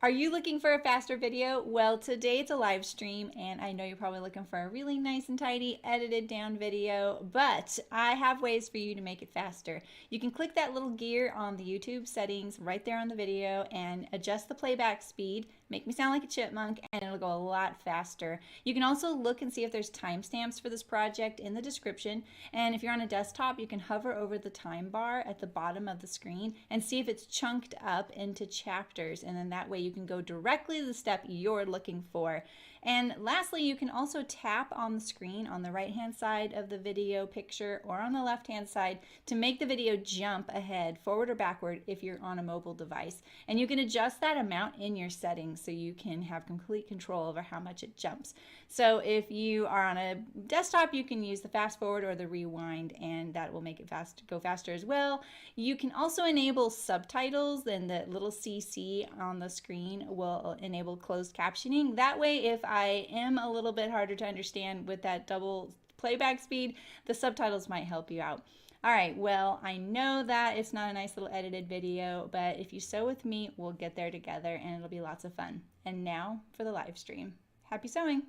Are you looking for a faster video? Well, today it's a live stream, and I know you're probably looking for a really nice and tidy, edited down video, but I have ways for you to make it faster. You can click that little gear on the YouTube settings right there on the video and adjust the playback speed, make me sound like a chipmunk, and it'll go a lot faster. You can also look and see if there's timestamps for this project in the description, and if you're on a desktop, you can hover over the time bar at the bottom of the screen and see if it's chunked up into chapters, and then that way you can go directly to the step you're looking for. And lastly, you can also tap on the screen on the right hand side of the video picture or on the left hand side to make the video jump ahead, forward or backward if you're on a mobile device. And you can adjust that amount in your settings so you can have complete control over how much it jumps. So if you are on a desktop, you can use the fast forward or the rewind, and that will make it go faster as well. You can also enable subtitles, and the little CC on the screen will enable closed captioning. That way, if I am a little bit harder to understand with that double playback speed, the subtitles might help you out. All right, well, I know that it's not a nice little edited video, but if you sew with me, we'll get there together and it'll be lots of fun. And now for the live stream. Happy sewing!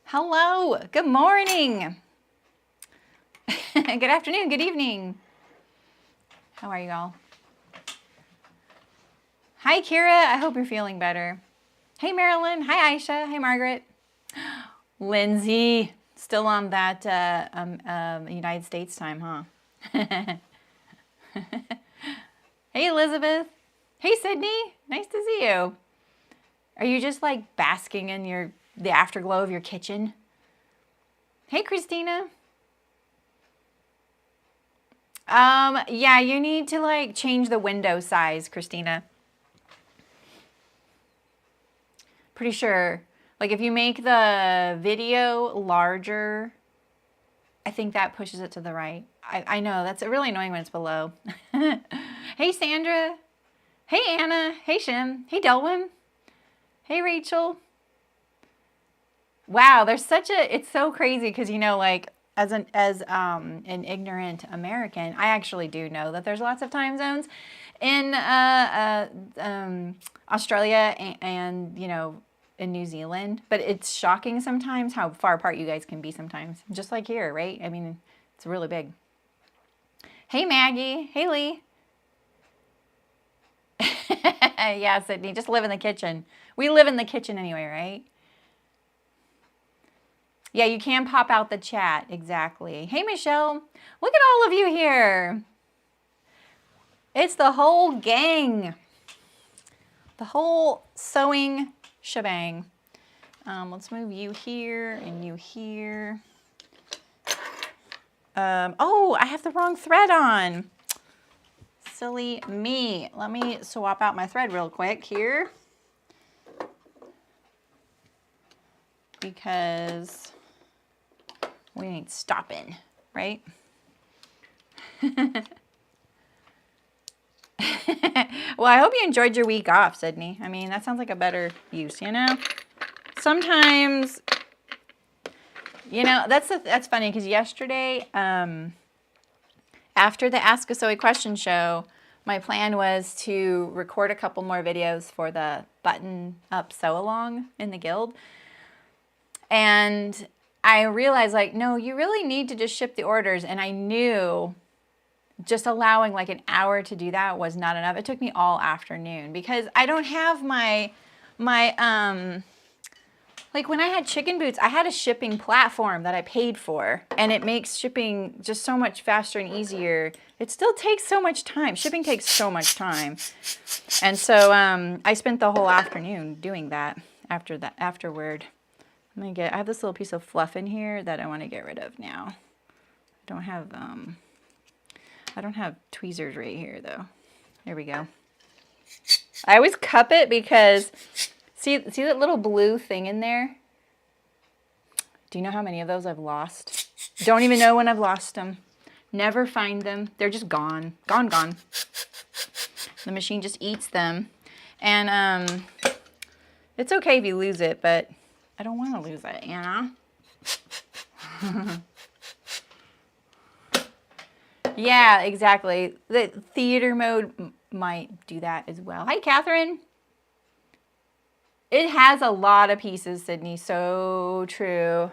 Hello, good morning, good afternoon, good evening. How are you all? Hi, Kira, I hope you're feeling better. Hey, Marilyn, hi, Aisha, hi, Margaret. Lindsay, still on that United States time, huh? Hey, Elizabeth. Hey, Sydney, nice to see you. Are you just like basking in the afterglow of your kitchen? Hey, Christina. Yeah, you need to like change the window size, Christina. Pretty sure. Like if you make the video larger, I think that pushes it to the right. I know, that's really annoying when it's below. Hey, Sandra. Hey, Anna. Hey, Shim. Hey, Delwyn. Hey, Rachel. Wow, it's so crazy because, you know, like as an ignorant American, I actually do know that there's lots of time zones in Australia and, you know, in New Zealand, but it's shocking sometimes how far apart you guys can be sometimes, just like here, right? I mean, it's really big. Hey, Maggie. Hey, Lee. Yeah, Sydney, just live in the kitchen. We live in the kitchen anyway, right? Yeah, you can pop out the chat, exactly. Hey, Michelle, look at all of you here. It's the whole gang. The whole sewing shebang. Let's move you here and you here. Oh, I have the wrong thread on. Silly me. Let me swap out my thread real quick here. Because we ain't stopping, right? Well, I hope you enjoyed your week off, Sydney. I mean, that sounds like a better use, you know? Sometimes, you know, that's funny because yesterday, after the Ask a Sewy Question show, my plan was to record a couple more videos for the button-up sew-along in the guild. And I realized, like, no, you really need to just ship the orders. And I knew just allowing like an hour to do that was not enough. It took me all afternoon because I don't have my like when I had chicken boots, I had a shipping platform that I paid for, and it makes shipping just so much faster and easier. It still takes so much time. Shipping takes so much time. And so I spent the whole afternoon doing that afterward. I have this little piece of fluff in here that I want to get rid of now. I don't have tweezers right here though. There we go. I always cup it because, see that little blue thing in there? Do you know how many of those I've lost? Don't even know when I've lost them. Never find them. They're just gone. Gone. The machine just eats them. And it's okay if you lose it, but I don't want to lose it, you know? Yeah, exactly. The theater mode might do that as well. Hi, Catherine. It has a lot of pieces, Sydney. So true.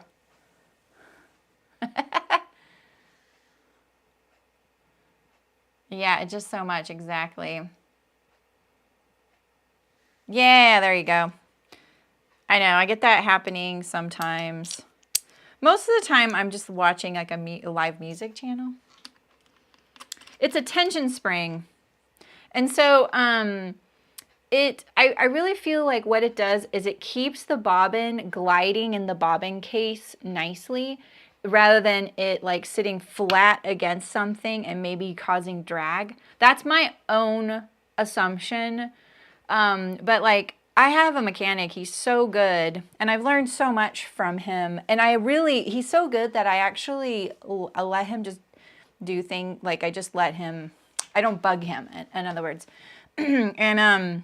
Yeah, it's just so much, exactly. Yeah, there you go. I know, I get that happening sometimes. Most of the time, I'm just watching like a live music channel. It's a tension spring. And so, I really feel like what it does is it keeps the bobbin gliding in the bobbin case nicely, rather than it like sitting flat against something and maybe causing drag. That's my own assumption. But like, I have a mechanic, he's so good, and I've learned so much from him. And he's so good that I actually let him just do things, like I just let him, I don't bug him, in other words. And,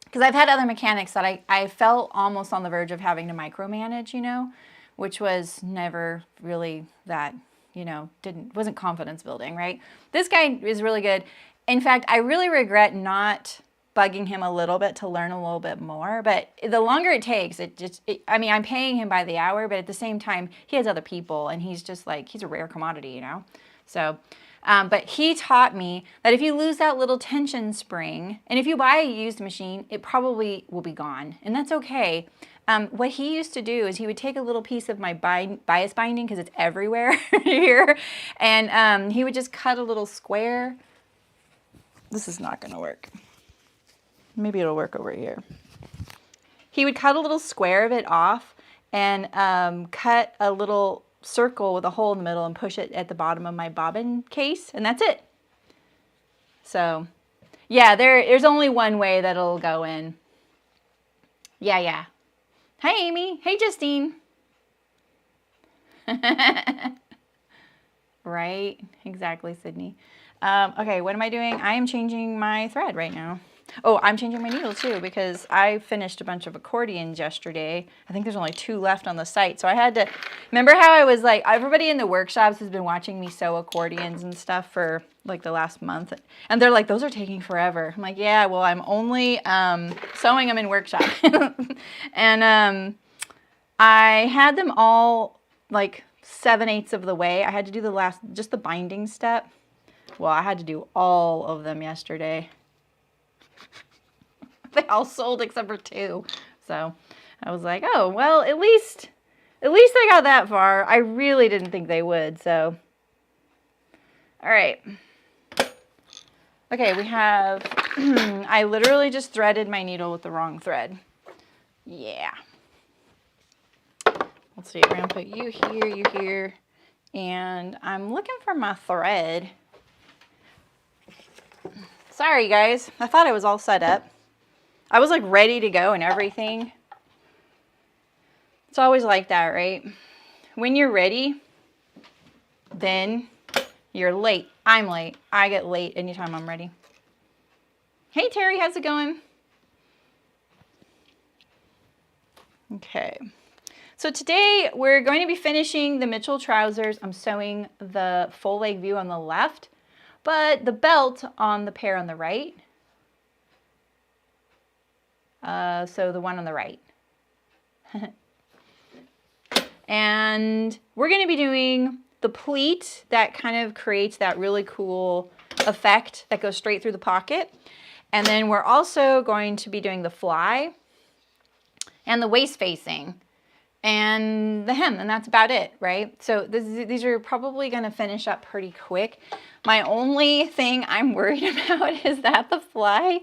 because I've had other mechanics that I felt almost on the verge of having to micromanage, you know, which was never really that, you know, wasn't confidence building, right? This guy is really good. In fact, I really regret not bugging him a little bit to learn a little bit more, but the longer it takes, I mean, I'm paying him by the hour, but at the same time, he has other people, and he's just like, he's a rare commodity, you know? So, but he taught me that if you lose that little tension spring, and if you buy a used machine, it probably will be gone, and that's okay. What he used to do is he would take a little piece of my bias binding, because it's everywhere here, and he would just cut a little square. This is not going to work. Maybe it'll work over here. He would cut a little square of it off and cut a little circle with a hole in the middle and push it at the bottom of my bobbin case, and that's it. So, yeah, there's only one way that it'll go in. Yeah. Hi, Amy. Hey, Justine. Right? Exactly, Sydney. Okay, what am I doing? I am changing my thread right now. Oh, I'm changing my needle too, because I finished a bunch of accordions yesterday. I think there's only 2 left on the site. So I had to, remember how I was like, everybody in the workshops has been watching me sew accordions and stuff for like the last month. And they're like, those are taking forever. I'm like, yeah, well, I'm only sewing them in workshop. And I had them all like 7/8 of the way. I had to do just the binding step. Well, I had to do all of them yesterday. They all sold except for 2. So I was like, oh, well, at least they got that far. I really didn't think they would, so. All right. Okay, we have, I literally just threaded my needle with the wrong thread. Yeah. Let's see, we're gonna put you here, and I'm looking for my thread. Sorry, guys. I thought I was all set up. I was like ready to go and everything. It's always like that, right? When you're ready, then you're late. I'm late. I get late anytime I'm ready. Hey, Terry, how's it going? Okay. So today we're going to be finishing the Mitchell trousers. I'm sewing the full leg view on the left, but the belt on the pair on the right. So the one on the right. And we're going to be doing the pleat that kind of creates that really cool effect that goes straight through the pocket. And then we're also going to be doing the fly and the waist facing and the hem, and that's about it, right? So these are probably going to finish up pretty quick. My only thing I'm worried about is that the fly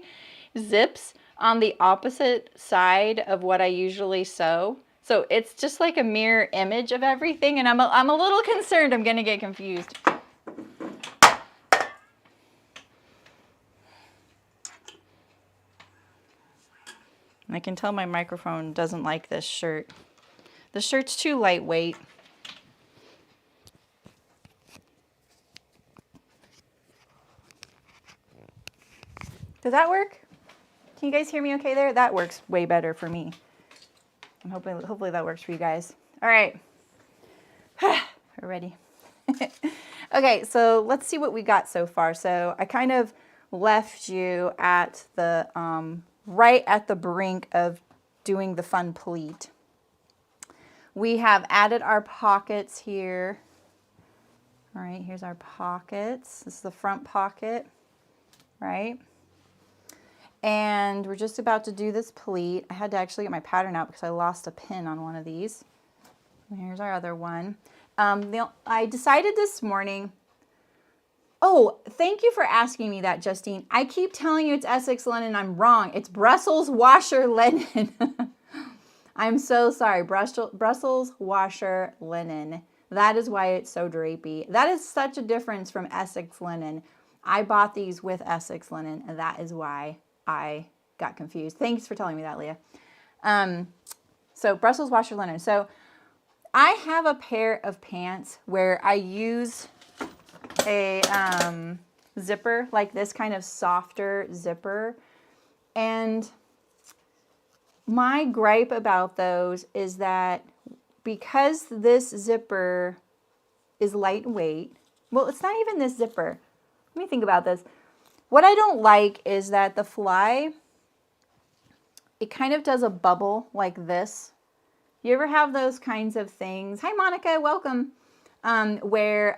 zips on the opposite side of what I usually sew. So it's just like a mirror image of everything, and I'm a little concerned I'm gonna get confused. I can tell my microphone doesn't like this shirt. The shirt's too lightweight. Does that work? Can you guys hear me okay there? That works way better for me. I'm hopefully that works for you guys. All right. We're ready. Okay, so let's see what we got so far. So I kind of left you at the right at the brink of doing the fun pleat. We have added our pockets here. All right, here's our pockets. This is the front pocket, right? And we're just about to do this pleat. I had to actually get my pattern out because I lost a pin on one of these. And here's our other one. I decided this morning, oh, thank you for asking me that, Justine. I keep telling you it's Essex linen. I'm wrong. It's Brussels washer linen. I'm so sorry. Brussels washer linen. That is why it's so drapey. That is such a difference from Essex linen. I bought these with Essex linen, and that is why I got confused. Thanks for telling me that, Leah. So Brussels washer linen. So I have a pair of pants where I use a zipper, like this kind of softer zipper. And my gripe about those is that because this zipper is lightweight, well, it's not even this zipper. Let me think about this. What I don't like is that the fly, it kind of does a bubble like this. You ever have those kinds of things? Hi, Monica, welcome. Where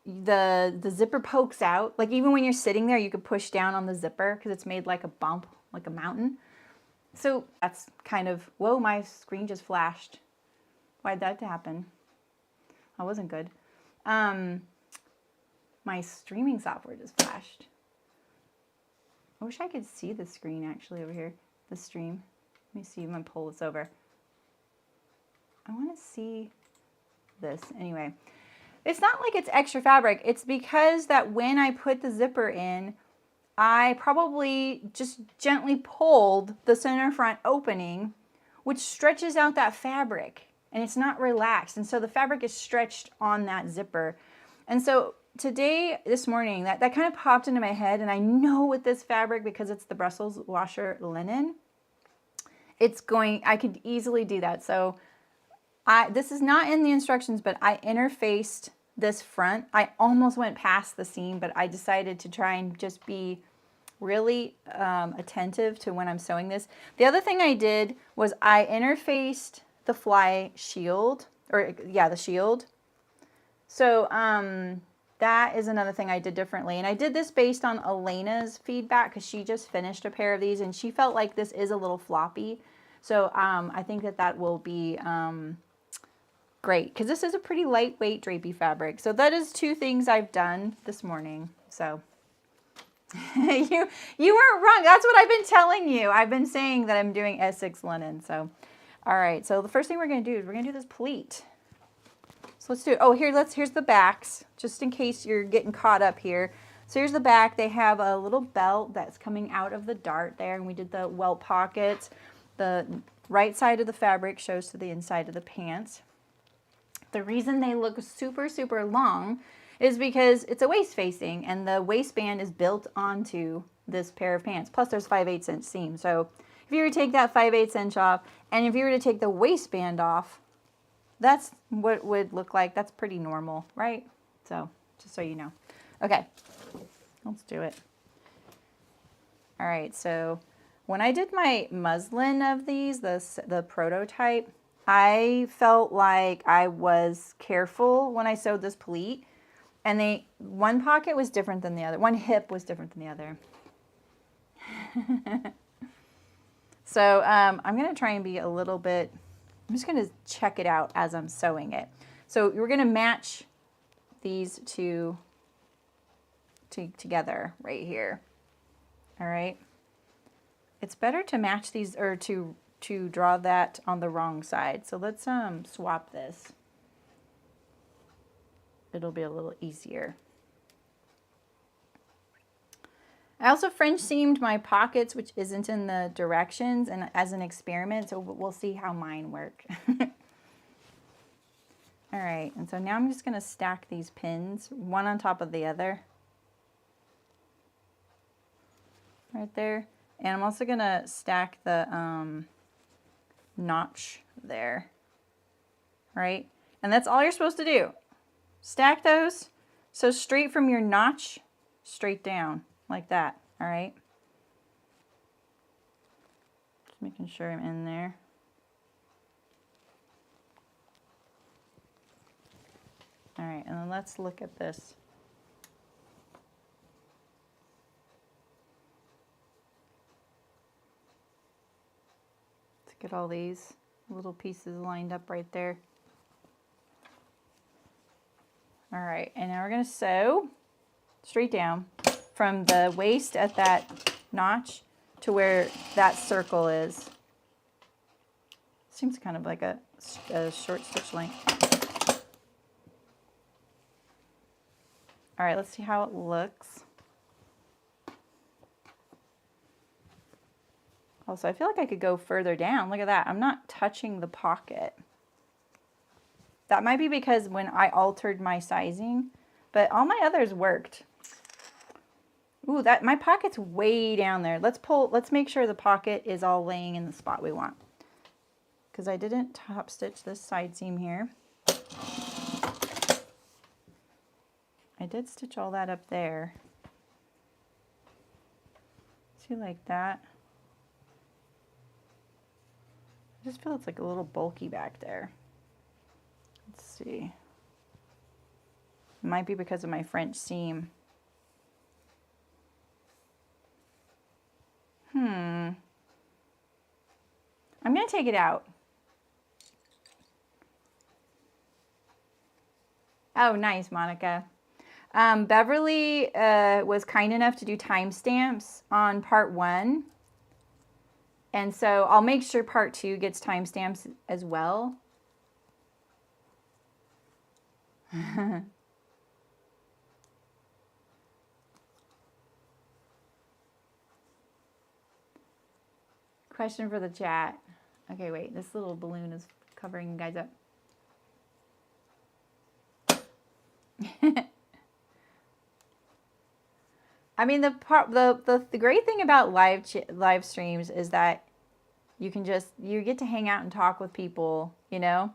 the zipper pokes out. Like even when you're sitting there, you could push down on the zipper because it's made like a bump, like a mountain. So that's kind of, whoa, my screen just flashed. Why'd that happen? That wasn't good. My streaming software just flashed. I wish I could see the screen actually over here, the stream. Let me see, I'm gonna pull this over. I wanna see this. Anyway, it's not like it's extra fabric. It's because that when I put the zipper in, I probably just gently pulled the center front opening, which stretches out that fabric, and it's not relaxed. And so the fabric is stretched on that zipper. And so this morning, that kind of popped into my head, and I know with this fabric, because it's the Brussels washer linen, I could easily do that. So this is not in the instructions, but I interfaced this front. I almost went past the seam, but I decided to try and just be really attentive to when I'm sewing this. The other thing I did was I interfaced the fly shield, the shield. So that is another thing I did differently. And I did this based on Elena's feedback because she just finished a pair of these and she felt like this is a little floppy. So I think that will be great because this is a pretty lightweight drapey fabric. So that is two things I've done this morning. So you weren't wrong. That's what I've been telling you. I've been saying that I'm doing Essex linen. So all right. So the first thing we're going to do is we're going to do this pleat. So let's do it. Oh, here's the backs, just in case you're getting caught up here. So here's the back. They have a little belt that's coming out of the dart there, and we did the welt pockets. The right side of the fabric shows to the inside of the pants. The reason they look super, super long is because it's a waist facing, and the waistband is built onto this pair of pants. Plus, there's 5/8 inch seam. So if you were to take that 5/8 inch off, and if you were to take the waistband off, that's what it would look like. That's pretty normal, right? So just so you know. Okay, let's do it. All right, so when I did my muslin of these, the prototype, I felt like I was careful when I sewed this pleat. And one pocket was different than the other. One hip was different than the other. So I'm going to try and be a little bit, I'm just going to check it out as I'm sewing it. So we're going to match these two together right here. All right. It's better to match these or to to draw that on the wrong side. So let's swap this. It'll be a little easier. I also French seamed my pockets, which isn't in the directions, and as an experiment, so we'll see how mine work. All right, and so now I'm just gonna stack these pins, one on top of the other. Right there. And I'm also gonna stack the notch there, right? And that's all you're supposed to do. Stack those, so straight from your notch, straight down, like that, all right? Just making sure I'm in there. All right, and then let's look at this. Let's get all these little pieces lined up right there. All right, and now we're gonna sew straight down from the waist at that notch to where that circle is. Seems kind of like a short stitch length. All right, let's see how it looks. Also, I feel like I could go further down. Look at that. I'm not touching the pocket. That might be because when I altered my sizing, but all my others worked. Ooh, my pocket's way down there. Let's make sure the pocket is all laying in the spot we want. Because I didn't top stitch this side seam here. I did stitch all that up there. See, like that. I just feel it's like a little bulky back there. Let's see. It might be because of my French seam. I'm going to take it out. Oh, nice, Monica. Beverly was kind enough to do timestamps on part 1. And so I'll make sure part 2 gets timestamps as well. Question for the chat. Okay, wait, this little balloon is covering you guys up. I mean, the great thing about live streams is that you get to hang out and talk with people, you know,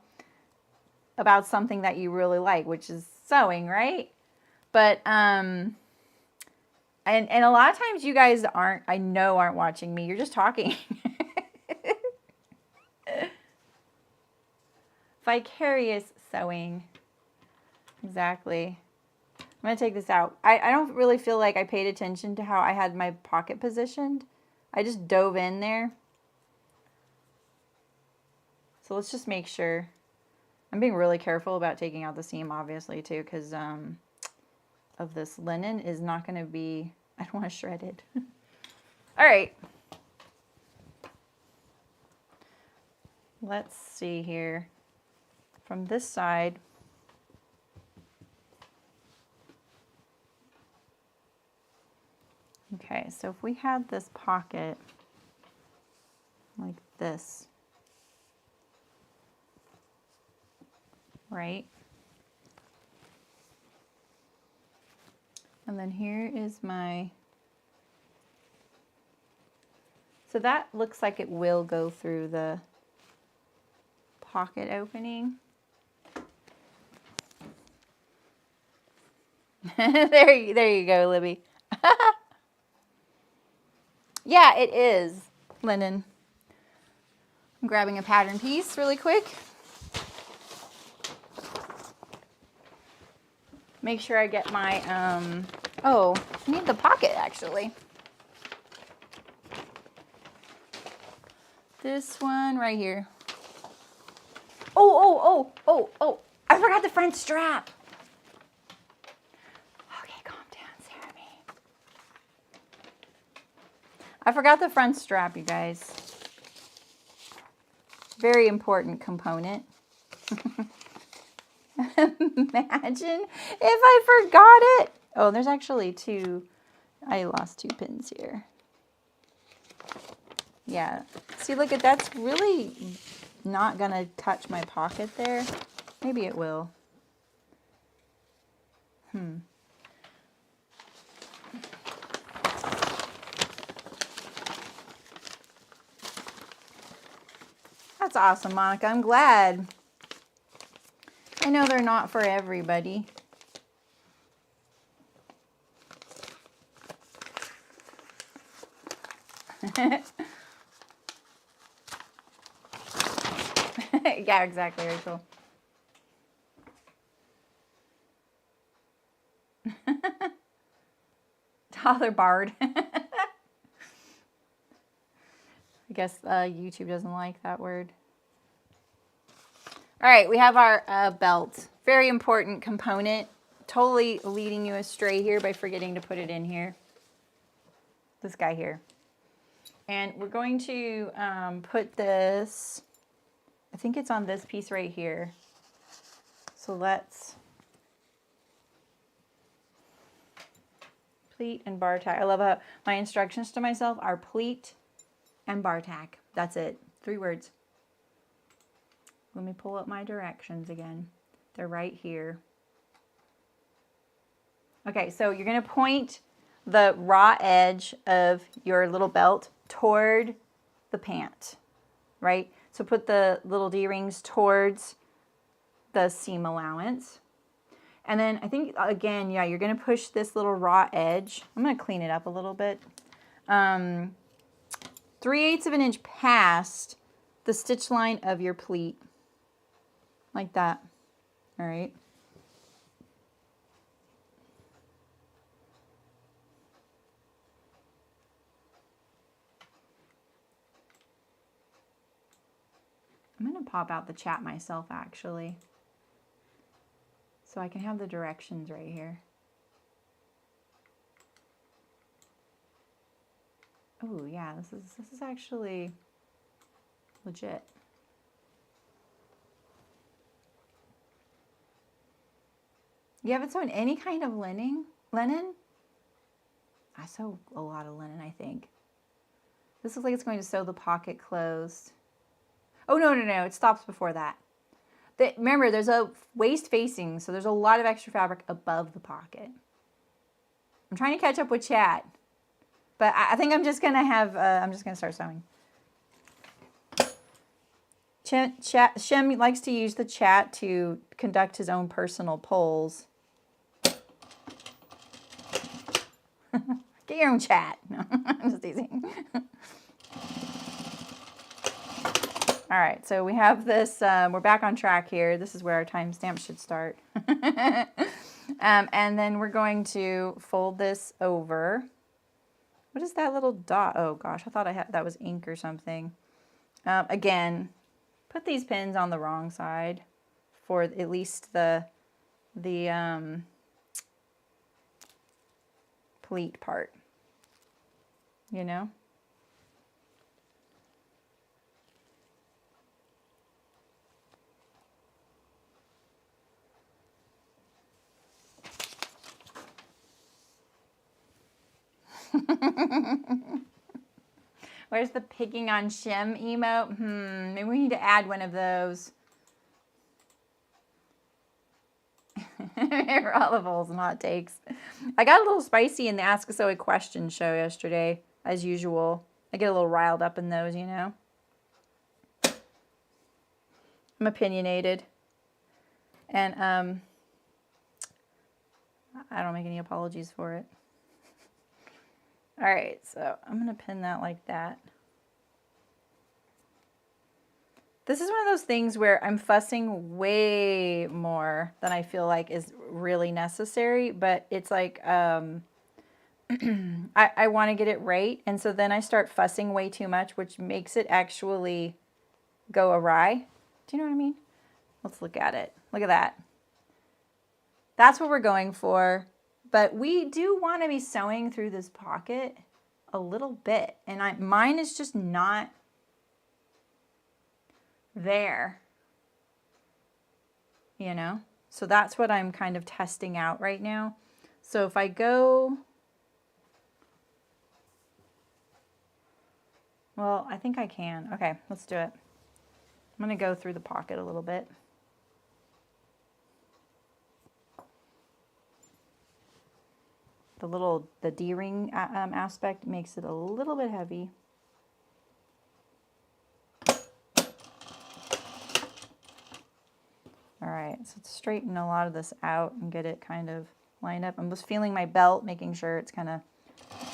about something that you really like, which is sewing, right? But and a lot of times you guys aren't watching me. You're just talking. Vicarious sewing. Exactly. I'm going to take this out. I don't really feel like I paid attention to how I had my pocket positioned. I just dove in there. So let's just make sure. I'm being really careful about taking out the seam, obviously, too, because of this linen is not going to be, I don't want to shred it. All right. Let's see here. From this side. Okay, so if we had this pocket like this, right? And then here is my, so that looks like it will go through the pocket opening. there you go, Libby. Yeah, it is linen. I'm grabbing a pattern piece really quick. Make sure I get my, oh, I need the pocket actually. This one right here. Oh, I forgot the front strap. Okay, calm down, Sarah. I forgot the front strap, you guys. Very important component. Imagine if I forgot it. Oh, there's actually two. I lost 2 pins here. Yeah. See, look at that's really not going to touch my pocket there. Maybe it will. That's awesome, Monica. I'm glad. I know they're not for everybody. Yeah, exactly, Rachel. Toddler barred. I guess YouTube doesn't like that word. All right, we have our belt. Very important component. Totally leading you astray here by forgetting to put it in here. This guy here. And we're going to put this, I think it's on this piece right here. So let's pleat and bar tack. I love how my instructions to myself are pleat and bar tack. That's it. 3 words. Let me pull up my directions again. They're right here. Okay, so you're going to point the raw edge of your little belt toward the pant, right? So put the little D-rings towards the seam allowance. And then I think, again, yeah, you're going to push this little raw edge. I'm going to clean it up a little bit. 3/8 of an inch past the stitch line of your pleat. Like that. All right. I'm going to pop out the chat myself, actually, so I can have the directions right here. Oh, yeah, this is actually legit. You haven't sewn any kind of linen? I sew a lot of linen, I think. This looks like it's going to sew the pocket closed. Oh, no, it stops before that. Remember, there's a waist facing, so there's a lot of extra fabric above the pocket. I'm trying to catch up with chat, but I think I'm just going to have, I'm just going to start sewing. Shem likes to use the chat to conduct his own personal polls. Get your own chat. No, I'm just teasing. All right, so we have this, we're back on track here. This is where our timestamp should start. And then we're going to fold this over. What is that little dot? Oh gosh, I thought that was ink or something. Again, put these pins on the wrong side for at least the pleat part, you know? Where's the picking on Shem emote? Maybe we need to add one of those. Olive oils and hot takes. I got a little spicy in the Ask Us a Question show yesterday, as usual. I get a little riled up in those, you know. I'm opinionated. And I don't make any apologies for it. All right, so I'm going to pin that like that. This is one of those things where I'm fussing way more than I feel like is really necessary, but it's like I want to get it right, and so then I start fussing way too much, which makes it actually go awry. Do you know what I mean? Let's look at it. Look at that. That's what we're going for, but we do want to be sewing through this pocket a little bit, and mine is just not there, you know? So that's what I'm kind of testing out right now. So if I go, well, I think I can. Okay, let's do it. I'm going to go through the pocket a little bit. The D-ring aspect makes it a little bit heavy. All right, so let's straighten a lot of this out and get it kind of lined up. I'm just feeling my belt, making sure it's kind of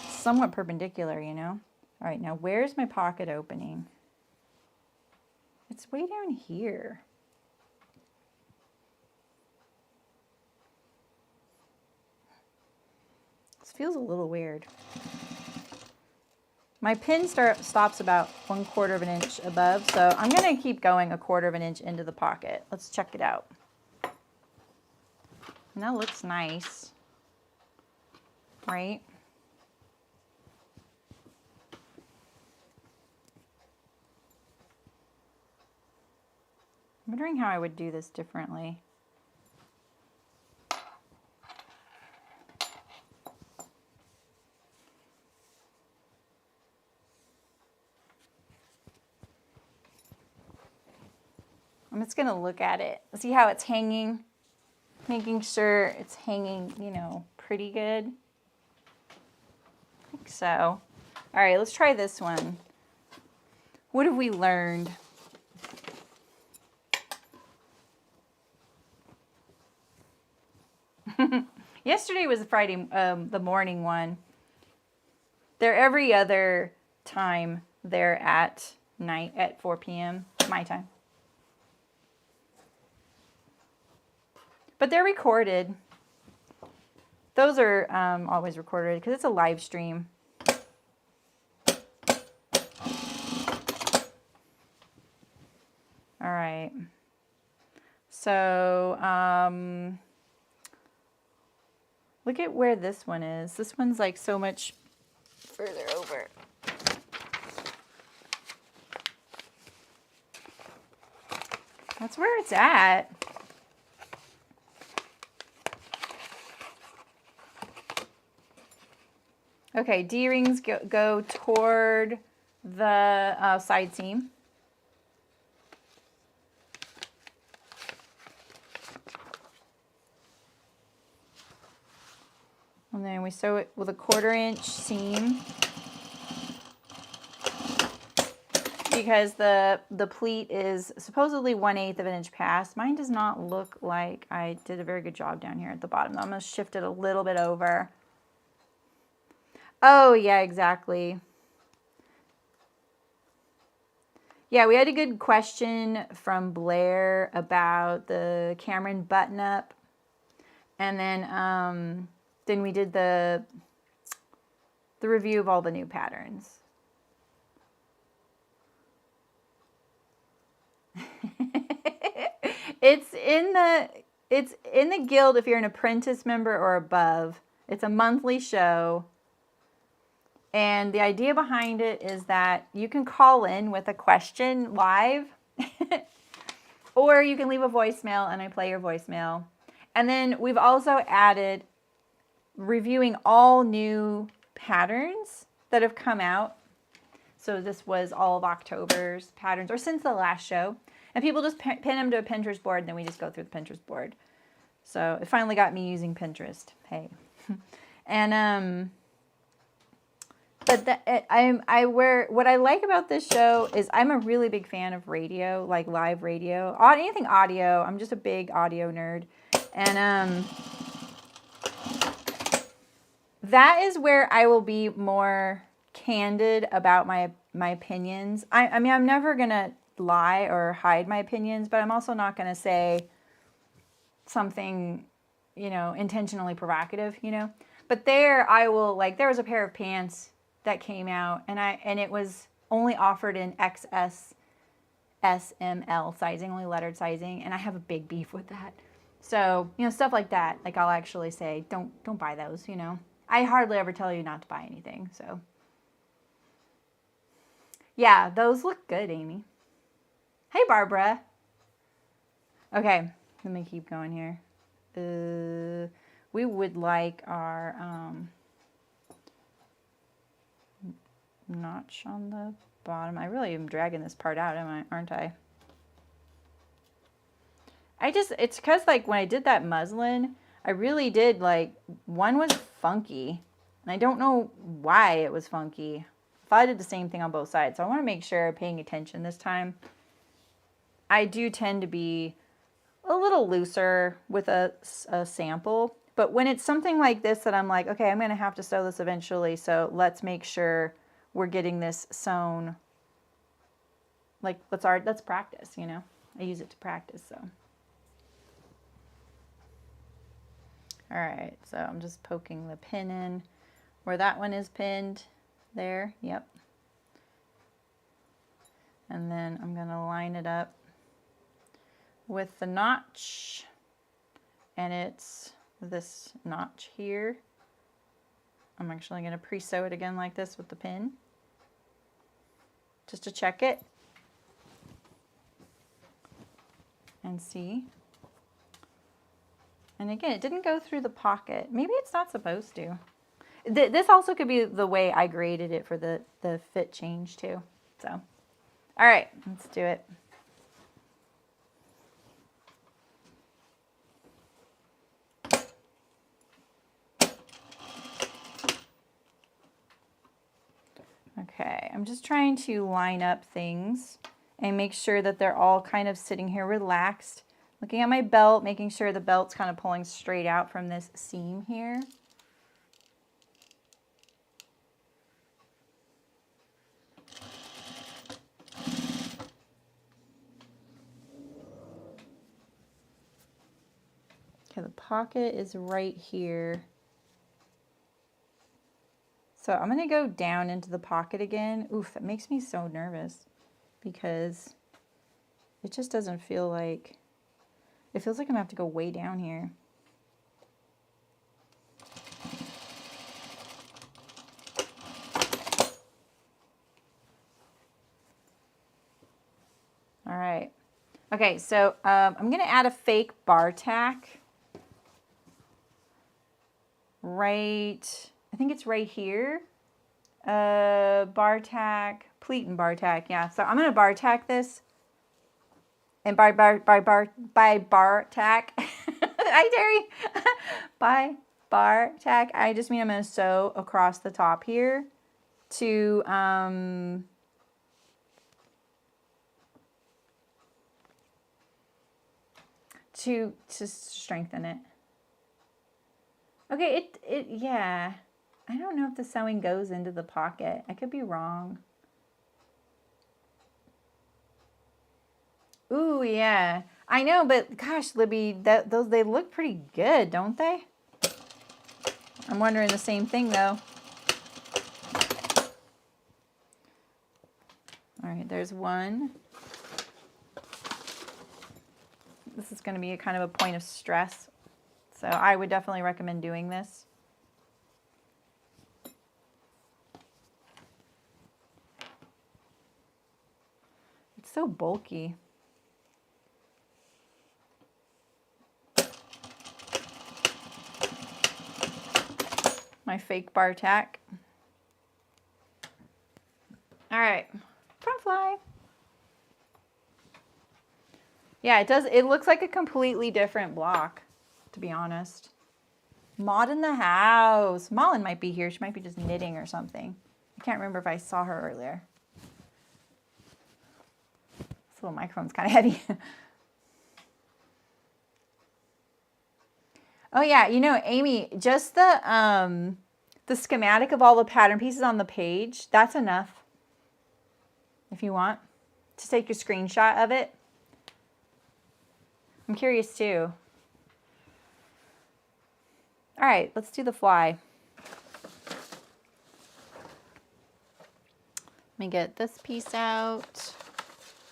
somewhat perpendicular, you know? All right, now where's my pocket opening? It's way down here. This feels a little weird. My pin stops about 1/4 of an inch above, so I'm going to keep going 1/4 of an inch into the pocket. Let's check it out. And that looks nice, right? I'm wondering how I would do this differently. I'm just going to look at it, see how it's hanging, making sure it's hanging, you know, pretty good. I think so. All right, let's try this one. What have we learned? Yesterday was Friday, the morning one. They're every other time. They're at night at 4 p.m. my time. But they're recorded. Those are always recorded because it's a live stream. All right. So look at where this one is. This one's like so much further over. That's where it's at. Okay, D-rings go toward the side seam. And then we sew it with a 1/4 inch seam. Because the pleat is supposedly 1/8 of an inch past. Mine does not look like I did a very good job down here at the bottom. I'm going to shift it a little bit over. Oh, yeah, exactly. Yeah, we had a good question from Blair about the Cameron button-up. And then we did the review of all the new patterns. It's in the guild if you're an apprentice member or above. It's a monthly show. And the idea behind it is that you can call in with a question live, or you can leave a voicemail and I play your voicemail. And then we've also added reviewing all new patterns that have come out. So this was all of October's patterns, or since the last show. And people just pin them to a Pinterest board, and then we just go through the Pinterest board. So it finally got me using Pinterest. Hey. And but what I like about this show is I'm a really big fan of radio, like live radio, anything audio. I'm just a big audio nerd, and that is where I will be more candid about my opinions. I mean, I'm never gonna lie or hide my opinions, but I'm also not gonna say something, you know, intentionally provocative, you know. But there I will, like, there was a pair of pants that came out, and it was only offered in XS, SML sizing, only lettered sizing, and I have a big beef with that. So, you know, stuff like that, like I'll actually say, don't buy those, you know. I hardly ever tell you not to buy anything, so. Yeah, those look good, Amy. Hey, Barbara. Okay, let me keep going here. We would like our notch on the bottom. I really am dragging this part out, aren't I? It's because like when I did that muslin, I really did like, one was funky. And I don't know why it was funky. I thought I did the same thing on both sides. So I want to make sure I'm paying attention this time. I do tend to be a little looser with a sample. But when it's something like this that I'm like, okay, I'm going to have to sew this eventually. So let's make sure we're getting this sewn. Like, let's practice, you know. I use it to practice, so. All right, so I'm just poking the pin in where that one is pinned. There, yep. And then I'm gonna line it up with the notch, and it's this notch here. I'm actually gonna pre-sew it again like this with the pin, just to check it and see. And again, it didn't go through the pocket. Maybe it's not supposed to. This also could be the way I graded it for the fit change too. So, all right, let's do it. Okay, I'm just trying to line up things and make sure that they're all kind of sitting here relaxed. Looking at my belt, making sure the belt's kind of pulling straight out from this seam here. Okay, the pocket is right here. So I'm gonna go down into the pocket again. Oof, that makes me so nervous because it just doesn't feel like, it feels like I'm gonna have to go way down here. All right. Okay, so I'm gonna add a fake bar tack. Right, I think it's right here. Bar tack, pleat and bar tack, yeah. So I'm gonna bar tack this. And by bar tack, hi Terry, by bar tack, I just mean I'm going to sew across the top here to strengthen it. Okay, yeah, I don't know if the sewing goes into the pocket. I could be wrong. Ooh, yeah. I know, but gosh, Libby, they look pretty good, don't they? I'm wondering the same thing, though. All right, there's one. This is going to be a kind of a point of stress, so I would definitely recommend doing this. It's so bulky. My fake bar tack. All right, front fly. Yeah, it does. It looks like a completely different block, to be honest. Maud in the house. Malin might be here. She might be just knitting or something. I can't remember if I saw her earlier. This little microphone's kind of heavy. Oh yeah, you know, Amy, just the schematic of all the pattern pieces on the page, that's enough. If you want to take a screenshot of it. I'm curious too. All right, let's do the fly. Let me get this piece out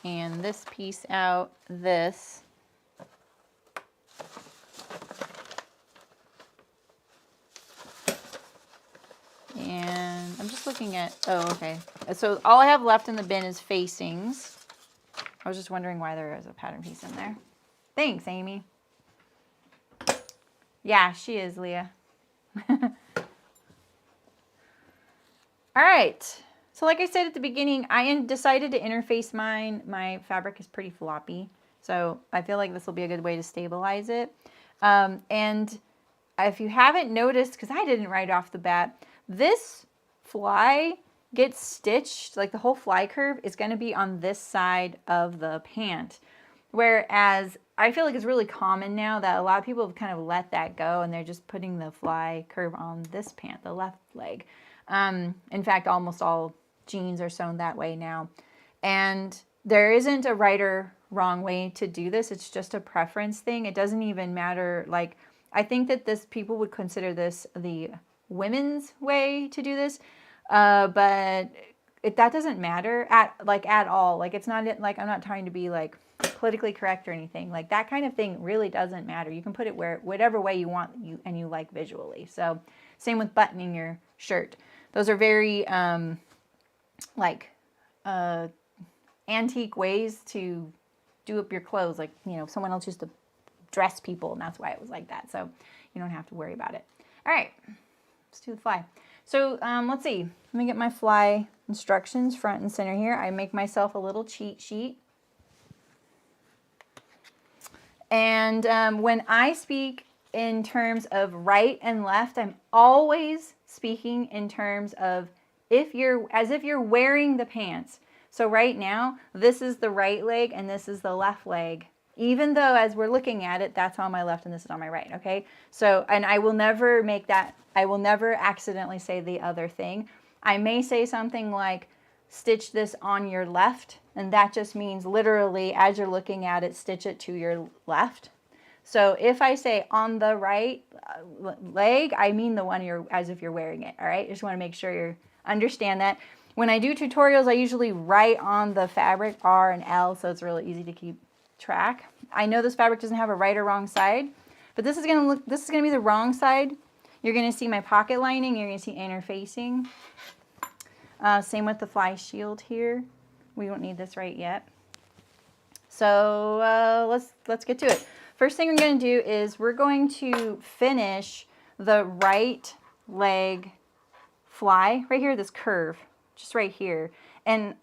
and this piece out, this. And I'm just looking at, oh, okay. So all I have left in the bin is facings. I was just wondering why there is a pattern piece in there. Thanks, Amy. Yeah, she is, Leah. All right. So like I said at the beginning, I decided to interface mine. My fabric is pretty floppy, so I feel like this will be a good way to stabilize it. And if you haven't noticed, because I didn't right off the bat, this fly gets stitched, like the whole fly curve is going to be on this side of the pant. Whereas I feel like it's really common now that a lot of people have kind of let that go and they're just putting the fly curve on this pant, the left leg. In fact, almost all jeans are sewn that way now. And there isn't a right or wrong way to do this. It's just a preference thing. It doesn't even matter. Like, I think that people would consider this the women's way to do this. But that doesn't matter at all. Like, it's not like, I'm not trying to be like politically correct or anything. Like, that kind of thing really doesn't matter. You can put it whatever way you want and you like visually. So same with buttoning your shirt. Those are very antique ways to do up your clothes. Like, you know, someone else used to dress people and that's why it was like that. So you don't have to worry about it. All right, let's do the fly. So let's see. Let me get my fly instructions front and center here. I make myself a little cheat sheet. And when I speak in terms of right and left, I'm always speaking in terms of as if you're wearing the pants. So right now, this is the right leg and this is the left leg. Even though as we're looking at it, that's on my left and this is on my right, okay? So, and I will never I will never accidentally say the other thing. I may say something like, stitch this on your left, and that just means literally as you're looking at it, stitch it to your left. So if I say on the right leg, I mean the one as if you're wearing it, all right? Just want to make sure you understand that. When I do tutorials, I usually write on the fabric R and L, so it's really easy to keep track. I know this fabric doesn't have a right or wrong side, but this is going to be the wrong side. You're going to see my pocket lining, you're going to see interfacing. Same with the fly shield here. We don't need this right yet. So let's get to it. First thing we're going to do is we're going to finish the right leg fly right here, this curve, just right here. And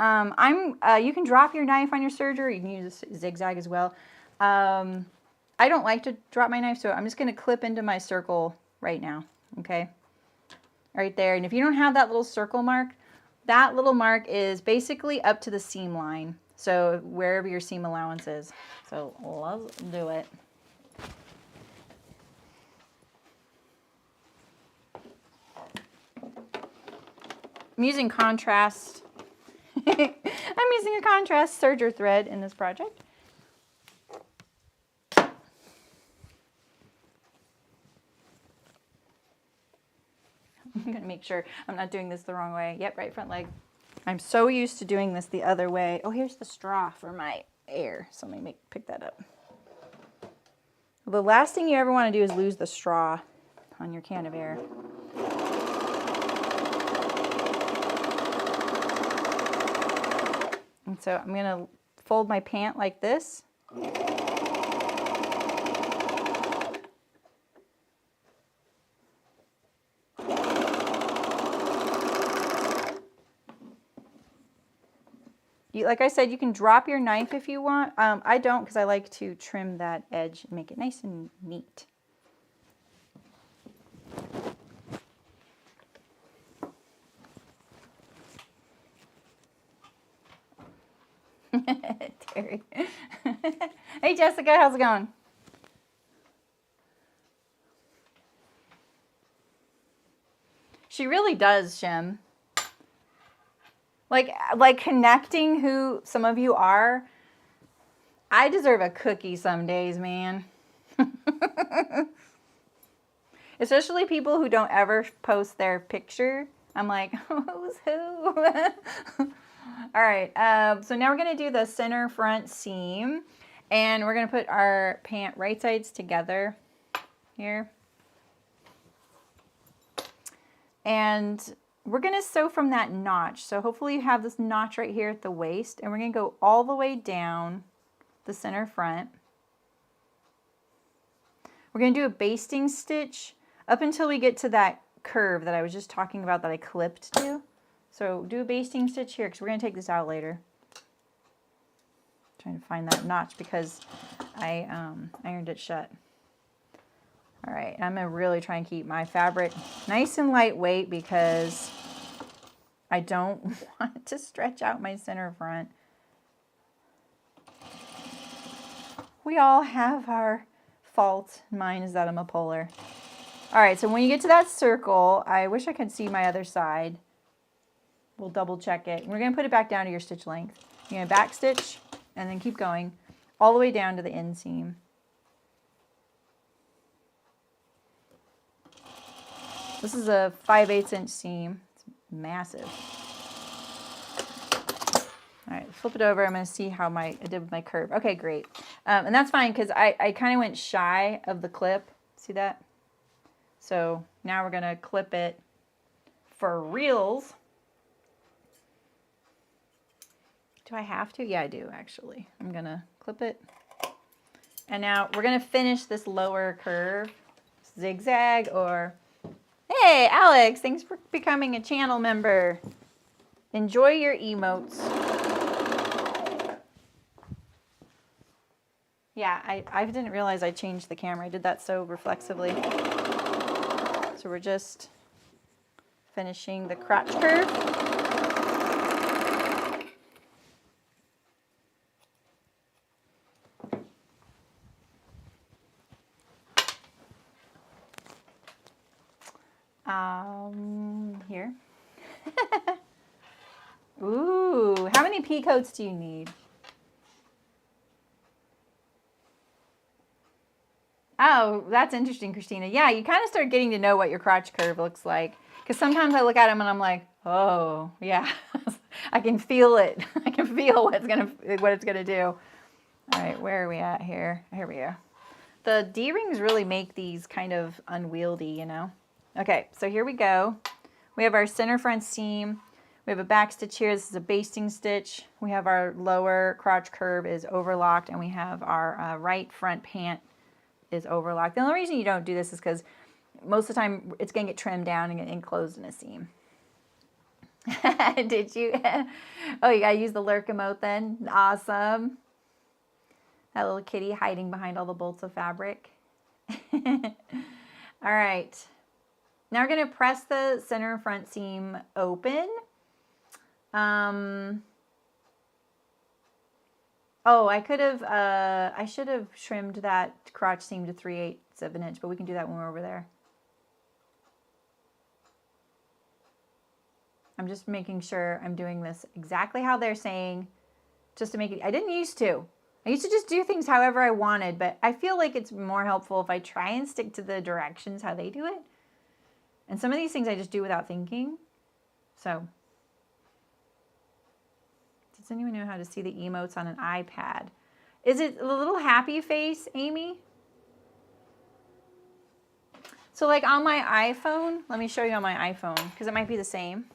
you can drop your knife on your serger. You can use a zigzag as well. I don't like to drop my knife, so I'm just going to clip into my circle right now, okay? Right there. And if you don't have that little circle mark, that little mark is basically up to the seam line. So wherever your seam allowance is. So let's do it. I'm using contrast. I'm using a contrast serger thread in this project. I'm going to make sure I'm not doing this the wrong way. Yep, right front leg. I'm so used to doing this the other way. Oh, here's the straw for my air. So let me pick that up. The last thing you ever want to do is lose the straw on your can of air. And so I'm going to fold my pant like this. Like I said, you can drop your knife if you want. I don't, because I like to trim that edge and make it nice and neat. Terry. Hey Jessica, how's it going? She really does, Shem. Like connecting who some of you are. I deserve a cookie some days, man. Especially people who don't ever post their picture. I'm like, who's who? All right, so now we're going to do the center front seam. And we're going to put our pant right sides together here. And we're going to sew from that notch. So hopefully you have this notch right here at the waist, and we're going to go all the way down the center front. We're going to do a basting stitch up until we get to that curve that I was just talking about that I clipped to. So do a basting stitch here because we're going to take this out later. Trying to find that notch because I ironed it shut. All right, I'm going to really try and keep my fabric nice and lightweight because I don't want to stretch out my center front. We all have our fault. Mine is that I'm a puller. All right, so when you get to that circle, I wish I could see my other side. We'll double check it. We're going to put it back down to your stitch length. You're going to back stitch and then keep going all the way down to the inseam. This is a 5/8 inch seam. It's massive. All right, flip it over. I'm going to see how I did with my curve. Okay, great. And that's fine because I kind of went shy of the clip. See that? So now we're going to clip it for reals. Do I have to? Yeah, I do actually. I'm going to clip it. And now we're going to finish this lower curve. Zigzag or... Hey, Alex, thanks for becoming a channel member. Enjoy your emotes. Yeah, I didn't realize I changed the camera. I did that so reflexively. So we're just finishing the crotch curve. Here. Ooh, how many pea coats do you need? Oh, that's interesting, Christina. Yeah, you kind of start getting to know what your crotch curve looks like. Because sometimes I look at them and I'm like, oh, yeah, I can feel it. I can feel what it's gonna do. All right, where are we at here? Here we are. The D-rings really make these kind of unwieldy, you know? Okay, so here we go. We have our center front seam. We have a back stitch here. This is a basting stitch. We have our lower crotch curve is overlocked, and we have our right front pant is overlocked. The only reason you don't do this is because most of the time it's going to get trimmed down and get enclosed in a seam. Did you? Oh, you got to use the lurk emote then? Awesome. That little kitty hiding behind all the bolts of fabric. All right. Now we're going to press the center and front seam open. Oh, I should have trimmed that crotch seam to 3/8 of an inch, but we can do that when we're over there. I'm just making sure I'm doing this exactly how they're saying, just to make it, I didn't used to. I used to just do things however I wanted, but I feel like it's more helpful if I try and stick to the directions how they do it. And some of these things I just do without thinking. So, does anyone know how to see the emotes on an iPad? Is it a little happy face, Amy? So like on my iPhone, let me show you on my iPhone, because it might be the same.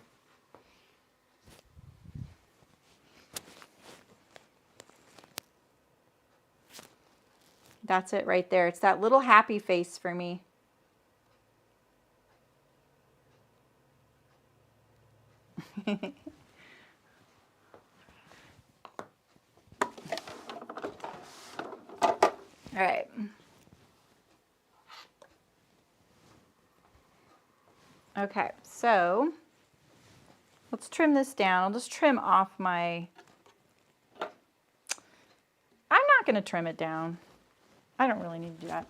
That's it right there. It's that little happy face for me. All right. Okay, so let's trim this down. I'll just trim off my... I'm not going to trim it down. I don't really need to do that.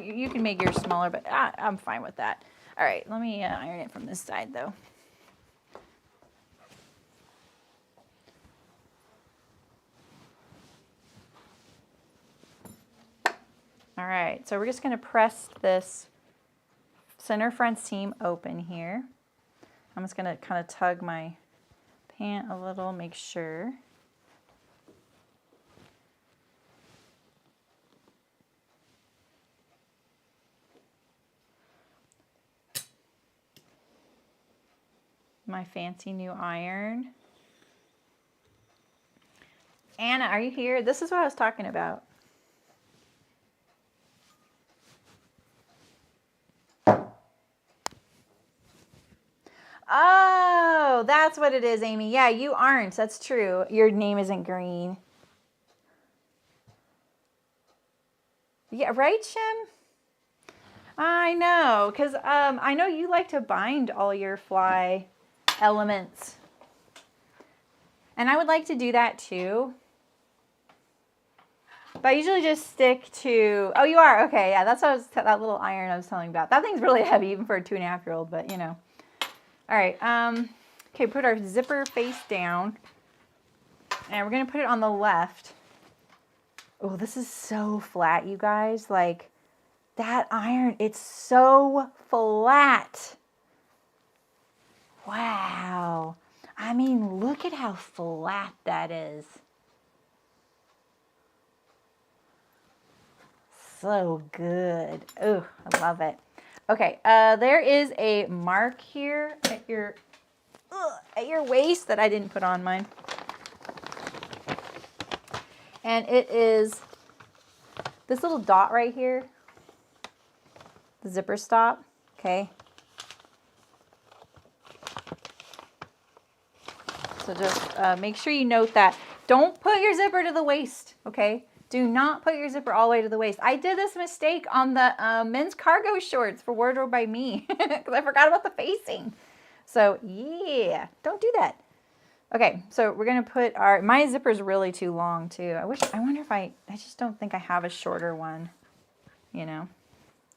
You can make yours smaller, but I'm fine with that. All right, let me iron it from this side, though. All right, so we're just going to press this center front seam open here. I'm just going to kind of tug my pant a little, make sure. my fancy new iron. Anna, are you here? This is what I was talking about. Oh, that's what it is, Amy. Yeah, you aren't. That's true. Your name isn't green. Yeah, right, Shem? I know, because I know you like to bind all your fly elements. And I would like to do that too. But I usually just stick to, oh, you are? Okay, yeah, that's what that little iron I was telling you about. That thing's really heavy even for a 2.5-year-old, but you know. All right, okay, put our zipper face down. And we're gonna put it on the left. Oh, this is so flat, you guys. Like, that iron, it's so flat. Wow. I mean, look at how flat that is. So good. Oh, I love it. Okay, there is a mark here at your waist that I didn't put on mine. And it is this little dot right here, the zipper stop, okay? So just make sure you note that. Don't put your zipper to the waist, okay? Do not put your zipper all the way to the waist. I did this mistake on the men's cargo shorts for Wardrobe by Me because I forgot about the facing. So yeah, don't do that. Okay, so we're gonna put my zipper's really too long too. I wonder if I just don't think I have a shorter one, you know.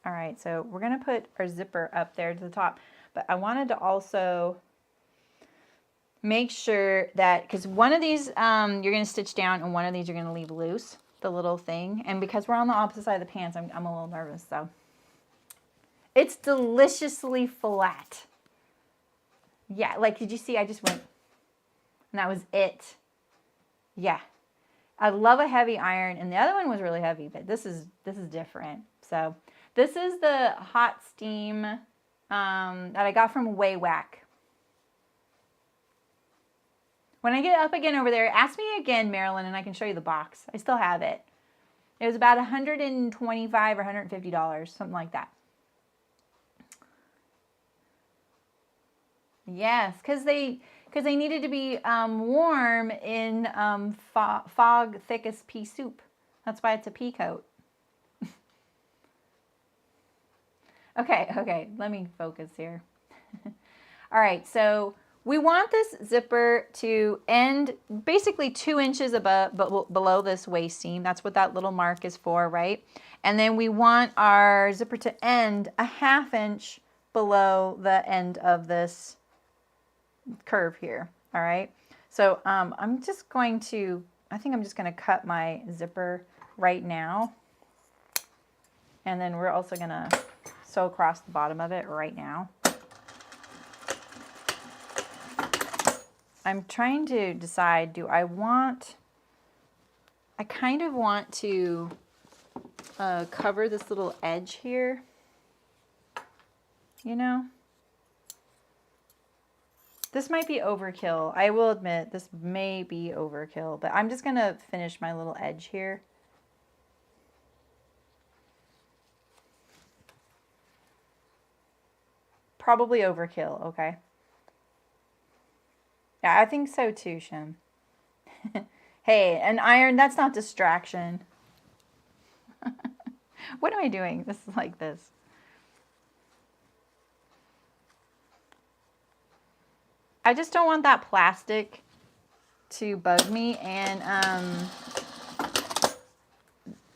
All right, so we're gonna put our zipper up there to the top, but I wanted to also make sure that, because one of these you're gonna stitch down and one of these you're gonna leave loose, the little thing. And because we're on the opposite side of the pants, I'm a little nervous, so. It's deliciously flat. Yeah, like, did you see? I just went, and that was it. Yeah. I love a heavy iron, and the other one was really heavy, but this is different. So this is the hot steam that I got from Waywack. When I get up again over there, ask me again, Marilyn, and I can show you the box. I still have it. It was about $125 or $150, something like that. Yes, because they needed to be warm in fog thickest pea soup. That's why it's a pea coat. Okay, let me focus here. All right, so we want this zipper to end basically 2 inches below this waist seam. That's what that little mark is for, right? And then we want our zipper to end a 1/2 inch below the end of this curve here. All right, so I'm just going to, I think I'm just going to cut my zipper right now, and then we're also going to sew across the bottom of it right now. I'm trying to decide, I kind of want to cover this little edge here, you know. This might be overkill. I will admit this may be overkill, but I'm just going to finish my little edge here. Probably overkill, okay. Yeah, I think so too, Shem. Hey, an iron, that's not distraction. What am I doing? This is like this. I just don't want that plastic to bug me, and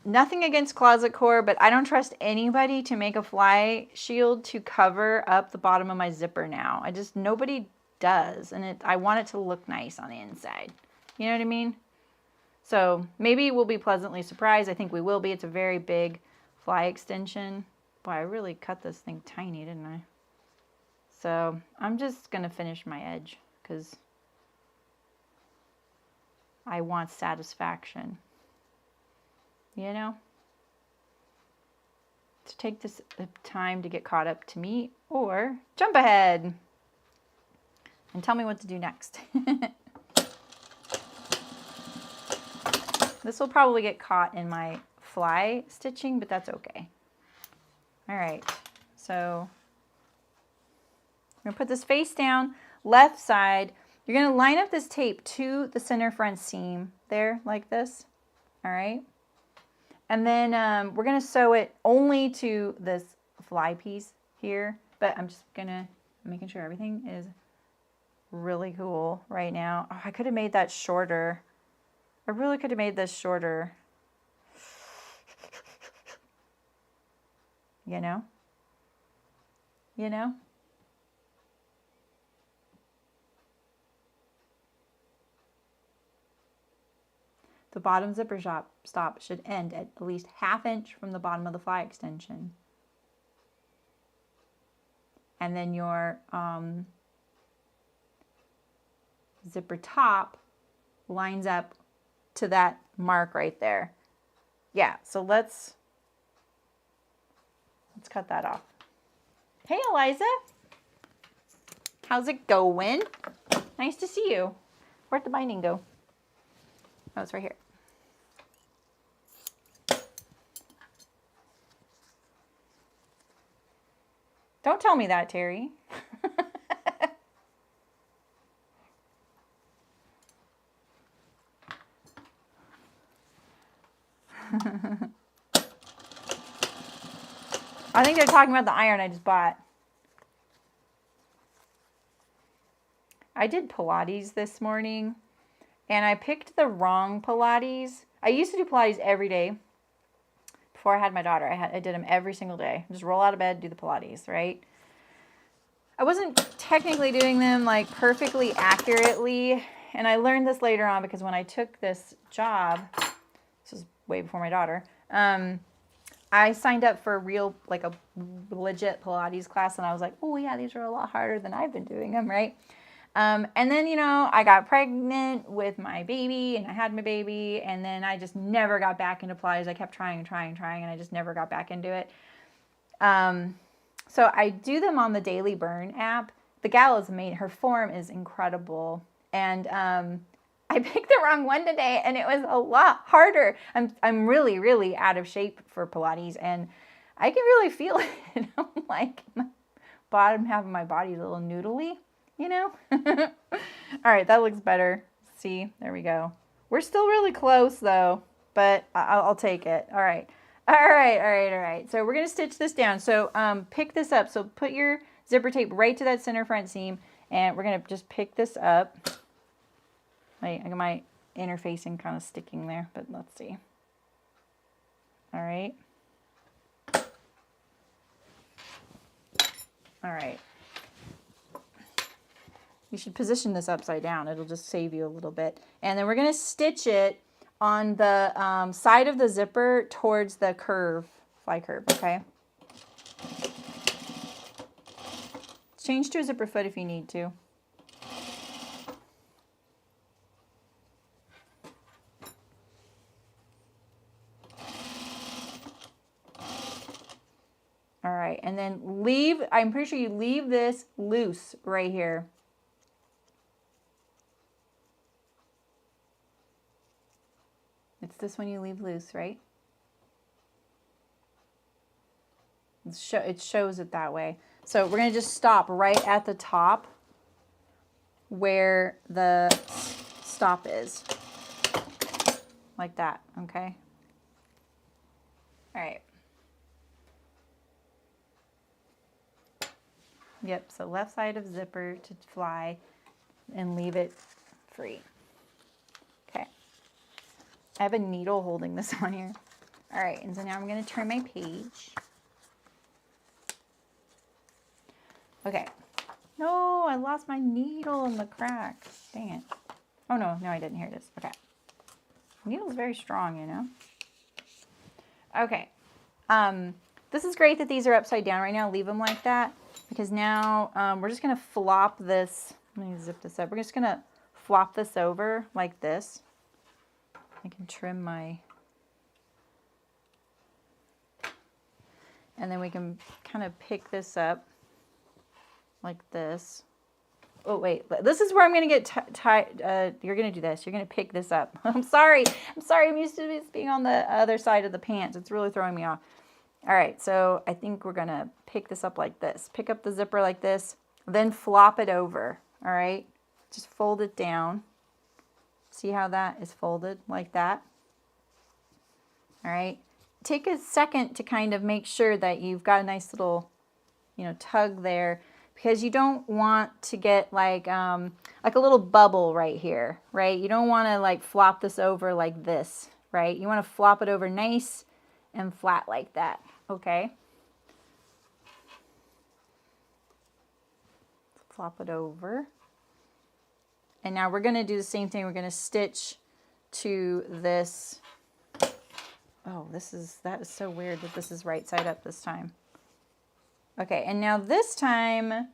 nothing against closet core, but I don't trust anybody to make a fly shield to cover up the bottom of my zipper now. Nobody does, and I want it to look nice on the inside. You know what I mean? So maybe we'll be pleasantly surprised. I think we will be. It's a very big fly extension. Boy, I really cut this thing tiny, didn't I? So I'm just going to finish my edge because I want satisfaction, you know? To take this time to get caught up to me or jump ahead and tell me what to do next. This will probably get caught in my fly stitching, but that's okay. All right, so I'm gonna put this face down, left side. You're gonna line up this tape to the center front seam there, like this, all right? And then we're gonna sew it only to this fly piece here, but I'm just making sure everything is really cool right now. Oh, I could have made that shorter. I really could have made this shorter. You know? You know? The bottom zipper stop should end at least 1/2 inch from the bottom of the fly extension. And then your zipper top lines up to that mark right there. Yeah, so let's cut that off. Hey, Eliza. How's it going? Nice to see you. Where'd the binding go? Oh, it's right here. Don't tell me that, Terry. I think they're talking about the iron I just bought. I did Pilates this morning, and I picked the wrong Pilates. I used to do Pilates every day. Before I had my daughter, I did them every single day. Just roll out of bed, do the Pilates, right? I wasn't technically doing them like perfectly accurately, and I learned this later on because when I took this job, this was way before my daughter, I signed up for a legit Pilates class, and I was like, oh yeah, these are a lot harder than I've been doing them, right? And then, I got pregnant with my baby, and I had my baby, and then I just never got back into Pilates. I kept trying, and I just never got back into it. So I do them on the Daily Burn app. The gal is amazing. Her form is incredible. And I picked the wrong one today, and it was a lot harder. I'm really, really out of shape for Pilates, and I can really feel it. I'm like, my bottom half of my body is a little noodly. All right, that looks better. See, there we go. We're still really close though, but I'll take it. All right. So we're going to stitch this down. So pick this up. So put your zipper tape right to that center front seam, and we're going to just pick this up. I got my interfacing kind of sticking there, but let's see. All right. All right. You should position this upside down. It'll just save you a little bit. And then we're going to stitch it on the side of the zipper towards the curve, fly curve, okay? Change to a zipper foot if you need to. All right, and then I'm pretty sure you leave this loose right here. It's this one you leave loose, right? It shows it that way. So we're going to just stop right at the top where the stop is. Like that, okay? All right. Yep, so left side of zipper to fly and leave it free. Okay. I have a needle holding this on here. All right, and so now I'm going to turn my page. Okay. No, I lost my needle in the crack. Dang it. Oh, no, I didn't. Here it is. Okay. The needle's very strong, you know. Okay. This is great that these are upside down right now. Leave them like that because now we're just going to flop this. Let me zip this up. We're just going to flop this over like this. I can trim my, and then we can kind of pick this up like this. oh wait, this is where I'm going to get tied. You're going to do this. You're going to pick this up. I'm sorry. I'm used to this being on the other side of the pants. It's really throwing me off. All right, so I think we're going to pick this up like this. Pick up the zipper like this, then flop it over. All right, just fold it down. See how that is folded like that? All right, take a second to kind of make sure that you've got a nice little, you know, tug there, because you don't want to get like a little bubble right here, right? You don't want to like flop this over like this, right? You want to flop it over nice and flat like that, okay? Flop it over. And now we're going to do the same thing. We're going to stitch to this. Oh, that is so weird that this is right side up this time. Okay, and now this time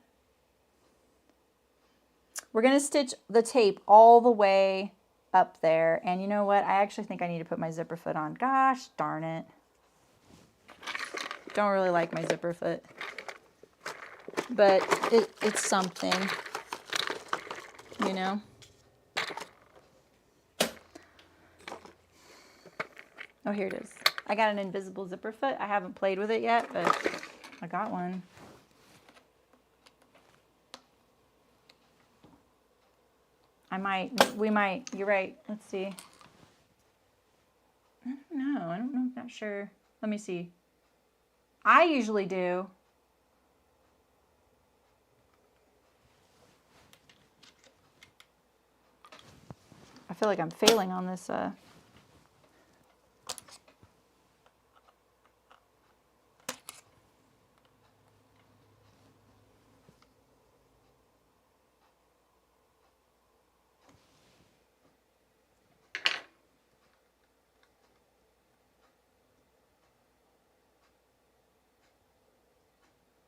we're going to stitch the tape all the way up there. And you know what? I actually think I need to put my zipper foot on. Gosh darn it. Don't really like my zipper foot, but it's something, you know. Oh, here it is. I got an invisible zipper foot. I haven't played with it yet, but I got one. We might, you're right. Let's see. I don't know. I'm not sure. Let me see. I usually do. I feel like I'm failing on this.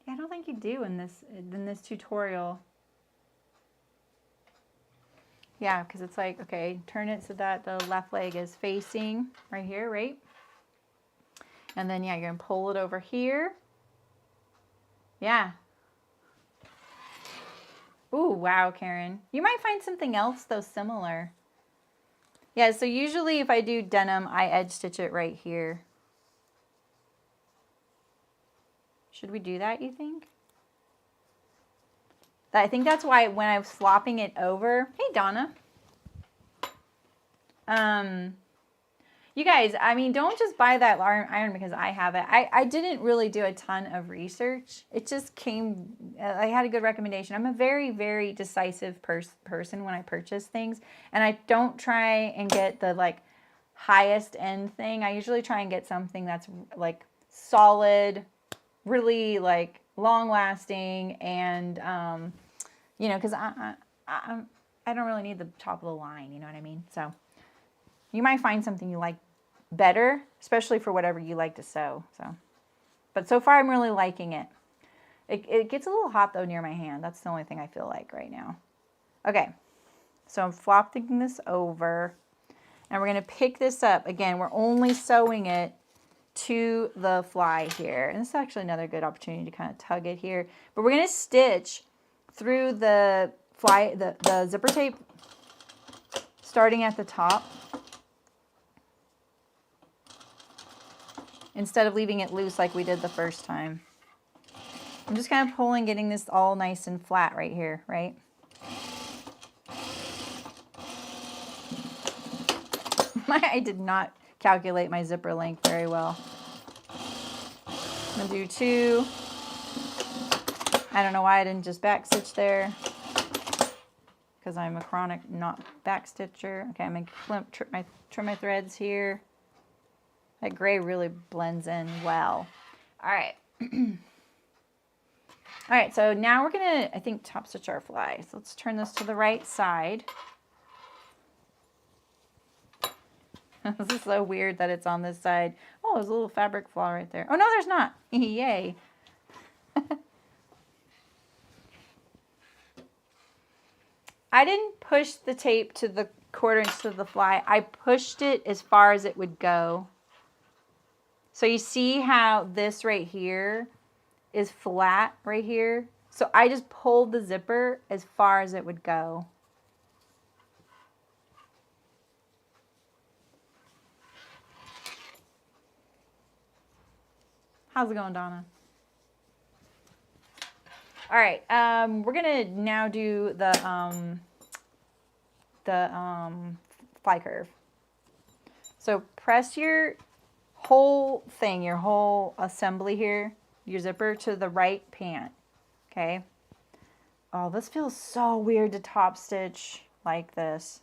I don't think you do in this tutorial. Yeah, because it's like, okay, turn it so that the left leg is facing right here, right? And then, yeah, you're going to pull it over here. Yeah. Ooh, wow, Karen. You might find something else, though, similar. Yeah, so usually if I do denim, I edge stitch it right here. Should we do that, you think? I think that's why when I was flopping it over. Hey, Donna. You guys, I mean, don't just buy that iron because I have it. I didn't really do a ton of research. It just came, I had a good recommendation. I'm a very, very decisive person when I purchase things. And I don't try and get the like highest end thing. I usually try and get something that's like solid, really like long lasting, and you know, because I don't really need the top of the line, you know what I mean? So you might find something you like better, especially for whatever you like to sew. So, but so far I'm really liking it. It gets a little hot though near my hand. That's the only thing I feel like right now. Okay, so I'm flopping this over, and we're gonna pick this up. Again, we're only sewing it to the fly here. And this is actually another good opportunity to kind of tug it here. But we're going to stitch through the the zipper tape starting at the top instead of leaving it loose like we did the first time. I'm just kind of pulling, getting this all nice and flat right here, right? I did not calculate my zipper length very well. I'm going to do 2. I don't know why I didn't just back stitch there, because I'm a chronic not back stitcher. Okay, I'm going to trim my threads here. That gray really blends in well. All right. All right, so now we're going to, I think, top stitch our fly. So let's turn this to the right side. This is so weird that it's on this side. Oh, there's a little fabric flaw right there. Oh, no, there's not. Yay. I didn't push the tape to the 1/4 inch to the fly. I pushed it as far as it would go. So you see how this right here is flat right here? So I just pulled the zipper as far as it would go. How's it going, Donna? All right, we're gonna now do the fly curve. So press your whole thing, your whole assembly here, your zipper to the right pant, okay? Oh, this feels so weird to top stitch like this.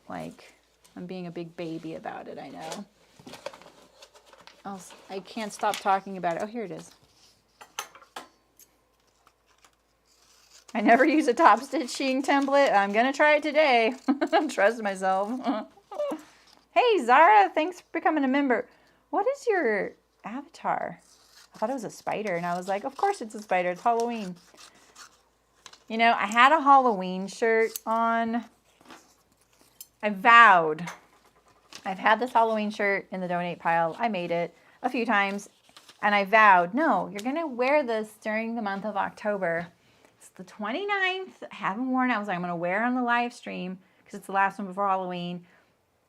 Like, I'm being a big baby about it, I know. I can't stop talking about it. Oh, here it is. I never use a top stitching template. I'm gonna try it today. Trust myself. Hey, Zara, thanks for becoming a member. What is your avatar? I thought it was a spider, and I was like, of course it's a spider. It's Halloween. You know, I had a Halloween shirt on. I vowed. I've had this Halloween shirt in the donate pile. I made it a few times, and I vowed, no, you're going to wear this during the month of October. It's the 29th. I haven't worn it. I was like, I'm going to wear it on the live stream because it's the last one before Halloween.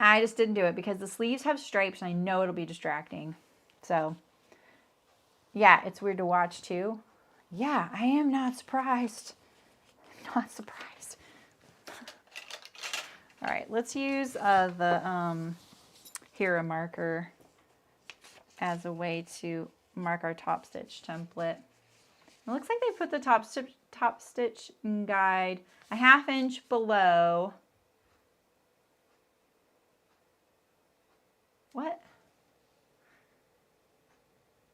I just didn't do it because the sleeves have stripes, and I know it'll be distracting. So, yeah, it's weird to watch, too. Yeah, I am not surprised. I'm not surprised. All right, let's use the Hera marker as a way to mark our top stitch template. It looks like they put the top stitch guide a 1/2 inch below. What?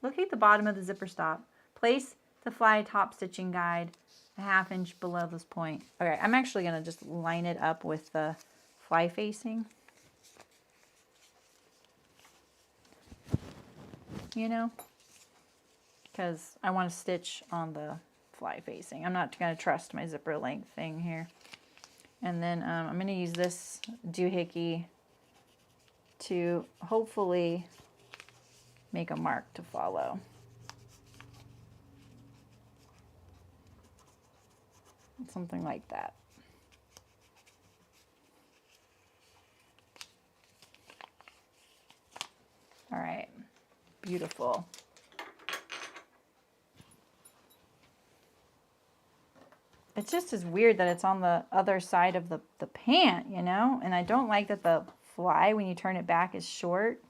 Look at the bottom of the zipper stop. Place the fly top stitching guide a 1/2 inch below this point. Okay, I'm actually going to just line it up with the fly facing. You know, because I want to stitch on the fly facing. I'm not going to trust my zipper length thing here. And then I'm going to use this doohickey to hopefully make a mark to follow. Something like that. All right, beautiful. It's just as weird that it's on the other side of the pant, you know? And I don't like that the fly, when you turn it back, is short.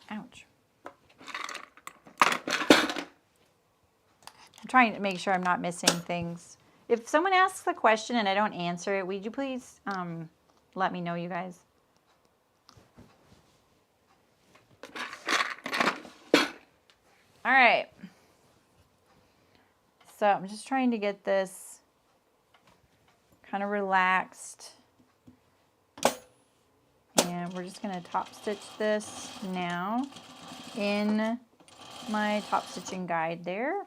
Ouch. I'm trying to make sure I'm not missing things. If someone asks a question and I don't answer it, would you please let me know, you guys? All right. So I'm just trying to get this kind of relaxed. And we're just going to top stitch this now in my top stitching guide there.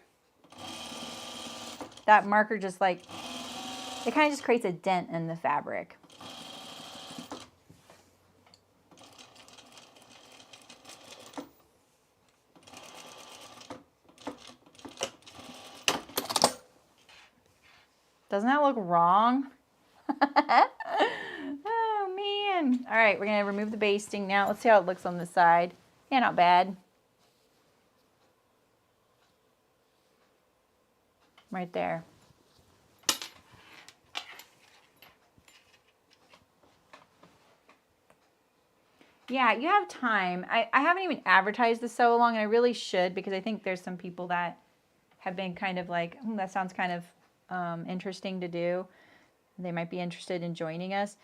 That marker just like, it kind of just creates a dent in the fabric. Doesn't that look wrong? Oh man. All right, we're gonna remove the basting now. Let's see how it looks on this side. Yeah, not bad. Right there. Yeah, you have time. I haven't even advertised this so long, and I really should, because I think there's some people that have been kind of like, that sounds kind of interesting to do. They might be interested in joining us.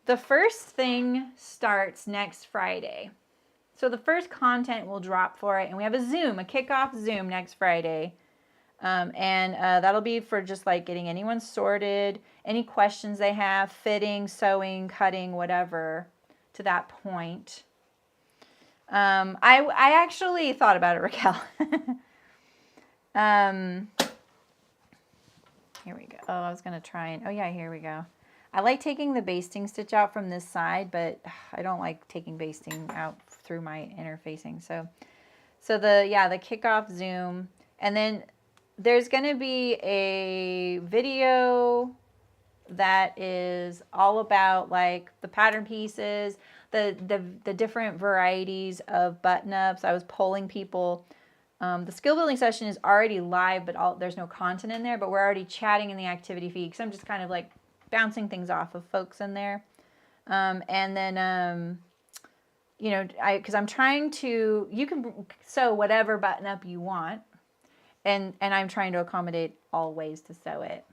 The first thing starts next Friday. So the first content will drop for it, and we have a Zoom, a kickoff Zoom next Friday. That'll be for just like getting anyone sorted, any questions they have, fitting, sewing, cutting, whatever, to that point. I actually thought about it, Raquel. Here we go. Oh, I was going to try and, oh yeah, here we go. I like taking the basting stitch out from this side, but I don't like taking basting out through my interfacing. So the kickoff zoom, and then there's going to be a video that is all about like the pattern pieces, the different varieties of button-ups. I was polling people. The skill building session is already live, but there's no content in there, but we're already chatting in the activity feed because I'm just kind of like bouncing things off of folks in there. And then, you know, because I'm trying to, you can sew whatever button up you want, and I'm trying to accommodate all ways to sew it.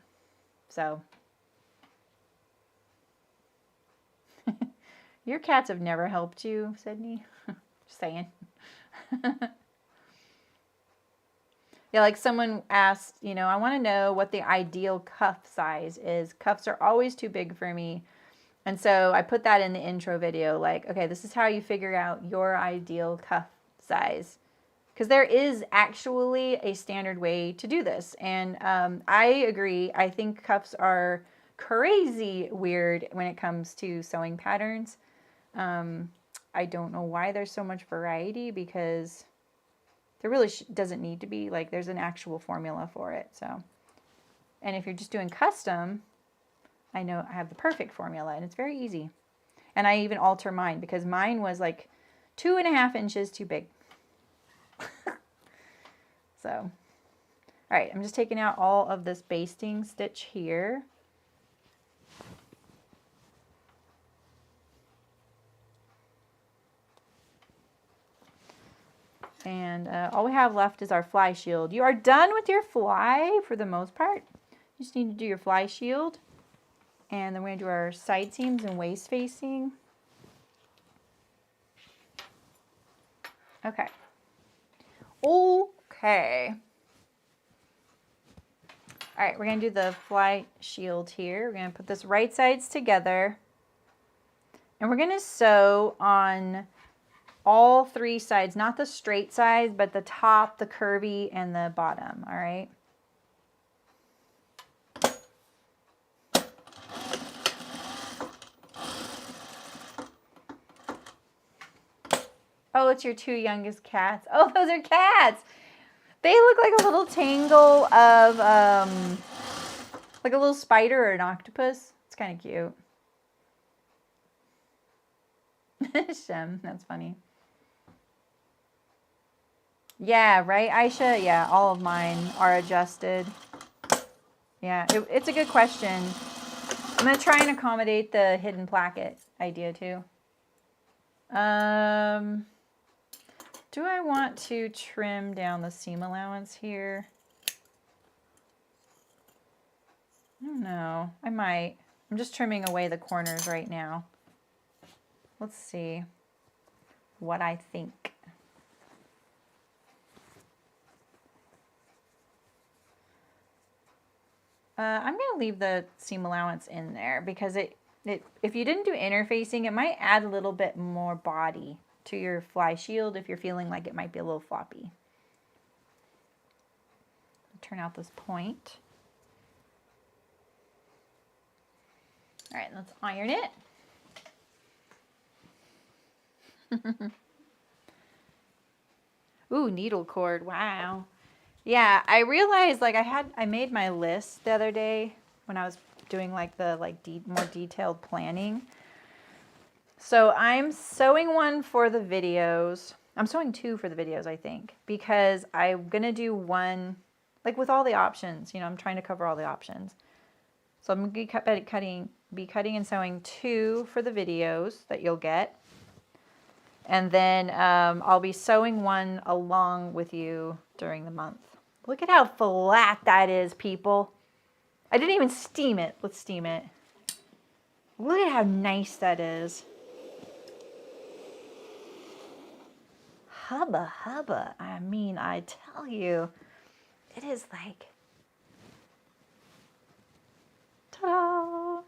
So your cats have never helped you, Sydney. Just saying. Yeah, like someone asked, you know, I want to know what the ideal cuff size is. Cuffs are always too big for me. And so I put that in the intro video, like, okay, this is how you figure out your ideal cuff size. Because there is actually a standard way to do this. And I agree. I think cuffs are crazy weird when it comes to sewing patterns. I don't know why there's so much variety, because there really doesn't need to be. Like, there's an actual formula for it. So, and if you're just doing custom, I know I have the perfect formula, and it's very easy. And I even alter mine because mine was like 2.5 inches too big. So, all right, I'm just taking out all of this basting stitch here. And all we have left is our fly shield. You are done with your fly for the most part. You just need to do your fly shield. And then we're going to do our side seams and waist facing. Okay. Okay. All right, we're going to do the fly shield here. We're going to put this right sides together. And we're going to sew on all 3 sides, not the straight sides, but the top, the curvy, and the bottom, all right? Oh, it's your 2 youngest cats. Oh, those are cats. They look like a little tangle of, like a little spider or an octopus. It's kind of cute. Shem, that's funny. Yeah, right, Aisha? Yeah, all of mine are adjusted. Yeah, it's a good question. I'm going to try and accommodate the hidden placket idea too. Do I want to trim down the seam allowance here? I don't know. I might. I'm just trimming away the corners right now. Let's see what I think. I'm going to leave the seam allowance in there because if you didn't do interfacing, it might add a little bit more body to your fly shield if you're feeling like it might be a little floppy. Turn out this point. All right, let's iron it. Ooh, needle cord, wow. Yeah, I realized like I made my list the other day when I was doing like the more detailed planning. So I'm sewing one for the videos. I'm sewing 2 for the videos, I think, because I'm gonna do one like with all the options. You know, I'm trying to cover all the options. So I'm gonna be cutting and sewing 2 for the videos that you'll get. And then I'll be sewing one along with you during the month. Look at how flat that is, people. I didn't even steam it. Let's steam it. Look at how nice that is. Hubba hubba. I mean, I tell you, it is like, ta-da!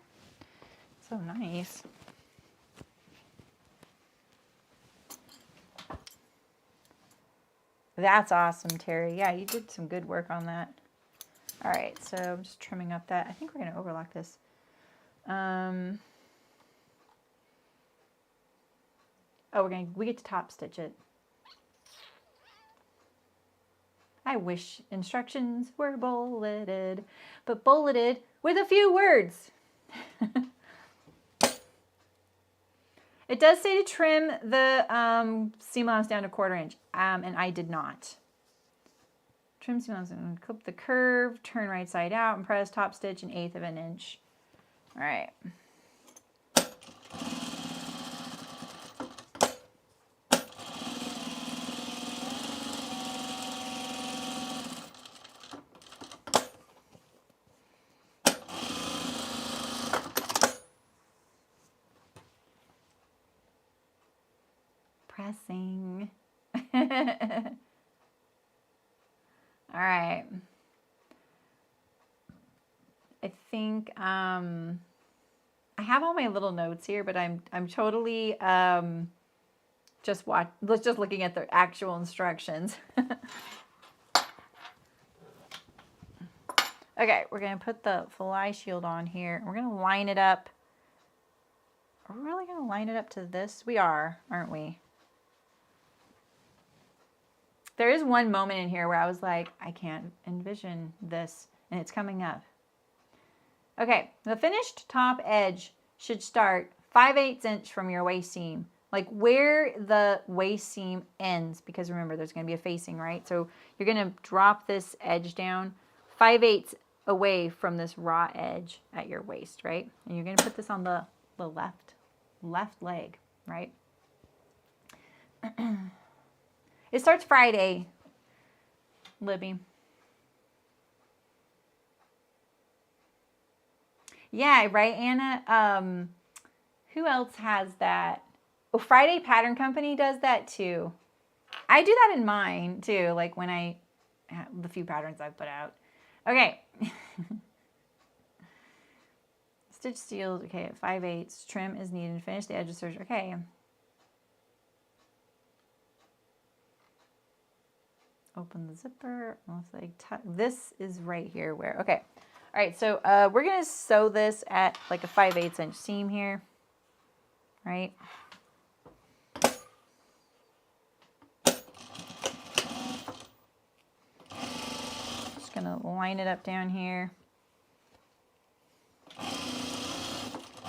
So nice. That's awesome, Terry. Yeah, you did some good work on that. All right, so I'm just trimming up that. I think we're going to overlock this. Oh, we get to top stitch it. I wish instructions were bulleted, but bulleted with a few words. It does say to trim the seam allowance down to 1/4 inch, and I did not. Trim seam allowance and clip the curve, turn right side out, and press top stitch 1/8 of an inch. All right. Pressing. All right. I think I have all my little notes here, but I'm totally just looking at the actual instructions. Okay, we're gonna put the fly shield on here. We're gonna line it up. Are we really gonna line it up to this? We are, aren't we? There is one moment in here where I was like, I can't envision this, and it's coming up. Okay, the finished top edge should start 5/8 inch from your waist seam, like where the waist seam ends, because remember there's going to be a facing, right? So you're going to drop this edge down 5/8 away from this raw edge at your waist, right? And you're going to put this on the left leg, right? It starts Friday, Libby. Yeah, right, Anna? Who else has that? Oh, Friday Pattern Company does that too. I do that in mine too, like when I have the few patterns I've put out. Okay. Stitch steels, okay, at 5/8. Trim is needed to finish the edge of serge. Okay. Open the zipper. This is right here where, okay. All right, so we're going to sew this at like a 5/8 inch seam here, right? Just going to line it up down here.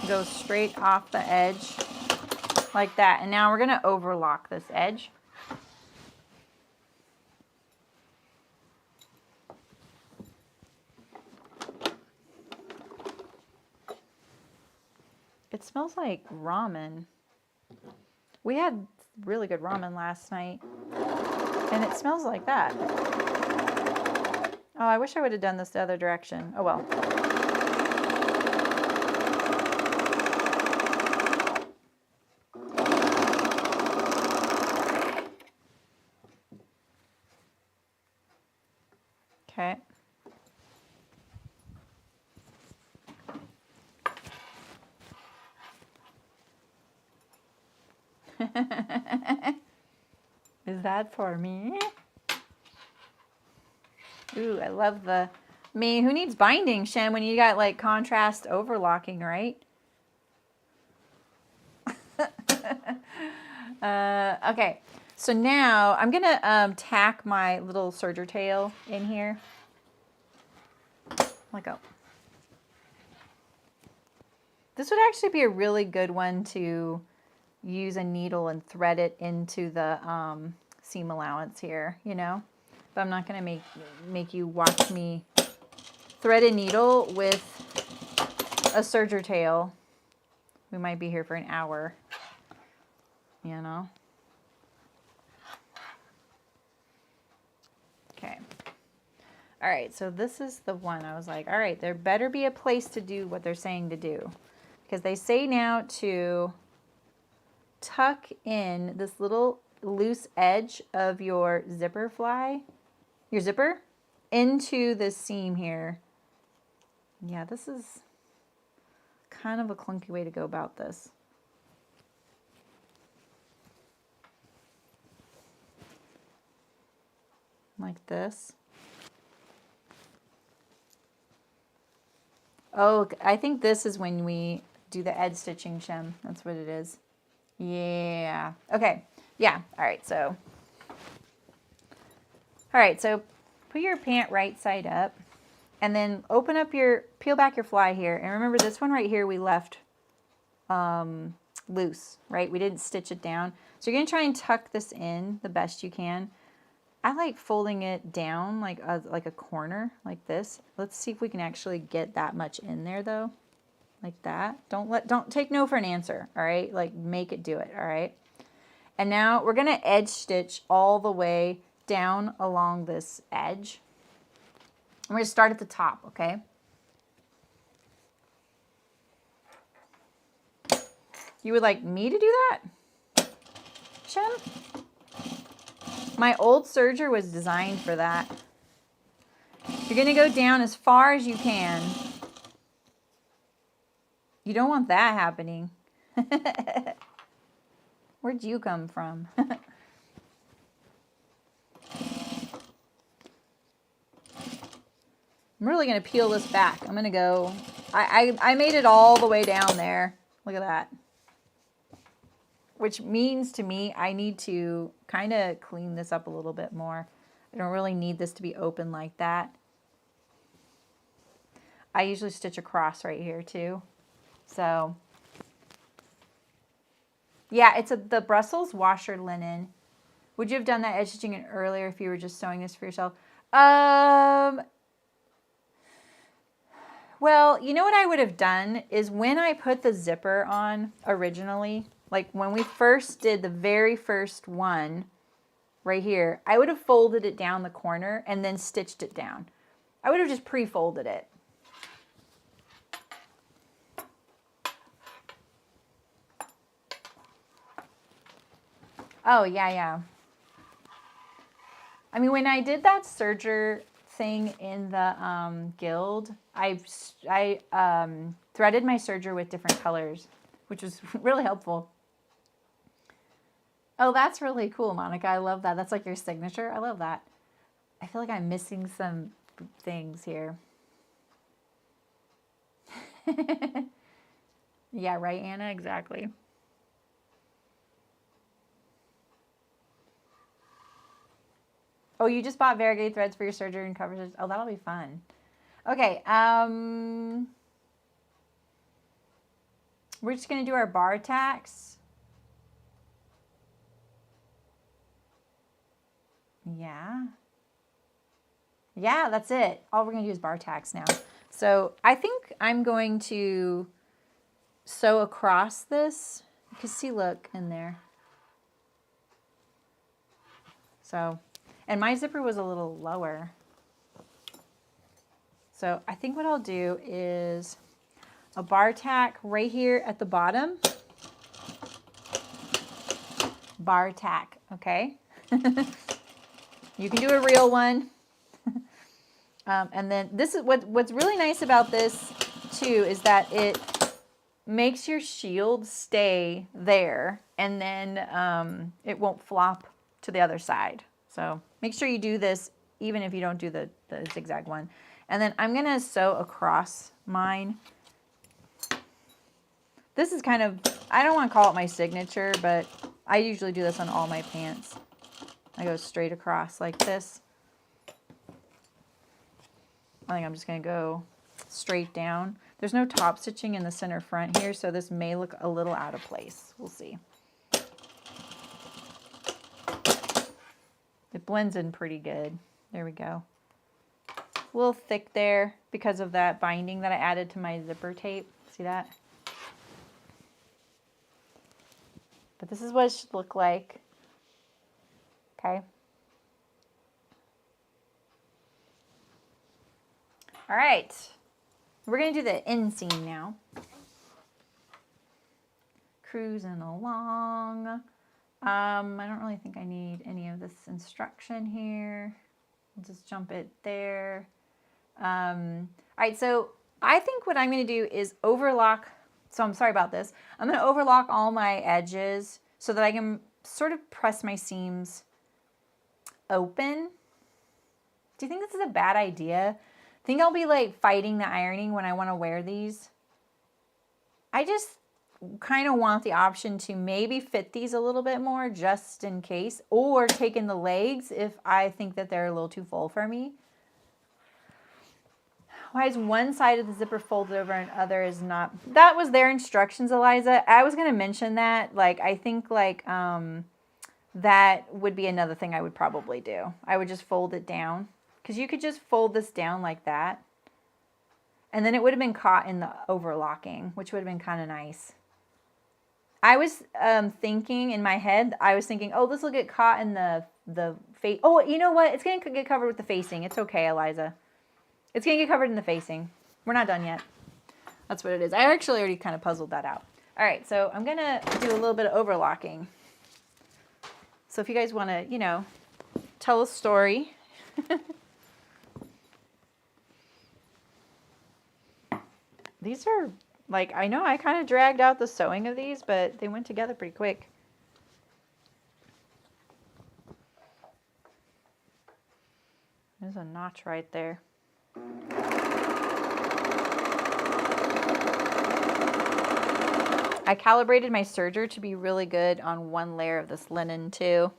Go straight off the edge like that. And now we're going to overlock this edge. It smells like ramen. We had really good ramen last night, and it smells like that. Oh, I wish I would have done this the other direction. Oh well. Okay. Is that for me? Ooh, I love the... I mean, who needs binding, Shen, when you got like contrast overlocking, right? Okay, so now I'm gonna tack my little serger tail in here. Let go. This would actually be a really good one to use a needle and thread it into the seam allowance here, you know? But I'm not going to make you watch me thread a needle with a serger tail. We might be here for an hour, you know? Okay. All right, so this is the one I was like, all right, there better be a place to do what they're saying to do. Because they say now to tuck in this little loose edge of your zipper into this seam here. Yeah, this is kind of a clunky way to go about this. Like this. Oh, I think this is when we do the edge stitching, Shem. That's what it is. Yeah. Okay. Yeah. All right. So put your pant right side up and then open up peel back your fly here. And remember this one right here we left loose, right? We didn't stitch it down. So you're going to try and tuck this in the best you can. I like folding it down like a corner like this. Let's see if we can actually get that much in there though. Like that. Don't take no for an answer, all right? Like make it do it, all right? And now we're going to edge stitch all the way down along this edge. I'm going to start at the top, okay? You would like me to do that, Shem? My old serger was designed for that. You're going to go down as far as you can. You don't want that happening. Where'd you come from? I'm really going to peel this back. I'm going to go, I made it all the way down there. Look at that. Which means to me, I need to kind of clean this up a little bit more. I don't really need this to be open like that. I usually stitch across right here too. So, yeah, it's the Brussels washer linen. Would you have done that edge stitching earlier if you were just sewing this for yourself? Well, you know what I would have done is when I put the zipper on originally, like when we first did the very first one right here, I would have folded it down the corner and then stitched it down. I would have just pre-folded it. Oh, yeah. I mean, when I did that serger thing in the guild, I threaded my serger with different colors, which was really helpful. Oh, that's really cool, Monica. I love that. That's like your signature. I love that. I feel like I'm missing some things here. Yeah, right, Anna? Exactly. Oh, you just bought variegated threads for your serger and covers. Oh, that'll be fun. Okay, we're just going to do our bar tacks. Yeah. Yeah, that's it. All we're going to do is bar tacks now. So I think I'm going to sew across this. You can see, look in there. So, and my zipper was a little lower. So I think what I'll do is a bar tack right here at the bottom. Bar tack, okay? You can do a real one. And then this is what's really nice about this too is that it makes your shield stay there and then it won't flop to the other side. So make sure you do this even if you don't do the zigzag one. And then I'm gonna sew across mine. This is kind of, I don't want to call it my signature, but I usually do this on all my pants. I go straight across like this. I think I'm just going to go straight down. There's no top stitching in the center front here, so this may look a little out of place. We'll see. It blends in pretty good. There we go. A little thick there because of that binding that I added to my zipper tape. See that? But this is what it should look like. Okay. All right. We're going to do the inseam now. Cruising along. I don't really think I need any of this instruction here. I'll just jump it there. All right, so I think what I'm going to do is overlock. So I'm sorry about this. I'm going to overlock all my edges so that I can sort of press my seams open. Do you think this is a bad idea? think I'll be like fighting the ironing when I want to wear these. I just kind of want the option to maybe fit these a little bit more just in case, or take in the legs if I think that they're a little too full for me. Why is one side of the zipper folded over and other is not? That was their instructions, Eliza. I was going to mention that. Like, I think like that would be another thing I would probably do. I would just fold it down, because you could just fold this down like that. And then it would have been caught in the overlocking, which would have been kind of nice. I was thinking in my head, oh, this will get caught in the face. Oh, you know what? It's going to get covered with the facing. It's okay, Eliza. It's going to get covered in the facing. We're not done yet. That's what it is. I actually already kind of puzzled that out. All right, so I'm going to do a little bit of overlocking. So if you guys want to, you know, tell a story. These are, like, I know I kind of dragged out the sewing of these, but they went together pretty quick. There's a notch right there. I calibrated my serger to be really good on one layer of this linen too.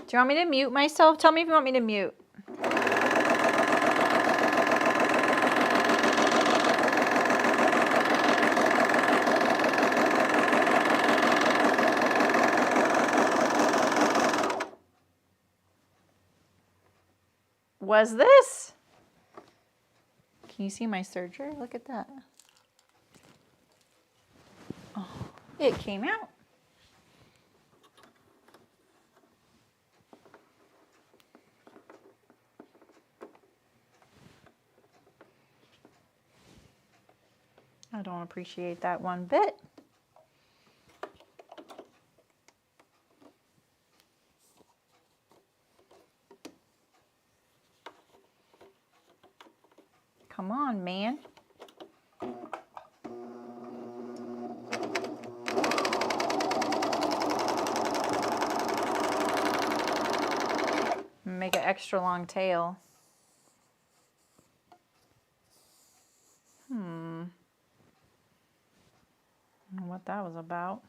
Do you want me to mute myself? Tell me if you want me to mute. Was this? Can you see my serger? Look at that. Oh, it came out. I don't appreciate that one bit. Come on, man. Make an extra long tail. I don't know what that was about.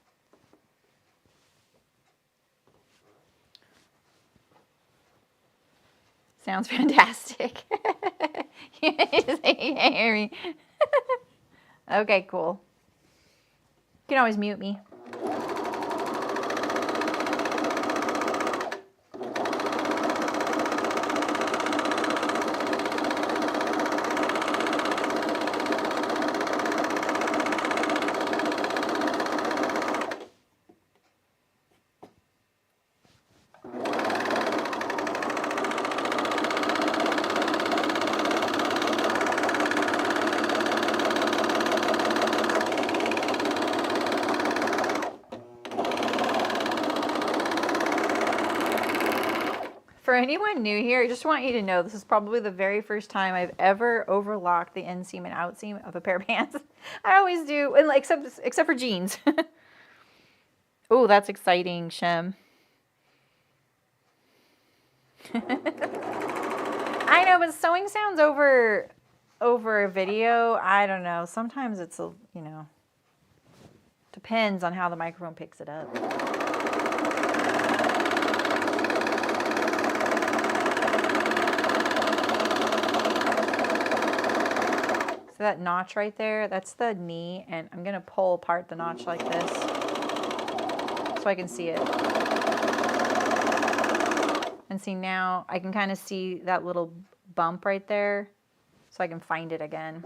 Sounds fantastic. You can't hear me. Okay, cool. You can always mute me. For anyone new here, I just want you to know this is probably the very first time I've ever overlocked the inseam and outseam of a pair of pants. I always do, and like, except for jeans. Oh, that's exciting, Shem. I know, but sewing sounds over a video, I don't know. Sometimes it's a, you know, depends on how the microphone picks it up. So that notch right there, that's the knee, and I'm gonna pull apart the notch like this so I can see it. And see, now I can kind of see that little bump right there, so I can find it again.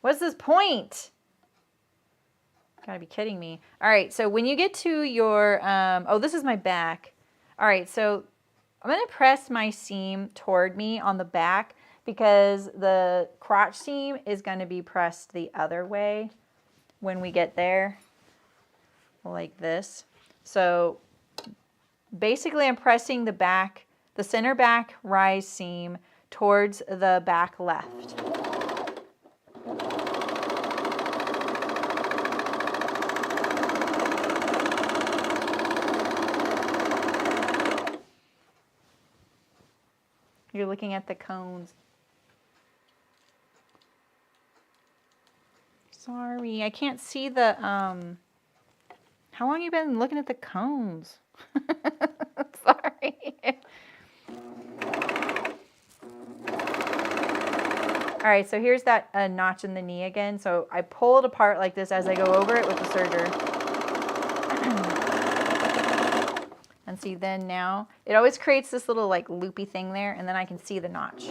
What's this point? Gotta be kidding me. All right, so when you get to your, oh, this is my back. All right, so I'm gonna press my seam toward me on the back because the crotch seam is gonna be pressed the other way when we get there, like this. So basically I'm pressing the back, the center back rise seam towards the back left. You're looking at the cones. Sorry, I can't see the, how long you been looking at the cones? Sorry. All right, so here's that notch in the knee again. So I pull it apart like this as I go over it with the serger. And see, then now, it always creates this little like loopy thing there, and then I can see the notch.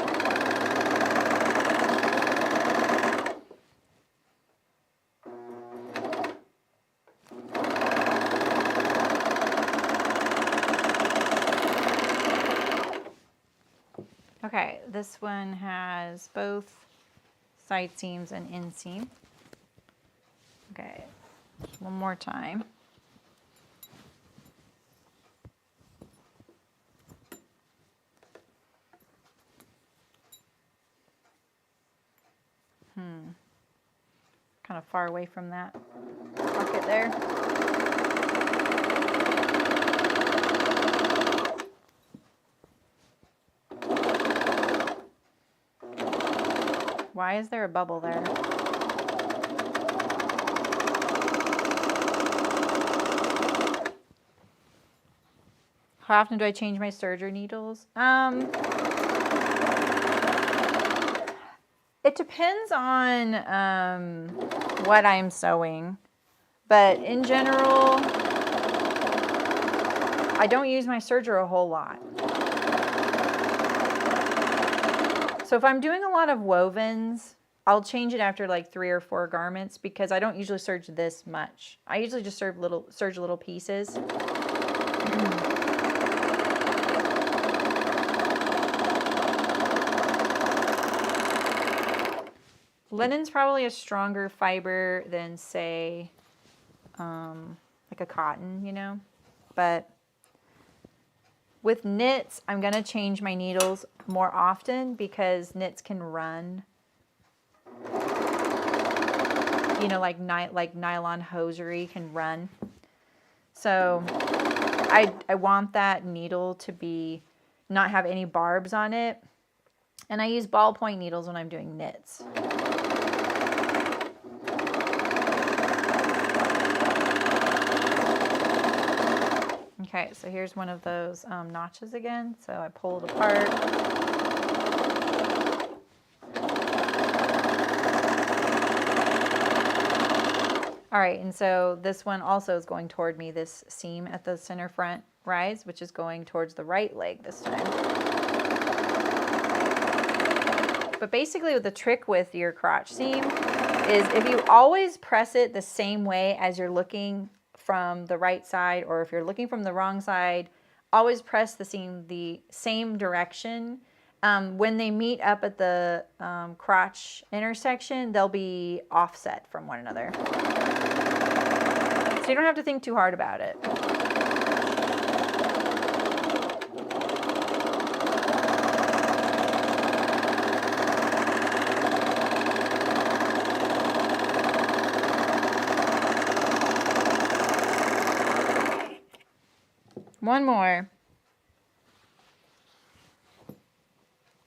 Okay, this one has both side seams and inseam. Okay, one more time. Kind of far away from that pocket there. Why is there a bubble there? How often do I change my serger needles? It depends on what I'm sewing, but in general, I don't use my serger a whole lot. So if I'm doing a lot of wovens, I'll change it after like 3 or 4 garments because I don't usually serge this much. I usually just serge little pieces. Linen's probably a stronger fiber than, say, like a cotton, you know, but with knits, I'm going to change my needles more often because knits can run, you know, like nylon hosiery can run. So I want that needle to be not have any barbs on it. And I use ballpoint needles when I'm doing knits. Okay, so here's one of those notches again. So I pull it apart. All right, and so this one also is going toward me, this seam at the center front rise, which is going towards the right leg this time. But basically the trick with your crotch seam is if you always press it the same way as you're looking from the right side, or if you're looking from the wrong side, always press the seam the same direction. When they meet up at the crotch intersection, they'll be offset from one another. So you don't have to think too hard about it. One more.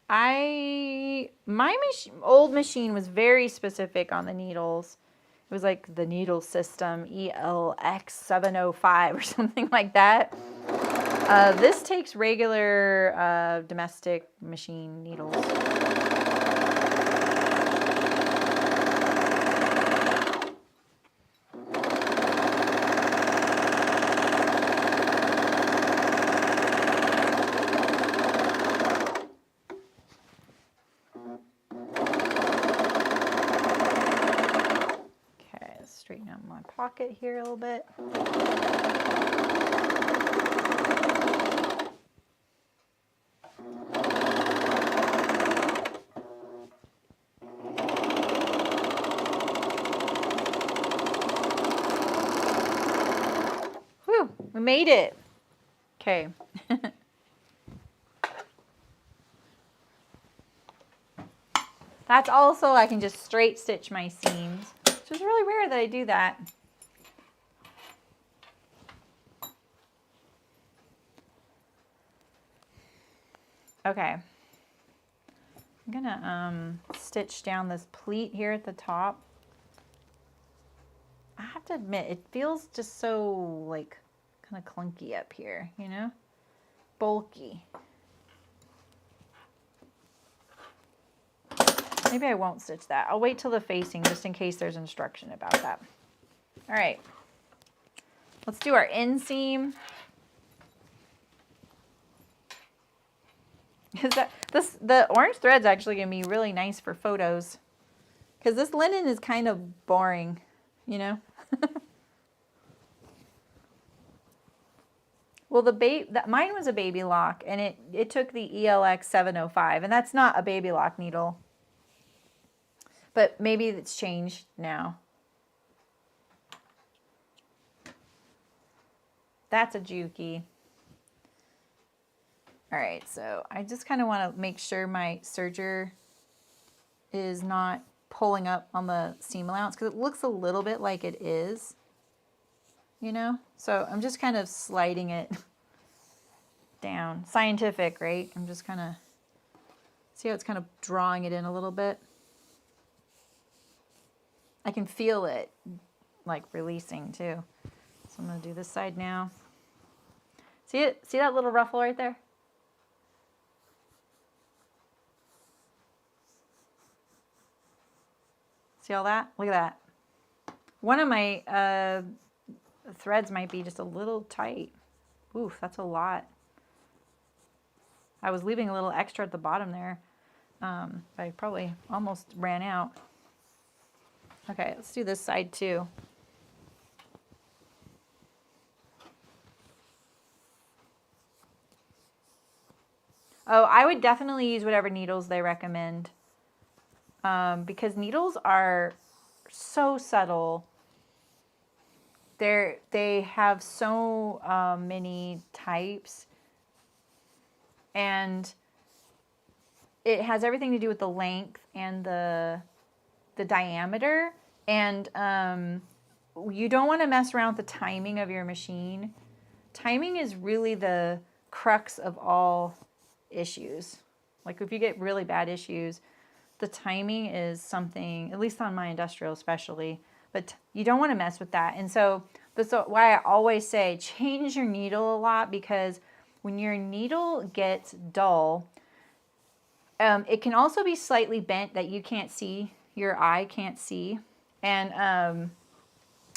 My old machine was very specific on the needles. It was like the needle system ELX705 or something like that. This takes regular domestic machine needles. Straighten out my pocket here a little bit. Whew, we made it. Okay. That's also, I can just straight stitch my seams, which is really rare that I do that. Okay. I'm gonna stitch down this pleat here at the top. I have to admit, it feels just so like kind of clunky up here, you know? Bulky. Maybe I won't stitch that. I'll wait till the facing just in case there's instruction about that. All right. Let's do our inseam. Is that the orange thread's actually gonna be really nice for photos, because this linen is kind of boring, you know. Well, mine was a baby lock, and it took the ELX 705, and that's not a baby lock needle, but maybe it's changed now. That's a Juki. All right, so I just kind of want to make sure my serger is not pulling up on the seam allowance, because it looks a little bit like it is, you know? So I'm just kind of sliding it down. Scientific, right? I'm just kind of, see how it's kind of drawing it in a little bit? I can feel it like releasing too. So I'm going to do this side now. See it? See that little ruffle right there? See all that? Look at that. One of my threads might be just a little tight. Oof, that's a lot. I was leaving a little extra at the bottom there. I probably almost ran out. Okay, let's do this side too. Oh, I would definitely use whatever needles they recommend. Because needles are so subtle. They have so many types, and it has everything to do with the length and the diameter, and you don't want to mess around with the timing of your machine. Timing is really the crux of all issues. Like if you get really bad issues, the timing is something, at least on my industrial especially, but you don't want to mess with that. And so that's why I always say change your needle a lot, because when your needle gets dull, it can also be slightly bent that you can't see, your eye can't see. And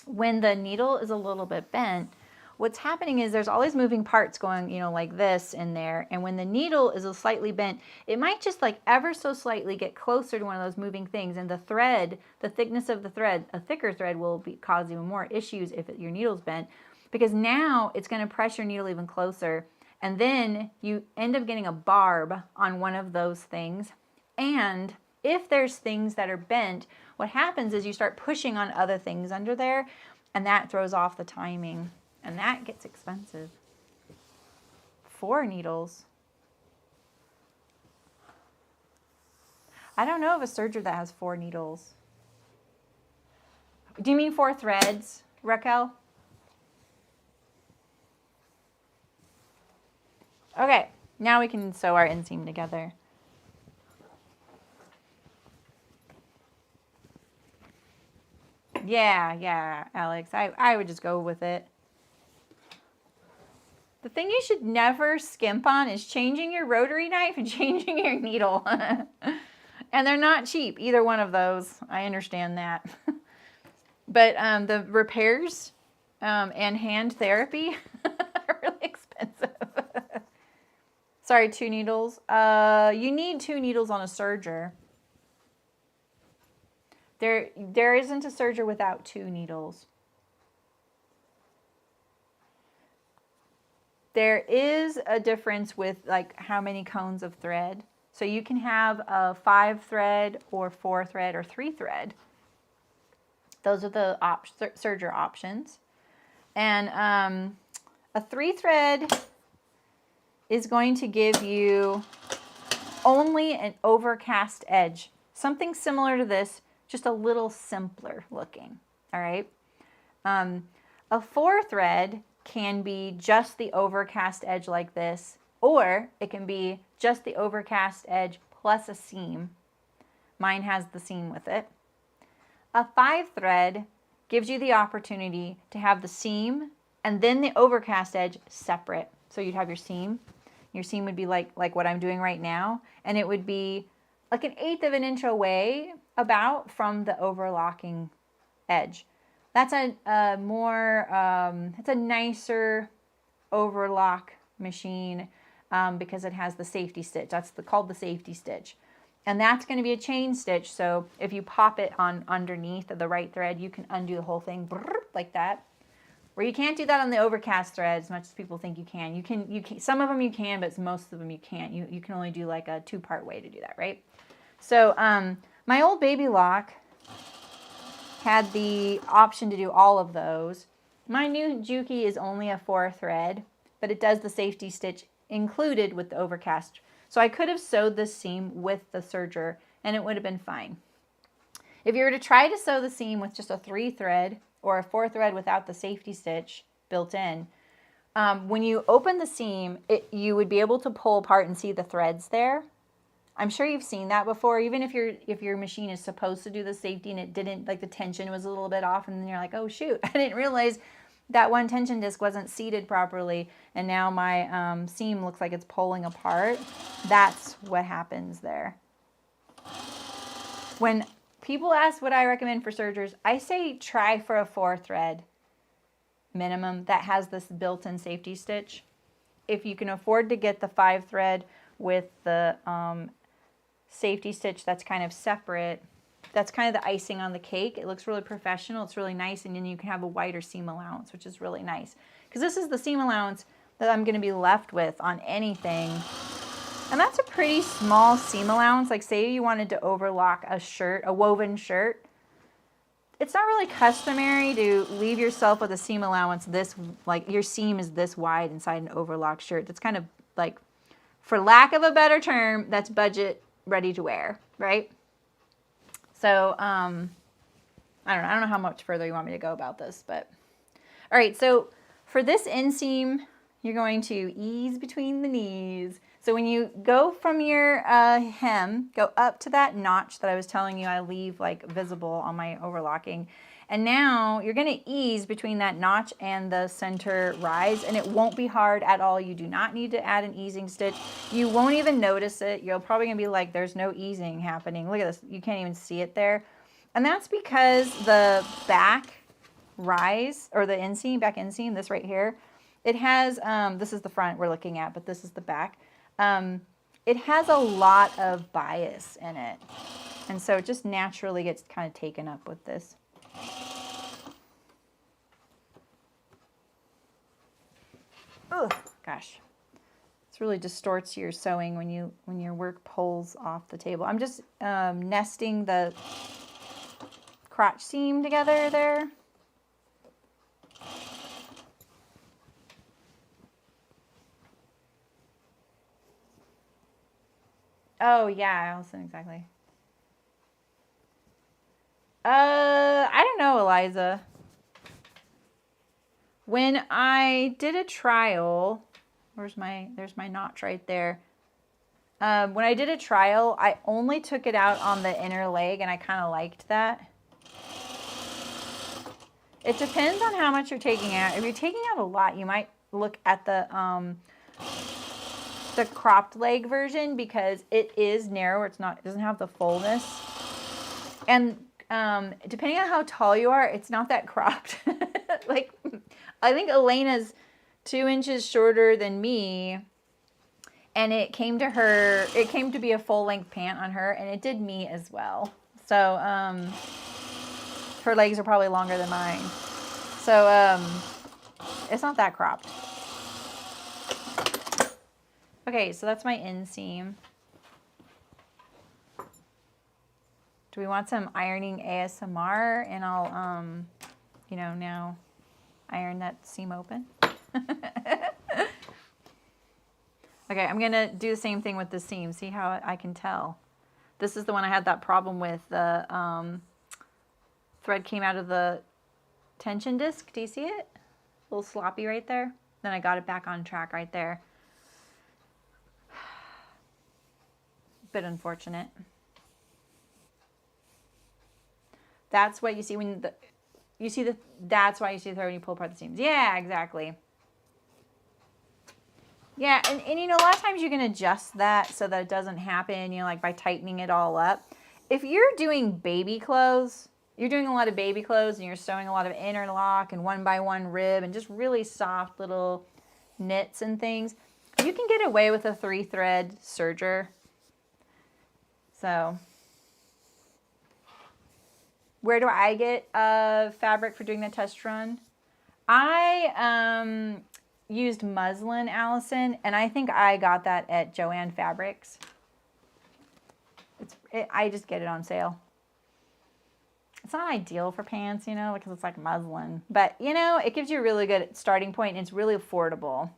when the needle is a little bit bent, what's happening is there's all these moving parts going, you know, like this in there. And when the needle is a slightly bent, it might just like ever so slightly get closer to one of those moving things. And the thread, the thickness of the thread, a thicker thread will cause even more issues if your needle's bent, because now it's going to press your needle even closer. And then you end up getting a barb on one of those things. And if there's things that are bent, what happens is you start pushing on other things under there, and that throws off the timing. And that gets expensive. 4 needles. I don't know of a serger that has 4 needles. Do you mean 4 threads, Raquel? Okay, now we can sew our inseam together. Yeah, Alex, I would just go with it. The thing you should never skimp on is changing your rotary knife and changing your needle. And they're not cheap, either one of those. I understand that. But the repairs and hand therapy are really expensive. Sorry, 2 needles. You need 2 needles on a serger. There isn't a serger without 2 needles. There is a difference with like how many cones of thread. So you can have a 5 thread or 4 thread or 3 thread. Those are the serger options. And a 3 thread is going to give you only an overcast edge. something similar to this, just a little simpler looking, all right? A 4 thread can be just the overcast edge like this, or it can be just the overcast edge plus a seam. Mine has the seam with it. A 5 thread gives you the opportunity to have the seam and then the overcast edge separate. So you'd have your seam. Your seam would be like what I'm doing right now, and it would be like 1/8 of an inch away about from the overlocking edge. That's a more, it's a nicer overlock machine because it has the safety stitch. That's called the safety stitch. And that's going to be a chain stitch. So if you pop it on underneath of the right thread, you can undo the whole thing like that. Where you can't do that on the overcast thread as much as people think you can. You can some of them you can, but most of them you can't. You can only do like a 2-part way to do that, right? So my old baby lock had the option to do all of those. My new Juki is only a 4 thread, but it does the safety stitch included with the overcast. So I could have sewed this seam with the serger and it would have been fine. If you were to try to sew the seam with just a 3 thread or a 4 thread without the safety stitch built in, when you open the seam, you would be able to pull apart and see the threads there. I'm sure you've seen that before, even if your machine is supposed to do the safety and it didn't, like the tension was a little bit off, and then you're like, oh shoot, I didn't realize that one tension disc wasn't seated properly, and now my seam looks like it's pulling apart. That's what happens there. When people ask what I recommend for sergers, I say try for a 4 thread minimum that has this built-in safety stitch. If you can afford to get the 5 thread with the safety stitch that's kind of separate, that's kind of the icing on the cake. It looks really professional. It's really nice, and then you can have a wider seam allowance, which is really nice. Because this is the seam allowance that I'm going to be left with on anything. And that's a pretty small seam allowance. Like say you wanted to overlock a shirt, a woven shirt. It's not really customary to leave yourself with a seam allowance this, like your seam is this wide inside an overlock shirt. That's kind of like, for lack of a better term, that's budget ready to wear, right? So, I don't know how much further you want me to go about this, but all right. So for this inseam, you're going to ease between the knees. So when you go from your hem, go up to that notch that I was telling you I leave like visible on my overlocking. And now you're going to ease between that notch and the center rise, and it won't be hard at all. You do not need to add an easing stitch. You won't even notice it. You're probably going to be like, there's no easing happening. Look at this. You can't even see it there. And that's because the back rise, or the inseam, back inseam, this right here, it has, this is the front we're looking at, but this is the back. It has a lot of bias in it. And so it just naturally gets kind of taken up with this. Oh gosh, this really distorts your sewing when your work pulls off the table. I'm just nesting the crotch seam together there. Oh yeah, Allison, exactly. I don't know, Eliza. When I did a trial, there's my notch right there. When I did a trial, I only took it out on the inner leg, and I kind of liked that. It depends on how much you're taking out. If you're taking out a lot, you might look at the cropped leg version, because it is narrower. It doesn't have the fullness. And depending on how tall you are, it's not that cropped. Like, I think Elena's 2 inches shorter than me, and it came to be a full length pant on her, and it did me as well. So her legs are probably longer than mine. So it's not that cropped. Okay, so that's my inseam. Do we want some ironing ASMR? And I'll, now iron that seam open. Okay, I'm going to do the same thing with the seam. See how I can tell This is the one I had that problem with. The thread came out of the tension disc. Do you see it? A little sloppy right there. Then I got it back on track right there. Bit unfortunate. That's what you see when that's why you see the thread when you pull apart the seams. Yeah, exactly. Yeah, and you know, a lot of times you can adjust that so that it doesn't happen, you know, like by tightening it all up. If you're doing baby clothes, you're doing a lot of baby clothes and you're sewing a lot of interlock and 1x1 rib and just really soft little knits and things, you can get away with a 3-thread serger. So, where do I get fabric for doing the test run? I used muslin, Allison, and I think I got that at Joann Fabrics. I just get it on sale. It's not ideal for pants, you know, because it's like muslin. But, you know, it gives you a really good starting point, and it's really affordable.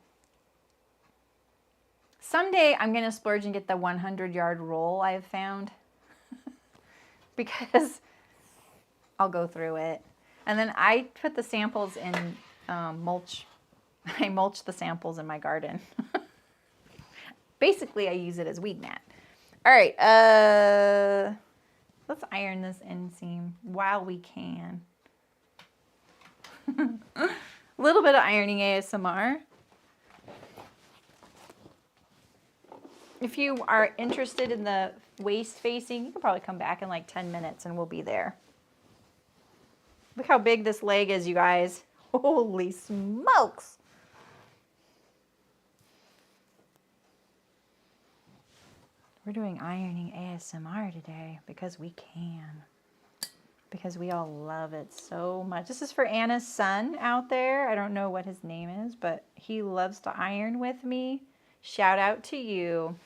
Someday I'm going to splurge and get the 100-yard roll I've found. Because I'll go through it. And then I put the samples in mulch. I mulch the samples in my garden. Basically, I use it as weed mat. All right, let's iron this inseam while we can. A little bit of ironing ASMR. If you are interested in the waist facing, you can probably come back in like 10 minutes and we'll be there. Look how big this leg is, you guys. Holy smokes. We're doing ironing ASMR today because we can. Because we all love it so much. This is for Anna's son out there. I don't know what his name is, but he loves to iron with me. Shout out to you.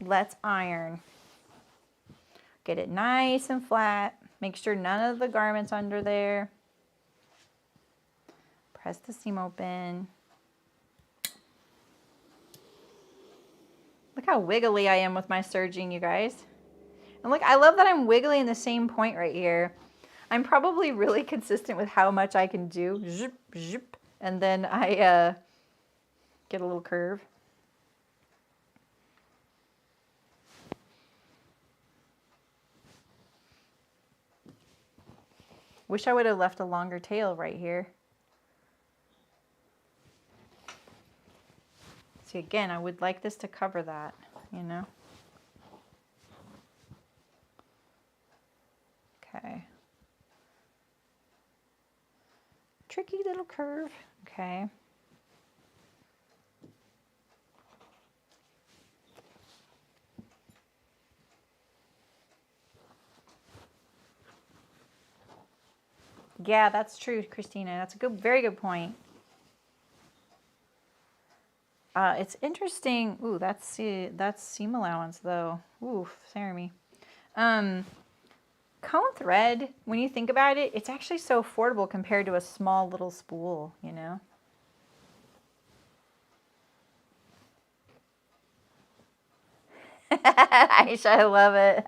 Let's iron. Get it nice and flat. Make sure none of the garment's under there. Press the seam open. Look how wiggly I am with my serging, you guys. And look, I love that I'm wiggly in the same point right here. I'm probably really consistent with how much I can do. Zip, zip, and then I get a little curve. Wish I would have left a longer tail right here. See, again, I would like this to cover that, you know. Okay. Tricky little curve. Okay. Yeah, that's true, Christina. That's a good, very good point. It's interesting. Ooh, that's seam allowance though. Ooh, sorry me. Cone thread, when you think about it, it's actually so affordable compared to a small little spool, you know? Aisha, I love it.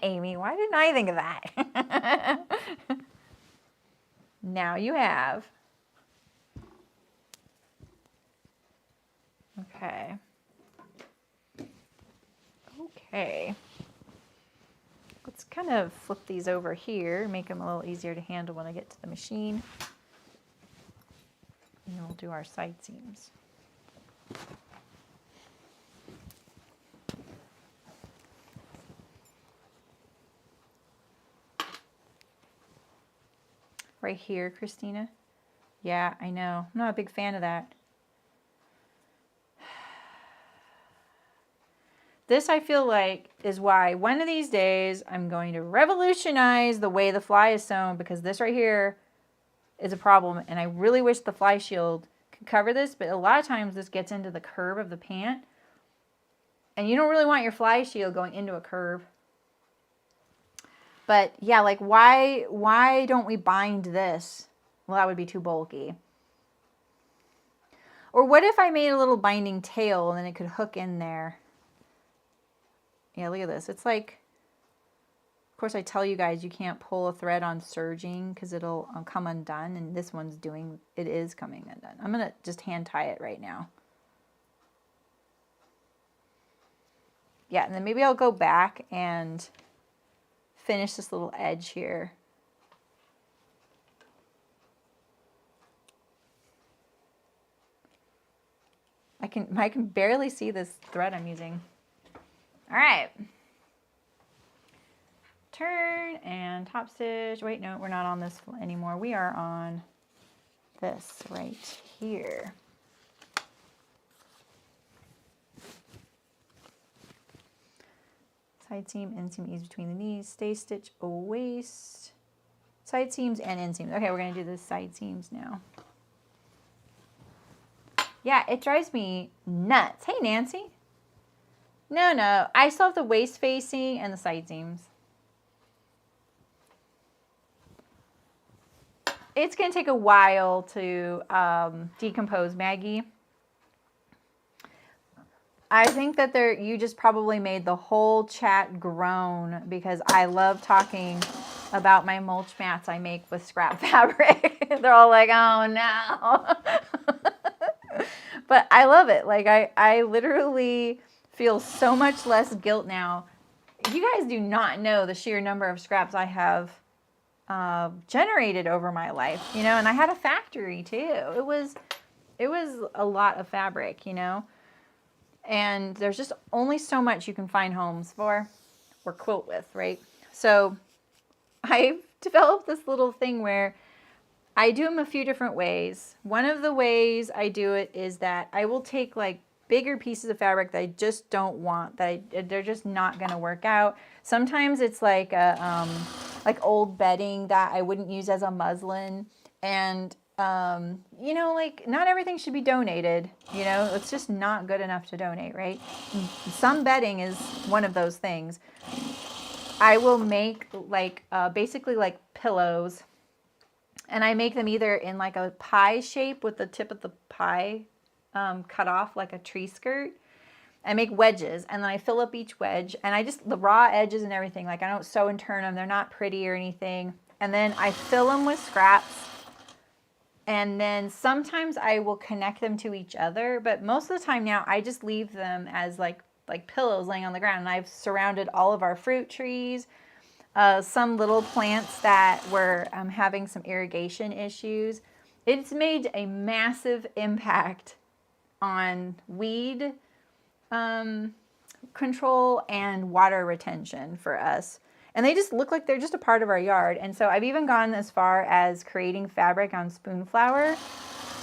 Amy, why didn't I think of that? Now you have. Okay. Okay. Let's kind of flip these over here, make them a little easier to handle when I get to the machine. And we'll do our side seams. Right here, Christina. Yeah, I know. I'm not a big fan of that. This, I feel like, is why one of these days I'm going to revolutionize the way the fly is sewn, because this right here is a problem, and I really wish the fly shield could cover this, but a lot of times this gets into the curve of the pant, and you don't really want your fly shield going into a curve. But yeah, like why don't we bind this? Well, that would be too bulky. Or what if I made a little binding tail and then it could hook in there? Yeah, look at this. It's like, of course I tell you guys you can't pull a thread on serging because it'll come undone, and this one's doing, it is coming undone. I'm going to just hand tie it right now. Yeah, and then maybe I'll go back and finish this little edge here. I can barely see this thread I'm using. All right. Turn and top stitch. Wait, no, we're not on this anymore. We are on this right here. Side seam, inseam, ease between the knees, stay stitch, waist, side seams and inseams. Okay, we're gonna do the side seams now. Yeah, it drives me nuts. Hey, Nancy. No, I still have the waist facing and the side seams. It's gonna take a while to decompose, Maggie. I think that you just probably made the whole chat groan because I love talking about my mulch mats I make with scrap fabric. They're all like, oh no. But I love it. Like I literally feel so much less guilt now. You guys do not know the sheer number of scraps I have generated over my life, you know, and I had a factory too. It was a lot of fabric, you know. And there's just only so much you can find homes for or quilt with, right? So I've developed this little thing where I do them a few different ways. One of the ways I do it is that I will take like bigger pieces of fabric that I just don't want, they're just not going to work out. Sometimes it's like like old bedding that I wouldn't use as a muslin, and you know, like not everything should be donated, you know, it's just not good enough to donate, right? Some bedding is one of those things. I will make like basically like pillows, and I make them either in like a pie shape with the tip of the pie cut off like a tree skirt. I make wedges, and then I fill up each wedge, and I just, the raw edges and everything, like I don't sew and turn them, they're not pretty or anything, and then I fill them with scraps. And then sometimes I will connect them to each other, but most of the time now I just leave them as like pillows laying on the ground. And I've surrounded all of our fruit trees, some little plants that were having some irrigation issues. It's made a massive impact on weed control and water retention for us. And they just look like they're just a part of our yard. And so I've even gone as far as creating fabric on spoon flower,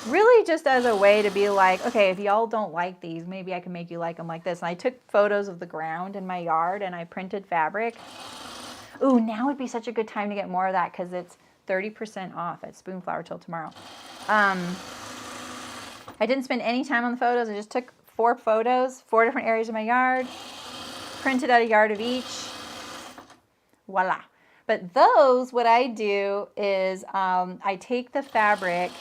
really just as a way to be like, okay, if y'all don't like these, maybe I can make you like them like this. And I took photos of the ground in my yard and I printed fabric. Ooh, now would be such a good time to get more of that because it's 30% off at spoon flower till tomorrow. I didn't spend any time on the photos. I just took 4 photos, 4 different areas of my yard, printed out a yard of each. Voila. But those, what I do is I take the fabric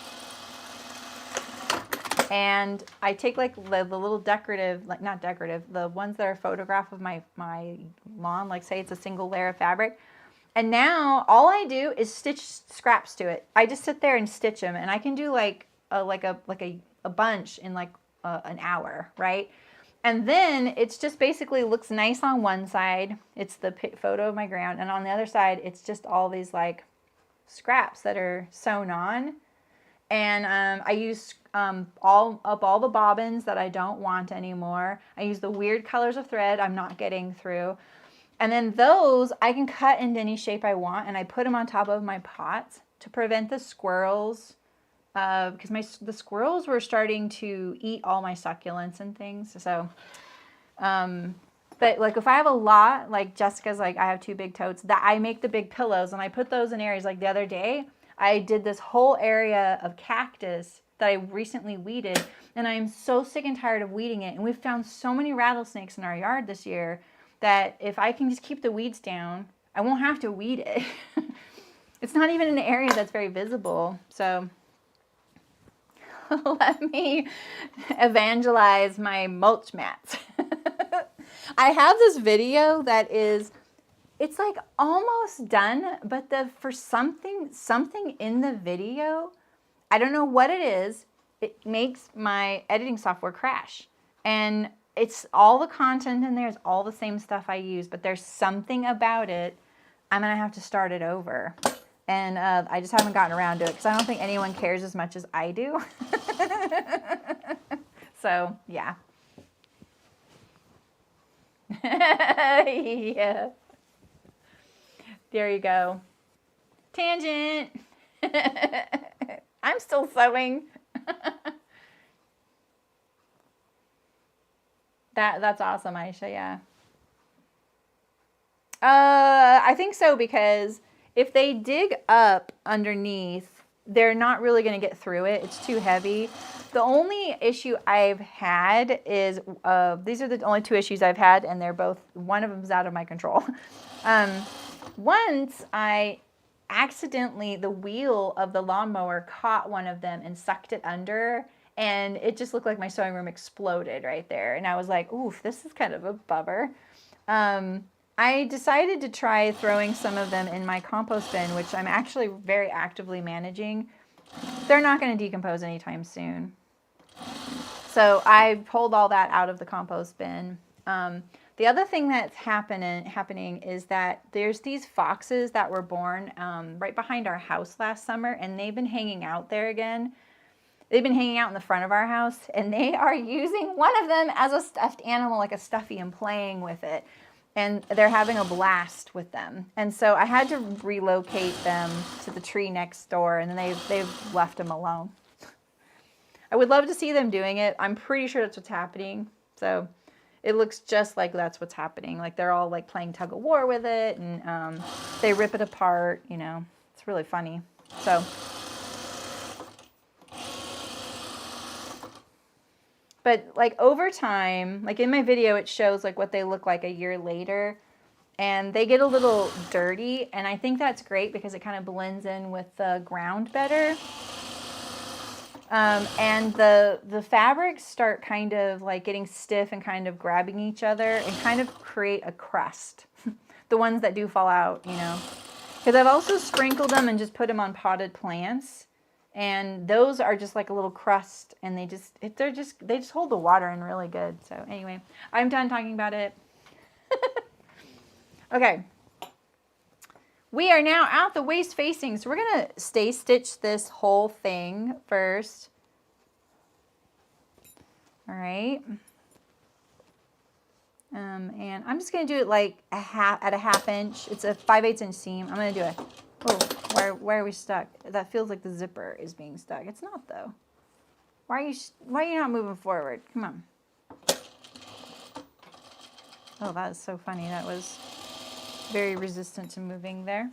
and I take like the little decorative, like not decorative, the ones that are photograph of my lawn, like say it's a single layer of fabric. And now all I do is stitch scraps to it. I just sit there and stitch them, and I can do like a bunch in like an hour, right? And then it's just basically looks nice on one side. It's the photo of my ground. And on the other side, it's just all these like scraps that are sewn on. And I use all the bobbins that I don't want anymore. I use the weird colors of thread I'm not getting through. And then those I can cut into any shape I want. And I put them on top of my pots to prevent the squirrels. Because the squirrels were starting to eat all my succulents and things. So, but like if I have a lot, like Jessica's like, I have 2 big totes, that I make the big pillows and I put those in areas. Like the other day, I did this whole area of cactus that I recently weeded, and I am so sick and tired of weeding it. And we've found so many rattlesnakes in our yard this year that if I can just keep the weeds down, I won't have to weed it. It's not even an area that's very visible. So let me evangelize my mulch mats. I have this video that is, it's like almost done, but for something in the video, I don't know what it is, it makes my editing software crash. And it's all the content in there is all the same stuff I use, but there's something about it, I'm gonna have to start it over. And I just haven't gotten around to it because I don't think anyone cares as much as I do. So, yeah. Yeah. There you go. Tangent. I'm still sewing. That's awesome, Aisha, yeah. I think so, because if they dig up underneath, they're not really going to get through it. It's too heavy. The only issue I've had is, these are the only two issues I've had, and they're both, one of them is out of my control. Once I accidentally, the wheel of the lawnmower caught one of them and sucked it under, and it just looked like my sewing room exploded right there. And I was like, oof, this is kind of a bummer. I decided to try throwing some of them in my compost bin, which I'm actually very actively managing. They're not going to decompose anytime soon. So I pulled all that out of the compost bin. The other thing that's happening is that there's these foxes that were born right behind our house last summer, and they've been hanging out there again. They've been hanging out in the front of our house, and they are using one of them as a stuffed animal, like a stuffy, and playing with it. And they're having a blast with them. And so I had to relocate them to the tree next door, and then they've left them alone. I would love to see them doing it. I'm pretty sure that's what's happening. So it looks just like that's what's happening. Like they're all like playing tug of war with it, and they rip it apart, you know. It's really funny. So, but like over time, like in my video, it shows like what they look like a year later, and they get a little dirty, and I think that's great because it kind of blends in with the ground better. And the fabrics start kind of like getting stiff and kind of grabbing each other and kind of create a crust. The ones that do fall out, you know. Because I've also sprinkled them and just put them on potted plants. And those are just like a little crust, and they just hold the water in really good. So anyway, I'm done talking about it. Okay. We are now out the waist facing, so we're going to stay stitch this whole thing first. All right. And I'm just going to do it like at a half inch. It's a 5/8 inch seam. I'm going to do it. Oh, why are we stuck? That feels like the zipper is being stuck. It's not though. Why are you not moving forward? Come on. Oh, that is so funny. That was very resistant to moving there.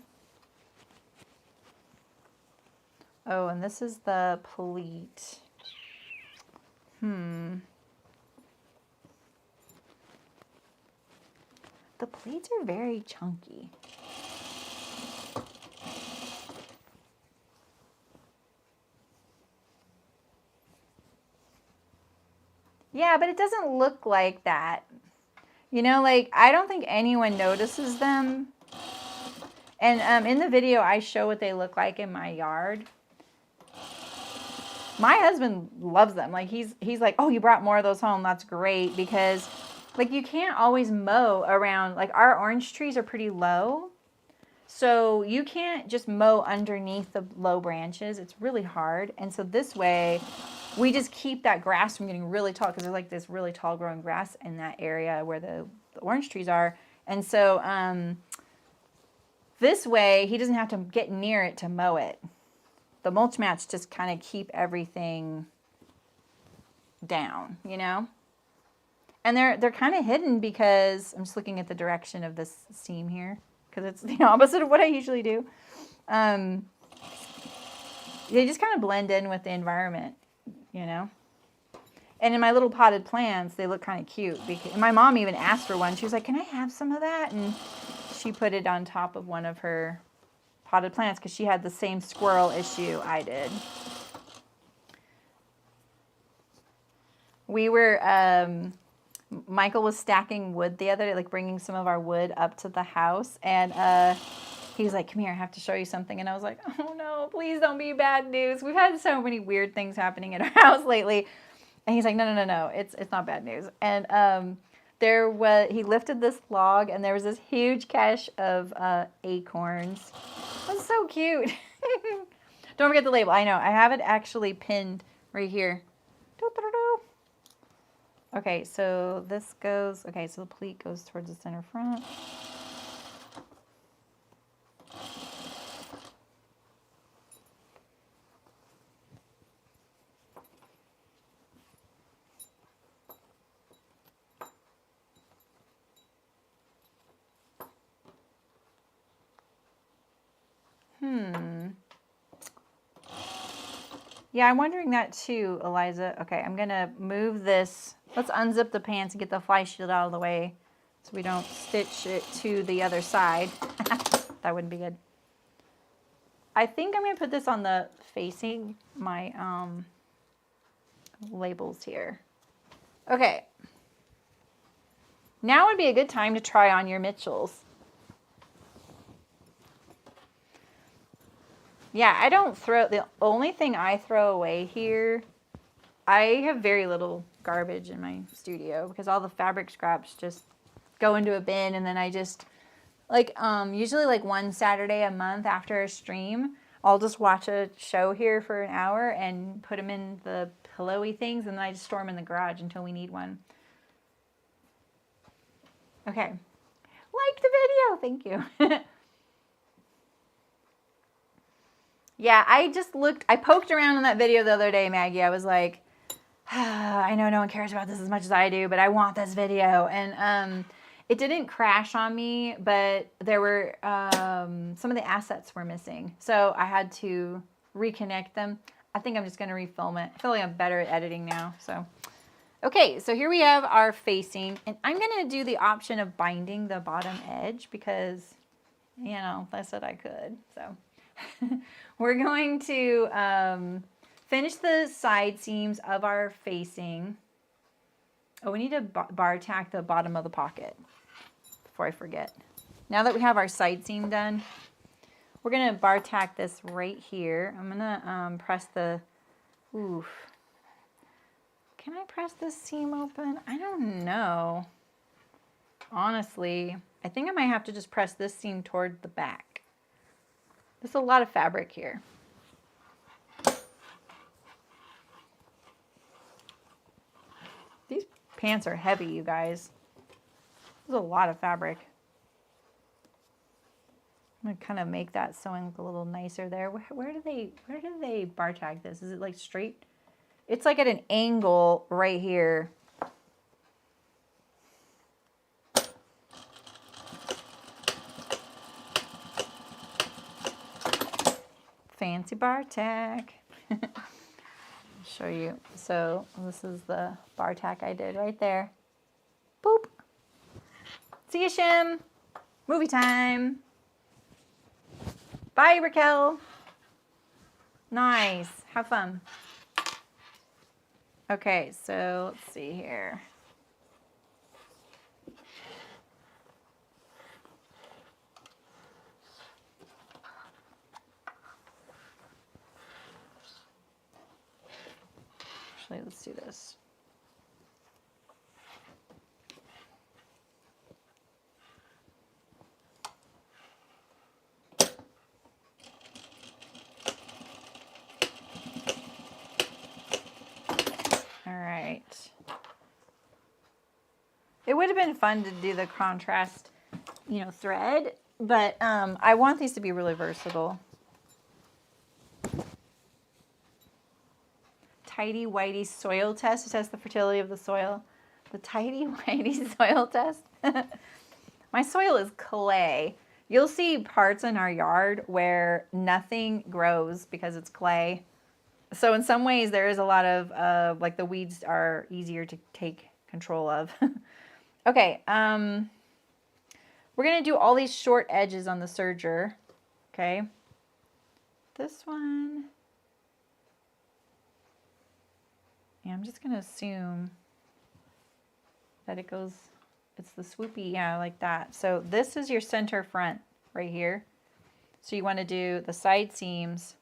Oh, and this is the pleat. The pleats are very chunky. Yeah, but it doesn't look like that. You know, like, I don't think anyone notices them. And in the video, I show what they look like in my yard. My husband loves them. Like, he's like, oh, you brought more of those home. That's great. Because, like, you can't always mow around. Like, our orange trees are pretty low. So you can't just mow underneath the low branches. It's really hard. And so this way, we just keep that grass from getting really tall, because there's like this really tall growing grass in that area where the orange trees are. And so this way, he doesn't have to get near it to mow it. The mulch mats just kind of keep everything down, you know? And they're kind of hidden because I'm just looking at the direction of this seam here, because it's the opposite of what I usually do. They just kind of blend in with the environment, you know? And in my little potted plants, they look kind of cute. Because my mom even asked for one. She was like, can I have some of that? And she put it on top of one of her potted plants because she had the same squirrel issue I did. We were, Michael was stacking wood the other day, like bringing some of our wood up to the house. And he was like, come here, I have to show you something. And I was like, oh no, please don't be bad news. We've had so many weird things happening in our house lately. And he's like, no, it's not bad news. And he lifted this log and there was this huge cache of acorns. It was so cute. Don't forget the label. I know, I have it actually pinned right here. Okay, so this goes, okay, so the pleat goes towards the center front. Yeah, I'm wondering that too, Eliza. Okay, I'm gonna move this. Let's unzip the pants and get the fly shield out of the way so we don't stitch it to the other side. That wouldn't be good. I think I'm gonna put this on the facing my labels here. Okay. Now would be a good time to try on your Mitchells. Yeah, I don't throw, the only thing I throw away here, I have very little garbage in my studio because all the fabric scraps just go into a bin, and then I just, like, usually like one Saturday a month after a stream, I'll just watch a show here for an hour and put them in the pillowy things, and then I just store them in the garage until we need one. Okay. Like the video, thank you. Yeah, I poked around in that video the other day, Maggie. I was like, I know no one cares about this as much as I do, but I want this video. And it didn't crash on me, but there were, some of the assets were missing. So I had to reconnect them. I think I'm just going to refilm it. I feel like I'm better at editing now. So, okay, so here we have our facing. And I'm going to do the option of binding the bottom edge because, you know, I said I could. So we're going to finish the side seams of our facing. Oh, we need to bar tack the bottom of the pocket before I forget. Now that we have our side seam done, we're going to bar tack this right here. I'm going to press the, oof. Can I press this seam open? I don't know. Honestly, I think I might have to just press this seam toward the back. There's a lot of fabric here. These pants are heavy, you guys. There's a lot of fabric. I'm gonna kind of make that sewing look a little nicer there. Where do they bar tag this? Is it like straight? It's like at an angle right here. Fancy bar tack. Show you. So this is the bar tack I did right there. Boop. See you, Shim. Movie time. Bye, Raquel. Nice. Have fun. Okay, so let's see here. Actually, let's do this. All right. It would have been fun to do the contrast, you know, thread, but I want these to be really versatile. Tidy Whitey soil test to test the fertility of the soil. The Tidy Whitey soil test. My soil is clay. You'll see parts in our yard where nothing grows because it's clay. So in some ways there is a lot of, like the weeds are easier to take control of. Okay, we're going to do all these short edges on the serger Okay. This one, yeah, I'm just gonna assume that it goes, it's the swoopy, yeah, like that. So this is your center front right here. So you want to do the side seams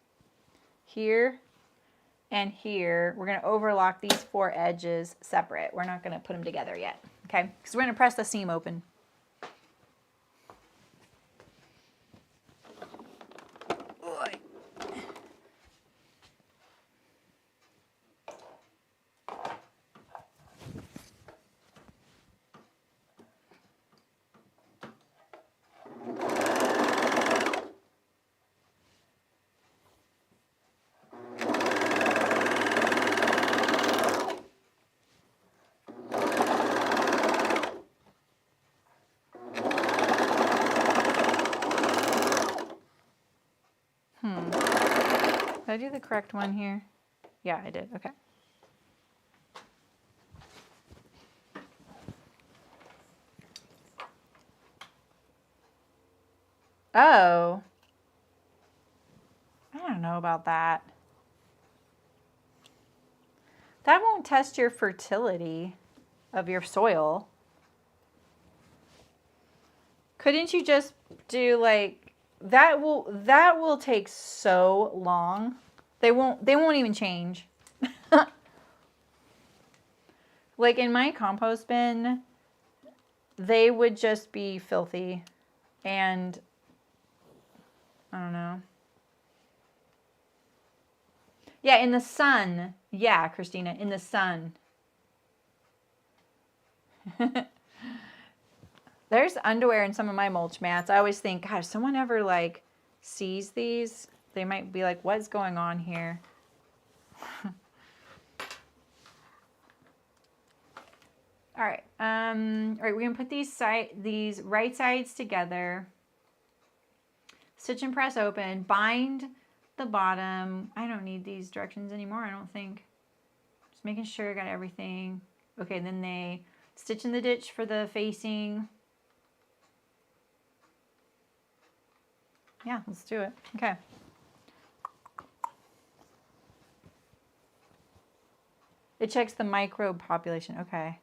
here and here. We're going to overlock these 4 edges separate. We're not going to put them together yet, okay? Because we're going to press the seam open. Did I do the correct one here? Yeah, I did. Okay. Oh. I don't know about that. That won't test your fertility of your soil. Couldn't you just do like that will take so long. They won't even change. Like in my compost bin, they would just be filthy and I don't know. Yeah, in the sun. Yeah, Christina, in the sun. There's underwear in some of my mulch mats. I always think, gosh, someone ever like sees these, they might be like, what's going on here? All right. All right, we're gonna put these right sides together. Stitch and press open. Bind the bottom. I don't need these directions anymore, I don't think. Just making sure I got everything. Okay, then they stitch in the ditch for the facing. Yeah, let's do it. Okay. It checks the microbe population. Okay.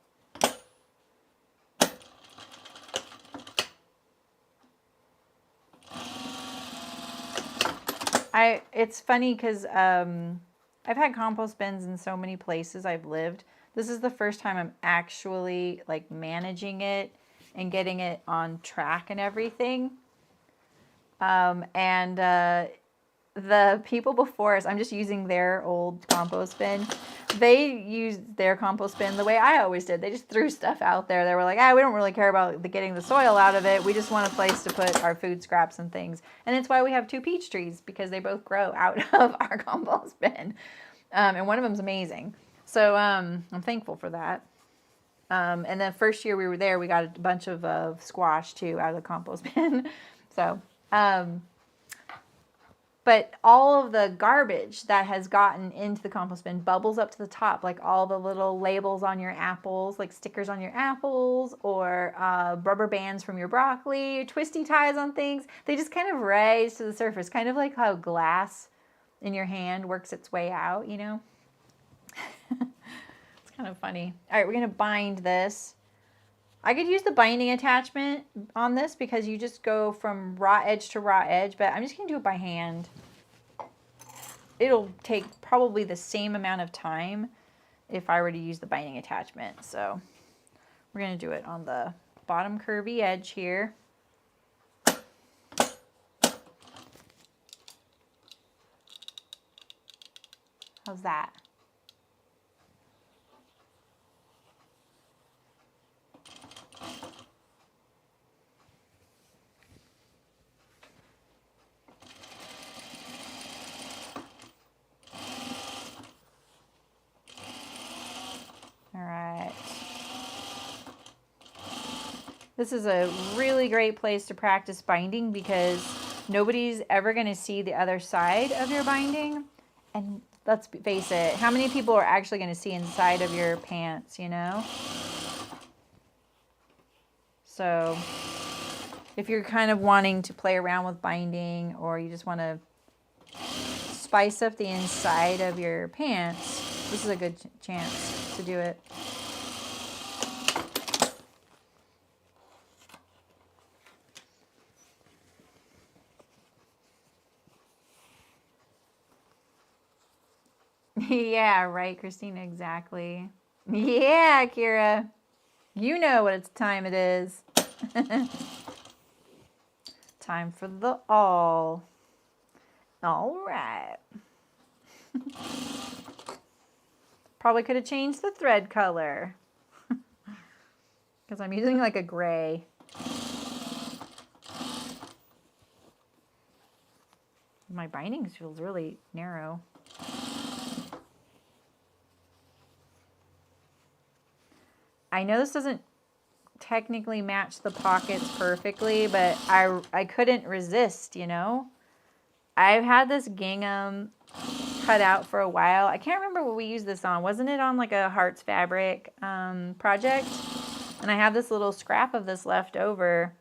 It's funny because I've had compost bins in so many places I've lived. This is the first time I'm actually like managing it and getting it on track and everything. The people before us, I'm just using their old compost bin. They used their compost bin the way I always did. They just threw stuff out there. They were like, we don't really care about getting the soil out of it. We just want a place to put our food scraps and things. And it's why we have 2 peach trees, because they both grow out of our compost bin. And one of them's amazing. So I'm thankful for that. And the first year we were there, we got a bunch of squash too out of the compost bin. So, but all of the garbage that has gotten into the compost bin bubbles up to the top, like all the little labels on your apples, like stickers on your apples, or rubber bands from your broccoli, twisty ties on things. They just kind of rise to the surface, kind of like how glass in your hand works its way out, you know? It's kind of funny. All right, we're going to bind this. I could use the binding attachment on this because you just go from raw edge to raw edge, but I'm just going to do it by hand. It'll take probably the same amount of time if I were to use the binding attachment. So we're going to do it on the bottom curvy edge here. How's that? This is a really great place to practice binding because nobody's ever going to see the other side of your binding. And let's face it, how many people are actually going to see inside of your pants, you know? So If you're kind of wanting to play around with binding, or you just want to spice up the inside of your pants, this is a good chance to do it. Yeah, right, Christina, exactly. Yeah, Kira. You know what time it is. Time for the awl. All right. Probably could have changed the thread color. Because I'm using like a gray. My binding feels really narrow. I know this doesn't technically match the pockets perfectly, but I couldn't resist, you know? I've had this gingham cut out for a while. I can't remember what we used this on. Wasn't it on like a Hearts Fabric project? And I have this little scrap of this left over.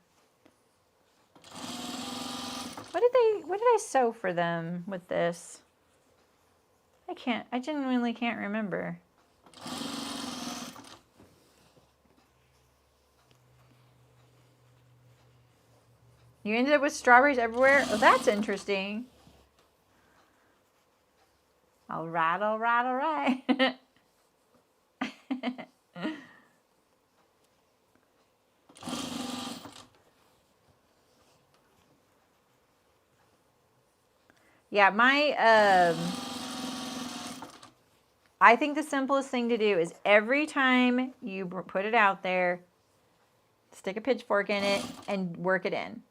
What did I sew for them with this? I genuinely can't remember. You ended up with strawberries everywhere? Oh, that's interesting. All right, all right, all right. Yeah, I think the simplest thing to do is every time you put it out there, stick a pitchfork in it and work it in.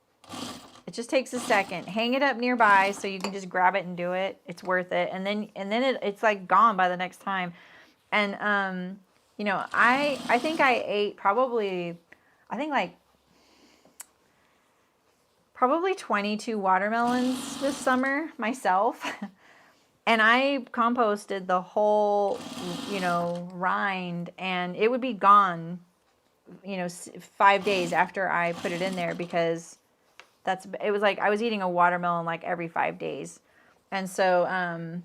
It just takes a second. Hang it up nearby so you can just grab it and do it. It's worth it. And then it's like gone by the next time. And you know, I think I ate probably 22 watermelons this summer myself. And I composted the whole, you know, rind, and it would be gone, you know, 5 days after I put it in there, because it was like I was eating a watermelon like every 5 days. And so, and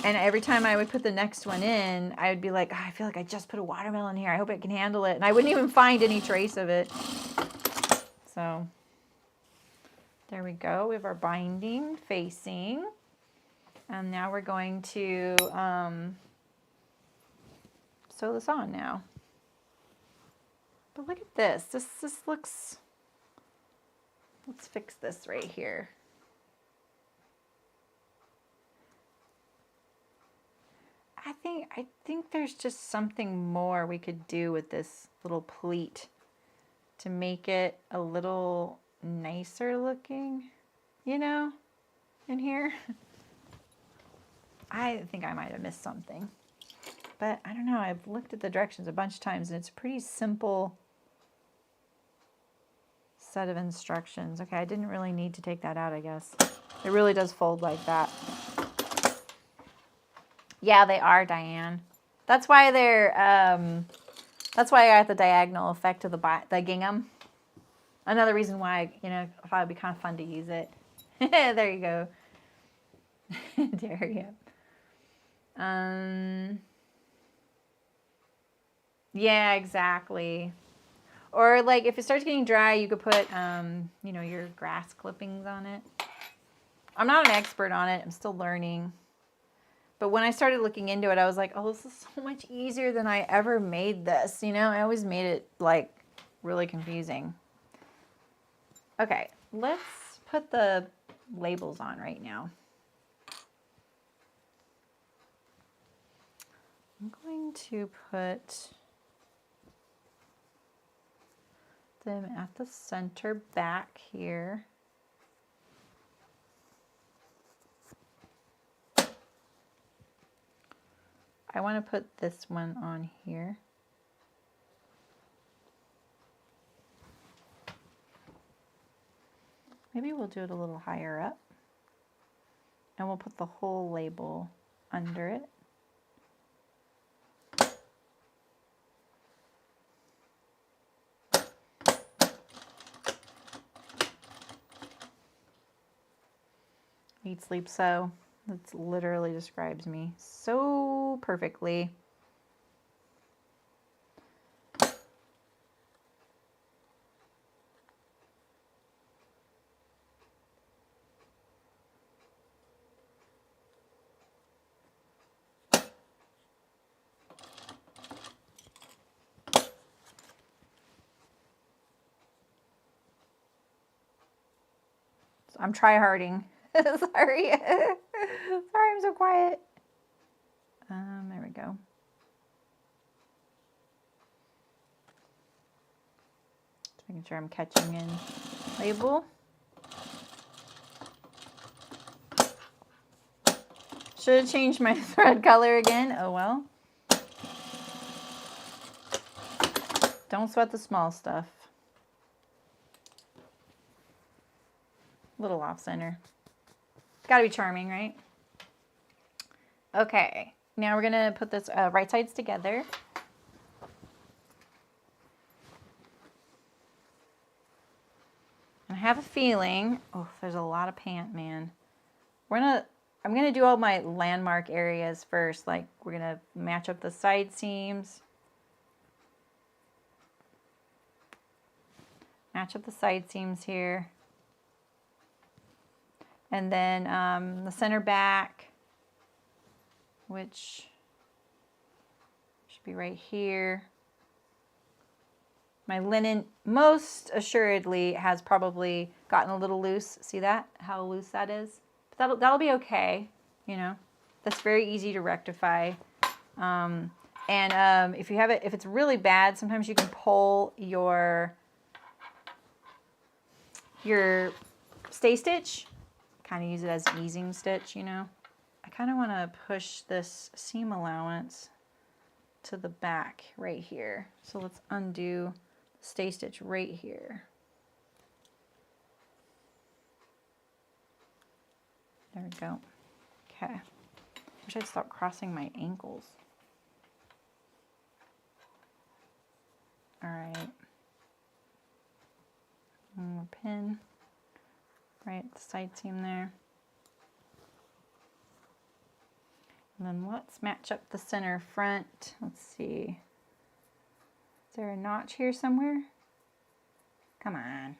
every time I would put the next one in, I would be like, oh, I feel like I just put a watermelon here. I hope it can handle it. And I wouldn't even find any trace of it. So there we go. We have our binding facing. And now we're going to sew this on now. But look at this. This looks, let's fix this right here. I think there's just something more we could do with this little pleat to make it a little nicer looking, you know, in here. I think I might have missed something, but I don't know. I've looked at the directions a bunch of times, and it's a pretty simple set of instructions. Okay, I didn't really need to take that out, I guess. It really does fold like that. Yeah, they are, Diane. That's why they're, that's why I got the diagonal effect of the gingham. Another reason why, you know, I thought it'd be kind of fun to use it. There you go. There you go. Yeah, exactly. Or like if it starts getting dry, you could put, you know, your grass clippings on it. I'm not an expert on it. I'm still learning. But when I started looking into it, I was like, oh, this is so much easier than I ever made this. You know, I always made it like really confusing. Okay, let's put the labels on right now. I'm going to put them at the center back here. I want to put this one on here. Maybe we'll do it a little higher up. And we'll put the whole label under it. Eat, sleep, sew. That literally describes me so perfectly. I'm try-harding. Sorry. Sorry, I'm so quiet. There we go. Just making sure I'm catching in label. Should have changed my thread color again. Oh well. Don't sweat the small stuff. Little off center. Gotta be charming, right? Okay, now we're gonna put this right sides together. I have a feeling, oh, there's a lot of pant, man. I'm gonna do all my landmark areas first. Like we're gonna match up the side seams. Match up the side seams here. And then the center back, which should be right here. My linen most assuredly has probably gotten a little loose. See that? How loose that is? But that'll be okay, you know. That's very easy to rectify. If you have it, if it's really bad, sometimes you can pull your stay stitch. Kind of use it as an easing stitch, you know. I kind of want to push this seam allowance to the back right here. So let's undo the stay stitch right here. There we go. Okay. Wish I'd stop crossing my ankles. All right. One more pin. Right at the side seam there. And then let's match up the center front. Let's see. Is there a notch here somewhere? Come on.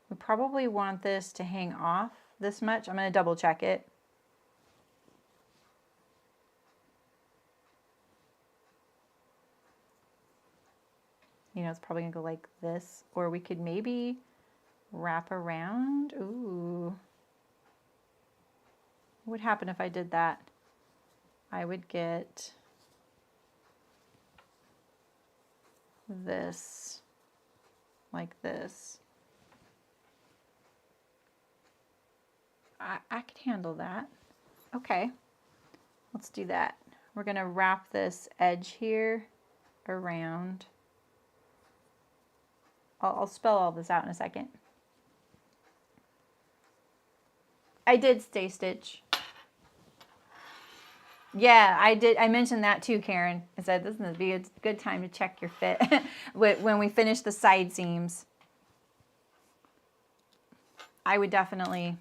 We probably want this to hang off this much. I'm going to double check it. You know, it's probably gonna go like this, or we could maybe wrap around. Ooh. What would happen if I did that? I would get this like this. I could handle that. Okay, let's do that. We're gonna wrap this edge here around. I'll spell all this out in a second. I did stay stitch. Yeah, I did. I mentioned that too, Karen. I said this would be a good time to check your fit when we finish the side seams. I would definitely,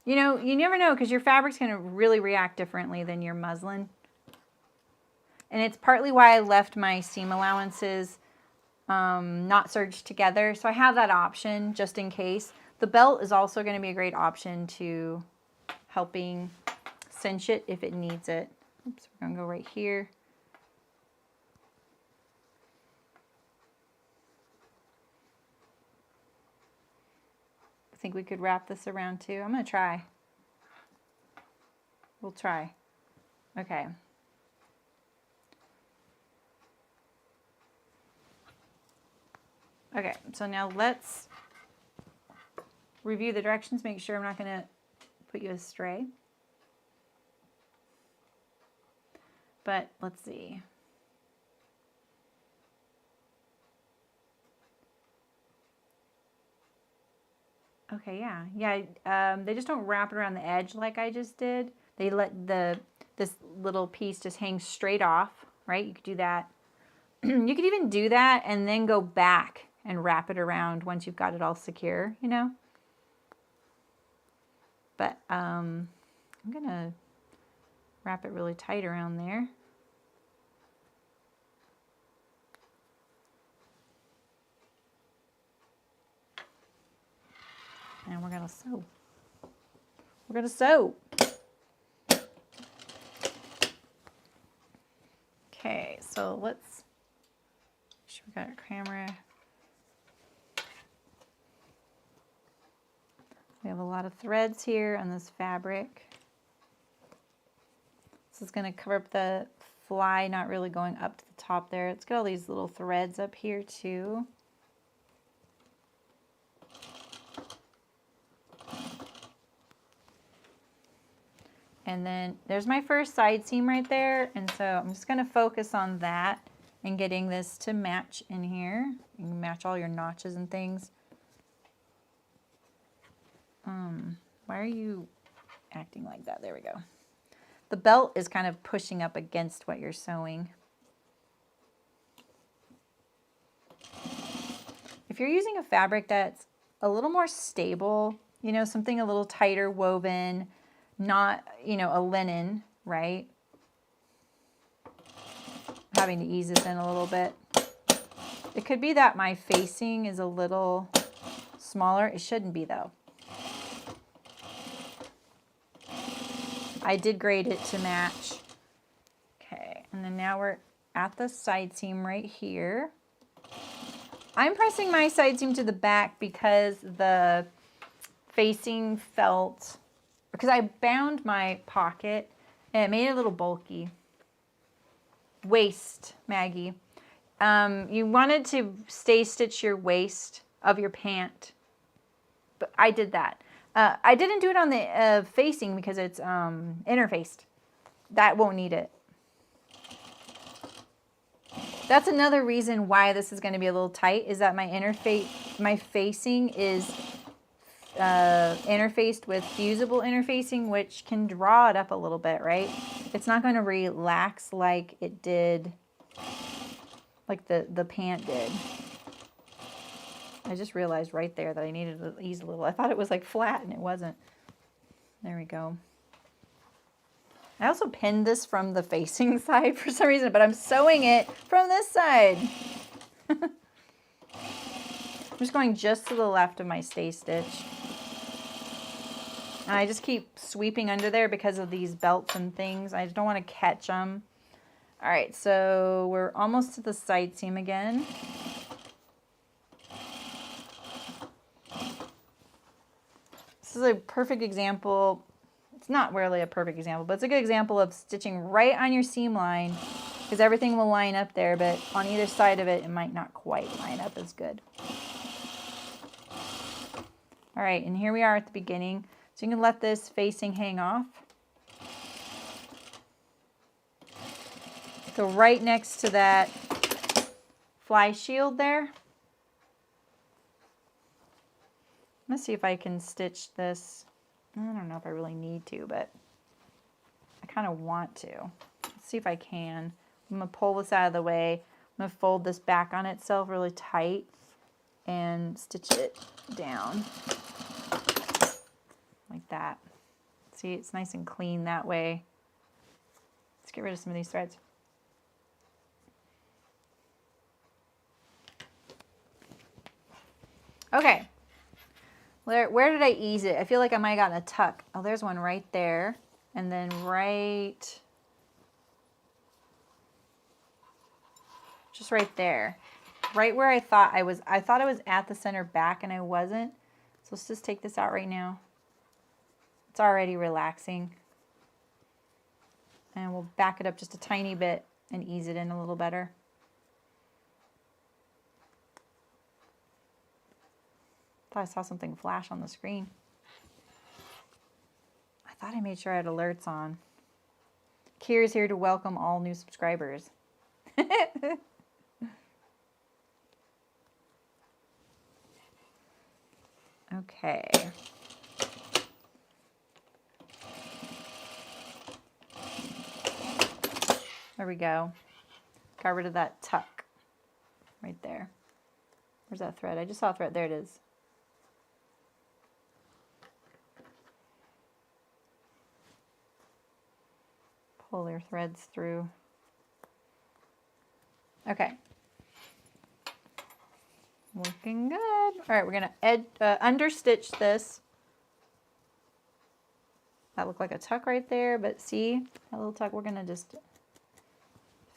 you know, you never know because your fabric's going to really react differently than your muslin. And it's partly why I left my seam allowances not serged together. So I have that option just in case. The belt is also going to be a great option to helping cinch it if it needs it. Oops, we're going to go right here. I think we could wrap this around too. I'm going to try. We'll try. Okay. Okay, so now let's review the directions, make sure I'm not going to put you astray. But let's see. Okay, yeah. They just don't wrap it around the edge like I just did. They let this little piece just hang straight off, right? You could do that. You could even do that and then go back and wrap it around once you've got it all secure, you know. But I'm gonna wrap it really tight around there. And we're gonna sew. We're gonna sew. Okay, so let's make sure we got our camera. We have a lot of threads here on this fabric. This is going to cover up the fly, not really going up to the top there. It's got all these little threads up here too. And then there's my first side seam right there. And so I'm just going to focus on that and getting this to match in here. You can match all your notches and things. Why are you acting like that? There we go. The belt is kind of pushing up against what you're sewing. If you're using a fabric that's a little more stable, you know, something a little tighter woven, not, you know, a linen, right? Having to ease this in a little bit. It could be that my facing is a little smaller. It shouldn't be though. I did grade it to match. Okay, and then now we're at the side seam right here. I'm pressing my side seam to the back because the facing felt, because I bound my pocket and it made it a little bulky. Waist, Maggie. You wanted to stay stitch your waist of your pant, but I did that. I didn't do it on the facing because it's interfaced. That won't need it. That's another reason why this is going to be a little tight, is that my facing is interfaced with fusible interfacing, which can draw it up a little bit, right? It's not going to relax like it did, like the pant did. I just realized right there that I needed to ease a little. I thought it was like flat and it wasn't. There we go. I also pinned this from the facing side for some reason, but I'm sewing it from this side. I'm just going just to the left of my stay stitch. And I just keep sweeping under there because of these belts and things. I just don't want to catch them. All right, so we're almost to the side seam again. This is a perfect example. It's not really a perfect example, but it's a good example of stitching right on your seam line, because everything will line up there, but on either side of it, it might not quite line up as good. All right, and here we are at the beginning. So you can let this facing hang off. So right next to that fly shield there. Let's see if I can stitch this. I don't know if I really need to, but I kind of want to. Let's see if I can. I'm going to pull this out of the way. I'm going to fold this back on itself really tight and stitch it down like that. See, it's nice and clean that way. Let's get rid of some of these threads. Okay. Where did I ease it? I feel like I might have gotten a tuck. Oh, there's one right there. And then just right there. Right where I thought I was. I thought I was at the center back and I wasn't. So let's just take this out right now. It's already relaxing. And we'll back it up just a tiny bit and ease it in a little better. Thought I saw something flash on the screen. I thought I made sure I had alerts on. Kira's here to welcome all new subscribers. Okay. There we go. Got rid of that tuck right there. Where's that thread? I just saw a thread. There it is. Pull their threads through. Okay. Looking good. All right, we're going to understitch this. That looked like a tuck right there, but see that little tuck? We're going to just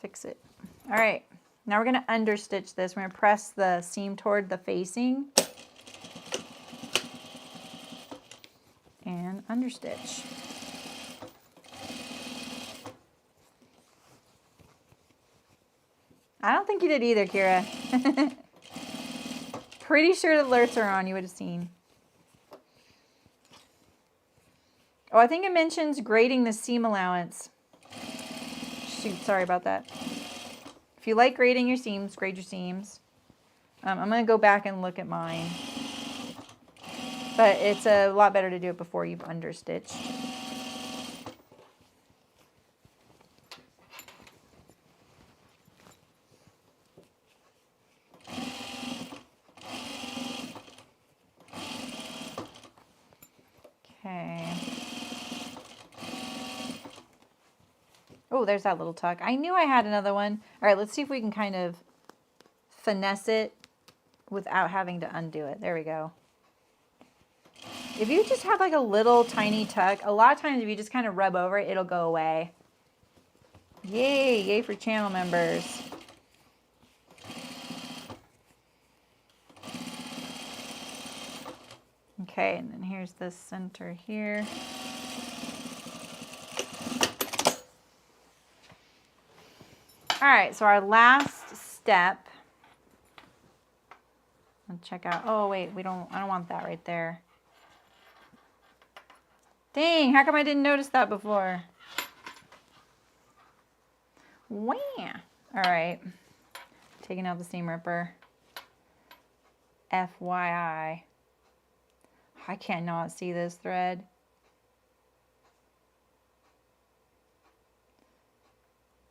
fix it. All right, now we're going to understitch this. We're going to press the seam toward the facing and understitch. I don't think you did either, Kira. Pretty sure the alerts are on, you would have seen. Oh, I think it mentions grading the seam allowance. Shoot, sorry about that. If you like grading your seams, grade your seams. I'm going to go back and look at mine. But it's a lot better to do it before you've understitched. Okay. Oh, there's that little tuck. I knew I had another one. All right, let's see if we can kind of finesse it without having to undo it. There we go. If you just have like a little tiny tuck, a lot of times if you just kind of rub over it, it'll go away. Yay, yay for channel members. Okay, and then here's the center here. All right, so our last step. Let's check out. Oh wait, I don't want that right there. Dang, how come I didn't notice that before? Wah. All right, taking out the seam ripper. FYI. I cannot see this thread.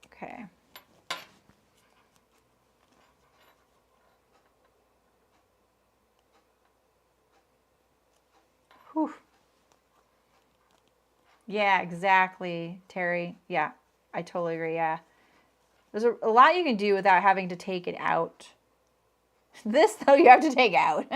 Okay. Whew. Yeah, exactly, Terry. Yeah, I totally agree, yeah. There's a lot you can do without having to take it out. This, though, you have to take out.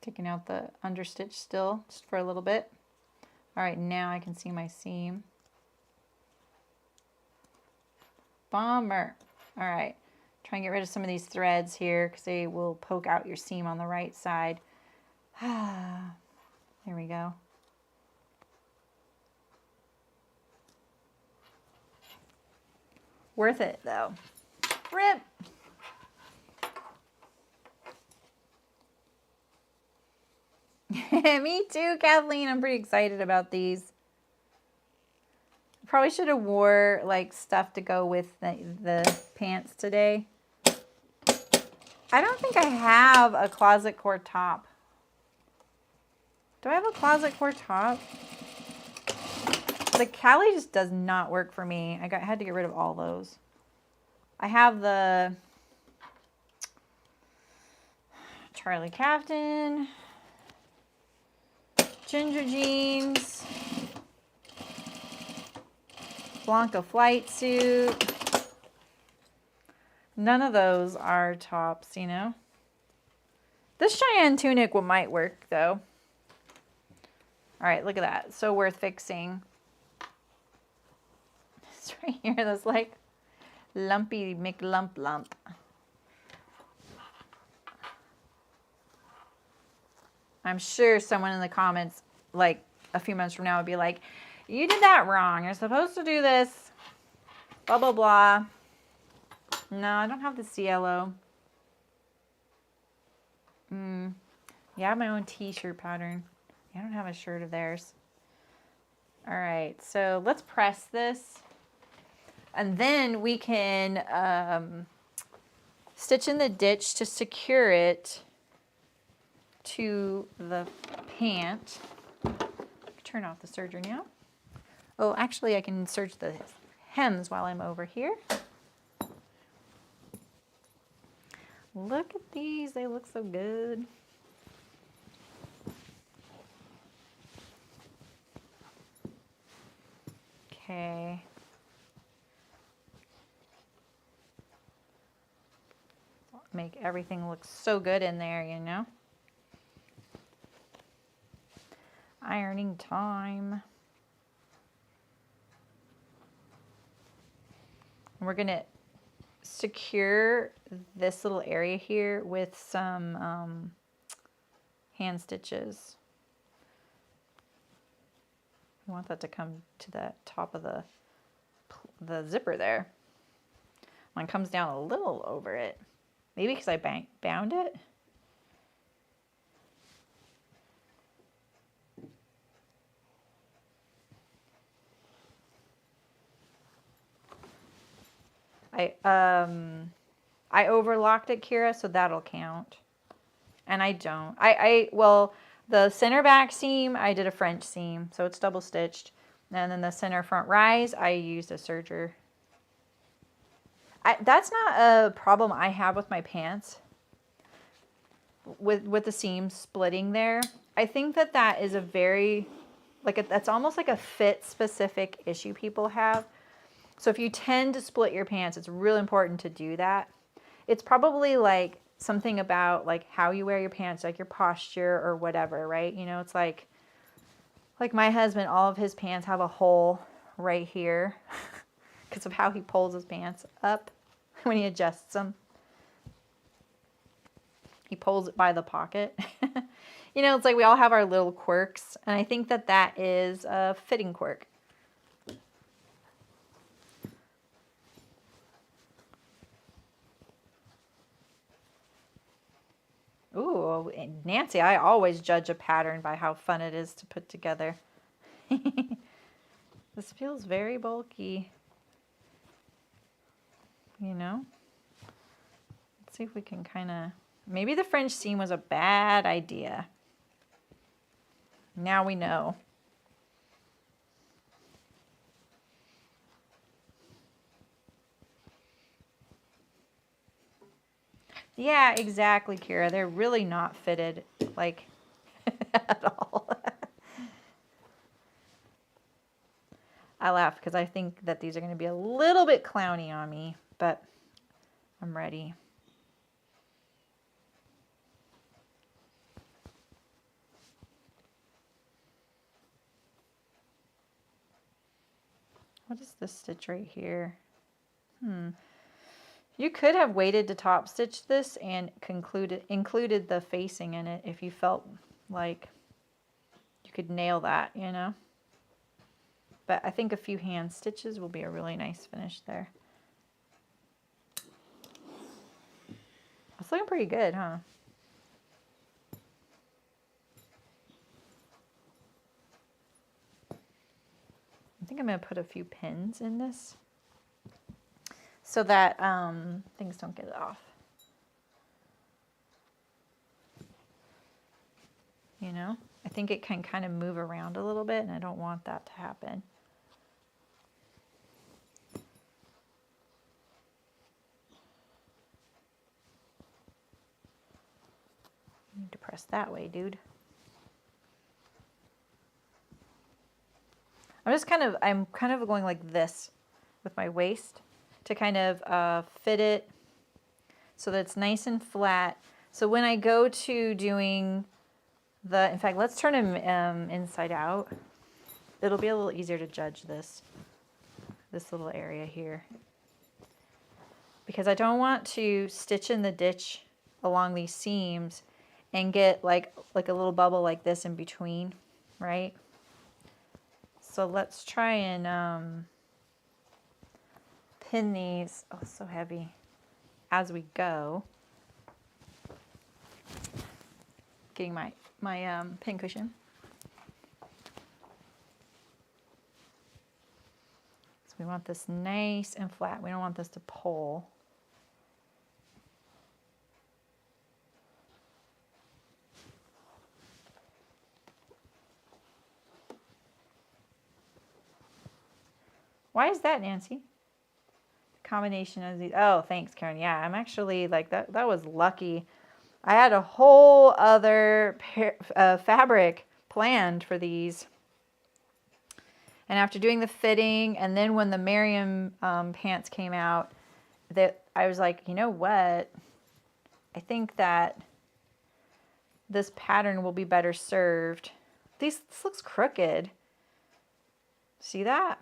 Taking out the understitch still, just for a little bit. All right, now I can see my seam. Bummer. All right, try and get rid of some of these threads here because they will poke out your seam on the right side. There we go. Worth it, though. Rip! Me too, Kathleen. I'm pretty excited about these. Probably should have wore like stuff to go with the pants today. I don't think I have a closet core top. Do I have a closet core top? The Cali just does not work for me. I had to get rid of all those. I have the Charlie Captain, Ginger jeans, Blanca flight suit. None of those are tops, you know. This Cheyenne tunic might work though. All right, look at that. So worth fixing. It's right here. That's like lumpy McLump. I'm sure someone in the comments, like a few months from now, would be like, you did that wrong. You're supposed to do this. Blah, blah, blah. No, I don't have the CLO. Yeah, I have my own t-shirt pattern. I don't have a shirt of theirs. All right, so let's press this. And then we can stitch in the ditch to secure it to the pant. Turn off the serger now. Oh, actually I can serge the hems while I'm over here. Look at these, they look so good. Okay. Make everything look so good in there, you know. Ironing time. We're gonna secure this little area here with some hand stitches. We want that to come to the top of the zipper there. Mine comes down a little over it. Maybe because I bound it. I overlocked it, Kira, so that'll count. And I don't. Well, the center back seam, I did a French seam, so it's double stitched. And then the center front rise, I used a serger. That's not a problem I have with my pants. With the seams splitting there. I think that is a very, that's almost like a fit specific issue people have. So if you tend to split your pants, it's really important to do that. It's probably like something about like how you wear your pants, like your posture or whatever, right? You know, it's like my husband, all of his pants have a hole right here because of how he pulls his pants up when he adjusts them. He pulls it by the pocket. You know, it's like we all have our little quirks, and I think that is a fitting quirk. Ooh, Nancy, I always judge a pattern by how fun it is to put together. This feels very bulky. You know? Let's see if we can kind of... Maybe the French seam was a bad idea. Now we know. Yeah, exactly, Kira. They're really not fitted, like, at all. I laugh because I think that these are going to be a little bit clowny on me, but I'm ready. What is this stitch right here? You could have waited to top stitch this and included the facing in it if you felt like you could nail that, you know. But I think a few hand stitches will be a really nice finish there. It's looking pretty good, huh? I think I'm going to put a few pins in this so that things don't get off. You know, I think it can kind of move around a little bit, and I don't want that to happen. You need to press that way, dude. I'm kind of going like this with my waist to kind of fit it so that it's nice and flat. So when I go to doing in fact, let's turn him inside out. It'll be a little easier to judge this little area here. Because I don't want to stitch in the ditch along these seams and get like a little bubble like this in between, right? So let's try and pin these, oh, so heavy, as we go. Getting my pin cushion. So we want this nice and flat. We don't want this to pull. Why is that, Nancy? Combination of these. Oh, thanks, Karen. Yeah, I'm actually like that. That was lucky. I had a whole other fabric planned for these. And after doing the fitting, and then when the Miriam pants came out, that I was like, you know what? I think that this pattern will be better served. This looks crooked. See that?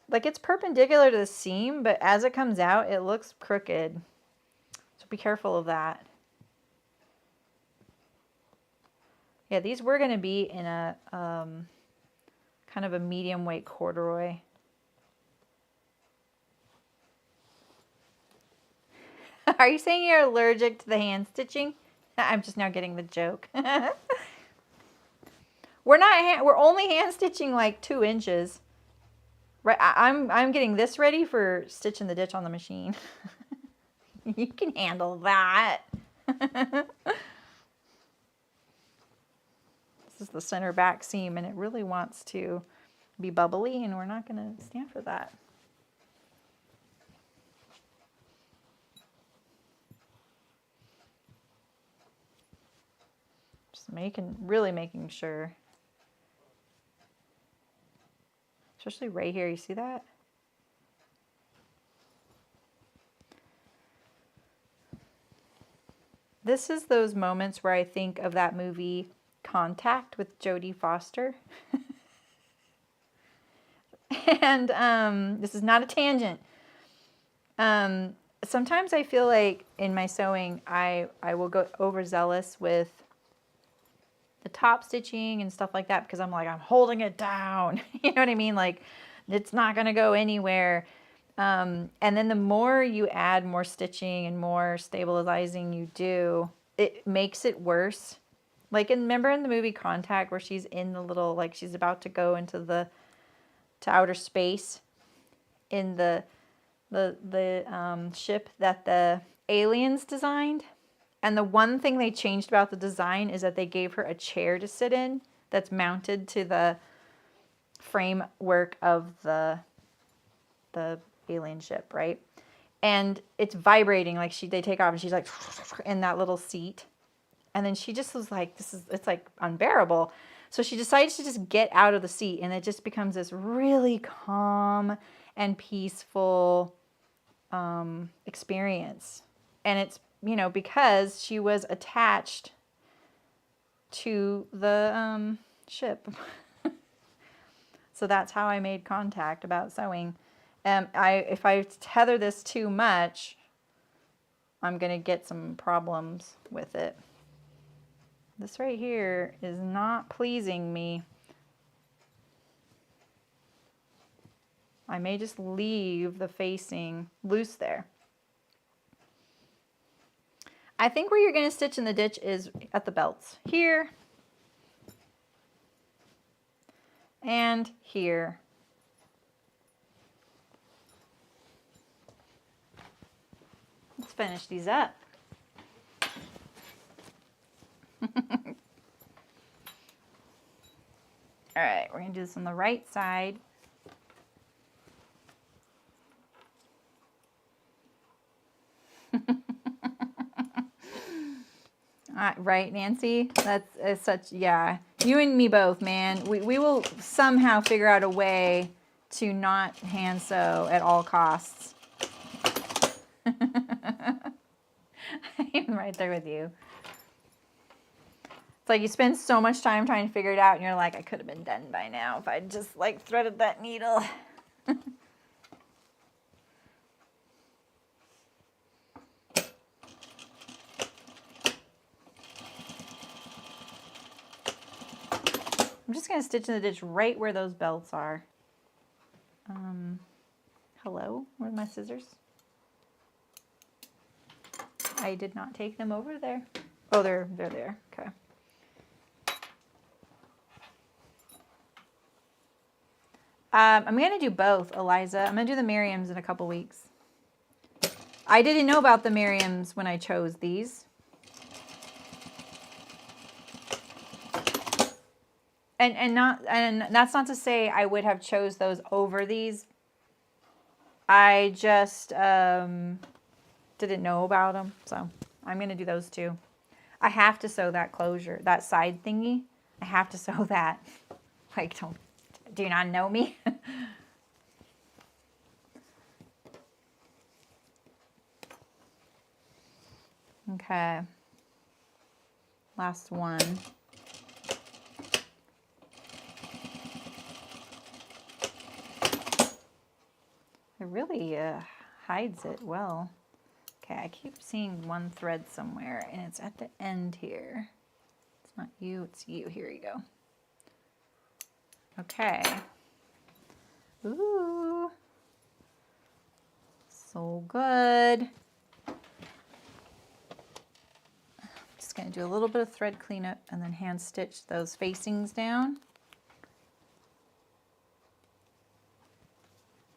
Like it's perpendicular to the seam, but as it comes out, it looks crooked. So be careful of that. Yeah, these were going to be in a kind of a medium weight corduroy. Are you saying you're allergic to the hand stitching? I'm just now getting the joke. We're only hand stitching like 2 inches. Right, I'm getting this ready for stitching the ditch on the machine. You can handle that. This is the center back seam, and it really wants to be bubbly, and we're not going to stand for that. Just really making sure. Especially right here, you see that? This is those moments where I think of that movie Contact with Jodie Foster. And this is not a tangent. Sometimes I feel like in my sewing, I will go overzealous with the top stitching and stuff like that because I'm like, I'm holding it down. You know what I mean? Like, it's not going to go anywhere. And then the more you add more stitching and more stabilizing you do, it makes it worse. Like, remember in the movie Contact where she's in the little, like, she's about to go into to outer space in the ship that the aliens designed? And the one thing they changed about the design is that they gave her a chair to sit in that's mounted to the framework of the alien ship, right? And it's vibrating, like they take off and she's like in that little seat. And then she just was like, it's like unbearable. So she decides to just get out of the seat, and it just becomes this really calm and peaceful experience. And it's, you know, because she was attached to the ship. So that's how I made contact about sewing. If I tether this too much, I'm going to get some problems with it. This right here is not pleasing me. I may just leave the facing loose there. I think where you're going to stitch in the ditch is at the belts. Here. And here. Let's finish these up. All right, we're going to do this on the right side. Right, Nancy? That's such, yeah. You and me both, man. We will somehow figure out a way to not hand sew at all costs. I'm right there with you. It's like you spend so much time trying to figure it out, and you're like, I could have been done by now if I'd just like threaded that needle. I'm just going to stitch in the ditch right where those belts are. Hello? Where's my scissors? I did not take them over there. Oh, they're there. Okay. I'm going to do both, Eliza. I'm going to do the Miriams in a couple weeks. I didn't know about the Miriams when I chose these. And that's not to say I would have chose those over these. I just didn't know about them, so I'm going to do those too. I have to sew that closure, that side thingy. I have to sew that. Like, do you not know me? Okay. Last one. It really hides it well. Okay, I keep seeing one thread somewhere, and it's at the end here. It's not you, it's you. Here you go. Okay. Ooh. So good. Just going to do a little bit of thread cleanup and then hand stitch those facings down.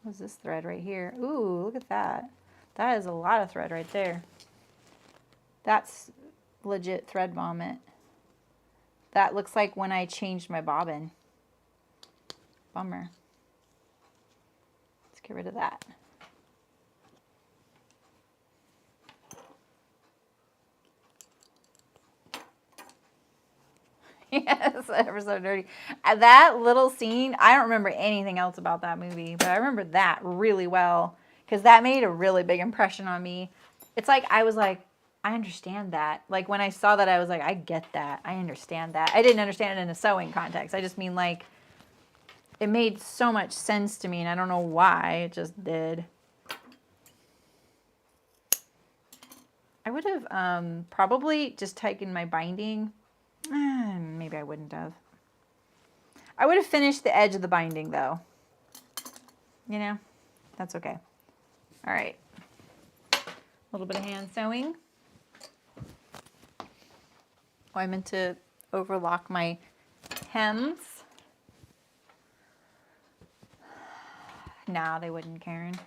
What's this thread right here? Ooh, look at that. That is a lot of thread right there. That's legit thread vomit. That looks like when I changed my bobbin. Bummer. Let's get rid of that. Yes, ever so dirty. That little scene, I don't remember anything else about that movie, but I remember that really well because that made a really big impression on me. It's like, I was like, I understand that. Like when I saw that, I was like, I get that. I understand that. I didn't understand it in a sewing context. I just mean like, it made so much sense to me and I don't know why, it just did. I would have probably just taken my binding. Maybe I wouldn't have. I would have finished the edge of the binding though. You know, that's okay. All right. A little bit of hand sewing. Oh, I meant to overlock my hems. Nah, they wouldn't, Karen.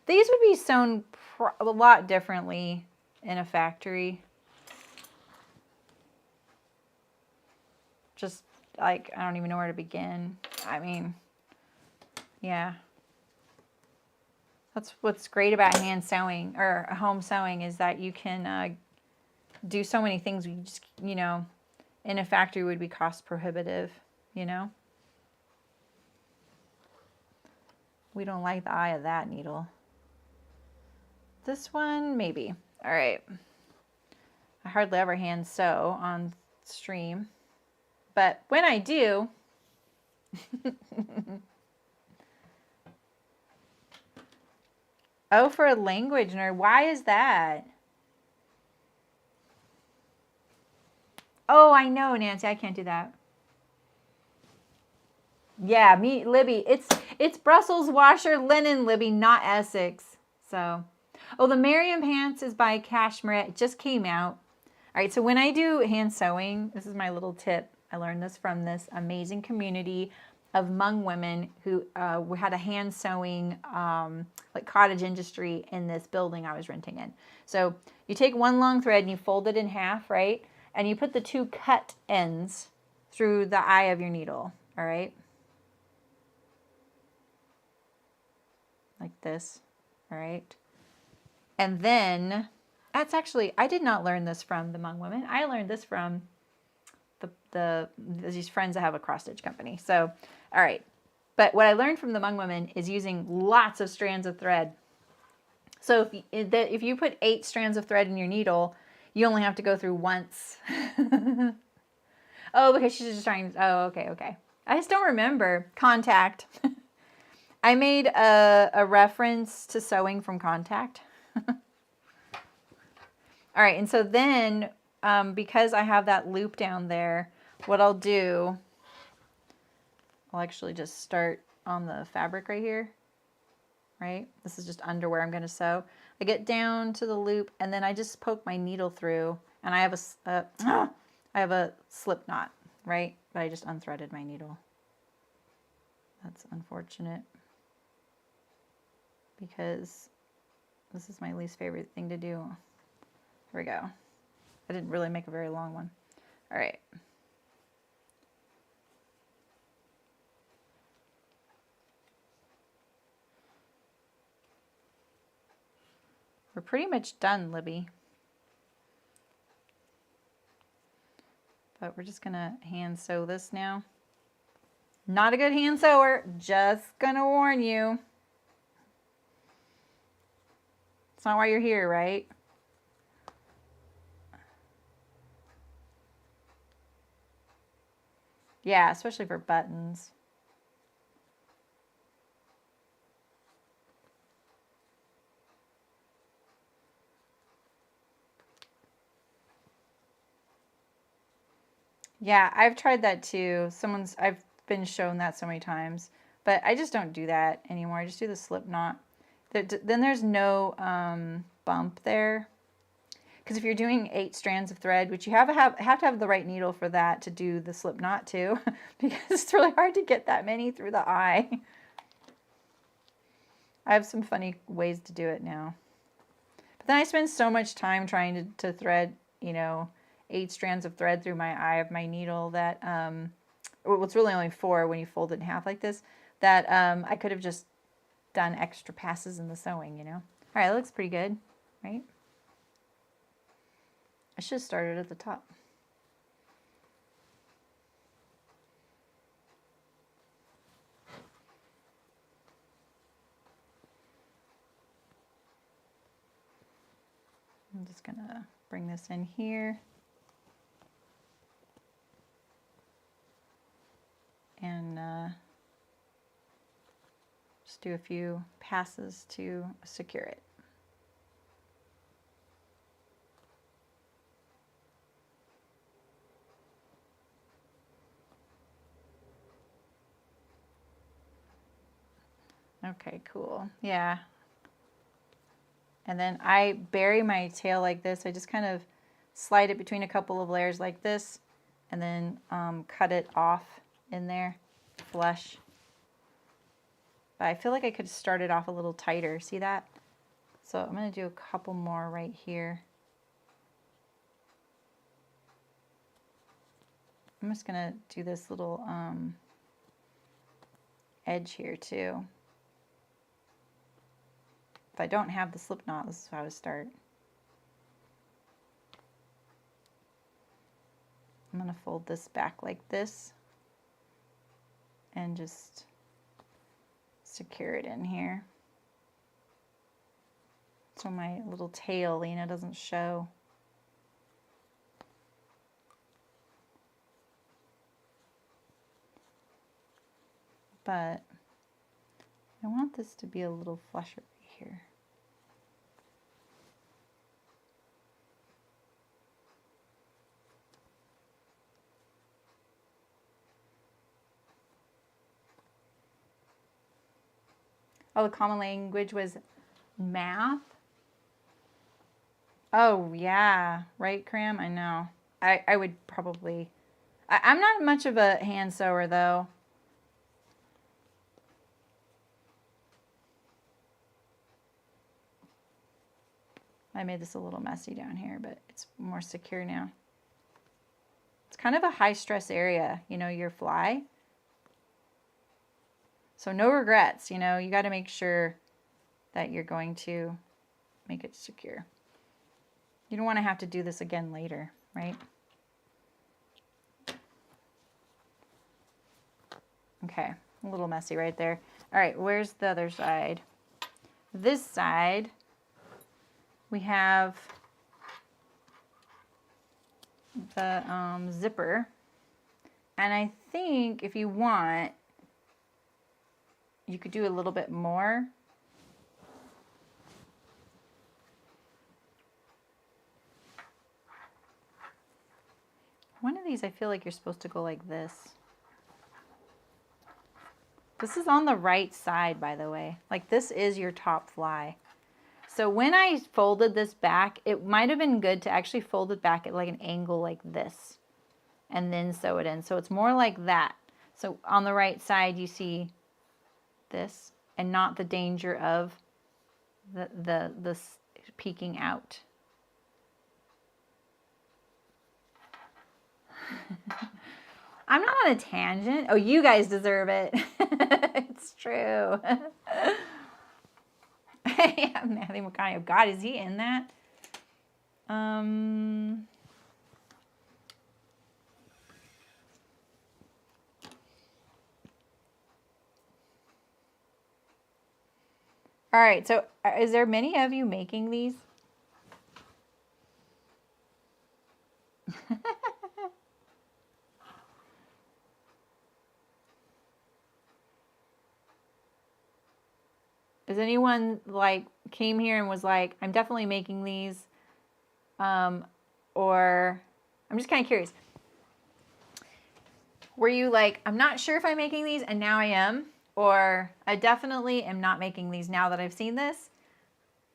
These would be sewn a lot differently in a factory. Just like, I don't even know where to begin. I mean, yeah. That's what's great about hand sewing or home sewing is that you can do so many things you just, you know, in a factory would be cost prohibitive, you know. We don't like the eye of that needle. This one, maybe. All right. I hardly ever hand sew on stream. But when I do, oh, for a language nerd, why is that? Oh, I know, Nancy, I can't do that. Yeah, me, Libby, it's Brussels washer linen, Libby, not Essex. So, oh, the Miriam pants is by Cashmere. It just came out. All right, so when I do hand sewing, this is my little tip. I learned this from this amazing community of Hmong women who had a hand sewing like cottage industry in this building I was renting in. So you take one long thread and you fold it in half, right? And you put the two cut ends through the eye of your needle, all right? Like this, all right? And then, that's actually, I did not learn this from the Hmong women. I learned this from these friends that have a cross stitch company. So, all right. But what I learned from the Hmong women is using lots of strands of thread. So if you put 8 strands of thread in your needle, you only have to go through once. Oh, because she's just trying, oh, okay. I just don't remember. Contact. I made a reference to sewing from Contact. All right, and so then, because I have that loop down there, what I'll do, I'll actually just start on the fabric right here, right? This is just under where I'm going to sew. I get down to the loop, and then I just poke my needle through, and I have I have a slip knot, right? But I just unthreaded my needle. That's unfortunate, because this is my least favorite thing to do. Here we go. I didn't really make a very long one. All right. We're pretty much done, Libby. But we're just gonna hand sew this now. Not a good hand sewer, just gonna warn you. It's not why you're here, right? Yeah, especially for buttons. Yeah, I've tried that too. I've been shown that so many times, but I just don't do that anymore. I just do the slip knot. Then there's no bump there. Because if you're doing 8 strands of thread, which you have to have the right needle for that to do the slip knot too, because it's really hard to get that many through the eye. I have some funny ways to do it now. But then I spend so much time trying to thread, you know, 8 strands of thread through my eye of my needle that, well, it's really only 4 when you fold it in half like this, that I could have just done extra passes in the sewing, you know. All right, that looks pretty good, right? I should have started at the top. I'm just gonna bring this in here. And just do a few passes to secure it. Okay, cool. Yeah. And then I bury my tail like this. I just kind of slide it between a couple of layers like this, and then cut it off in there, flush. But I feel like I could start it off a little tighter. See that? So I'm going to do a couple more right here. I'm just going to do this little edge here too. If I don't have the slip knot, this is how to start. I'm going to fold this back like this and just secure it in here so my little tail, you know, doesn't show. But I want this to be a little flusher here. Oh, the common language was math? Oh, yeah. Right, Cram? I know. I would probably... I'm not much of a hand sewer, though. I made this a little messy down here, but it's more secure now. It's kind of a high-stress area, you know, your fly. So no regrets, you know, you got to make sure that you're going to make it secure. You don't want to have to do this again later, right? Okay, a little messy right there. All right, where's the other side? This side, we have the zipper. And I think if you want, you could do a little bit more. One of these I feel like you're supposed to go like this. This is on the right side, by the way. Like this is your top fly. So when I folded this back, it might have been good to actually fold it back at like an angle like this and then sew it in. So it's more like that. So on the right side, you see this and not the danger of the peeking out. I'm not on a tangent. Oh, you guys deserve it. It's true. Yeah, Matthew McConaughey. God, is he in that? All right, so is there many of you making these? Is anyone like came here and was like, I'm definitely making these? Or I'm just kind of curious. Were you like, I'm not sure if I'm making these and now I am? Or I definitely am not making these now that I've seen this?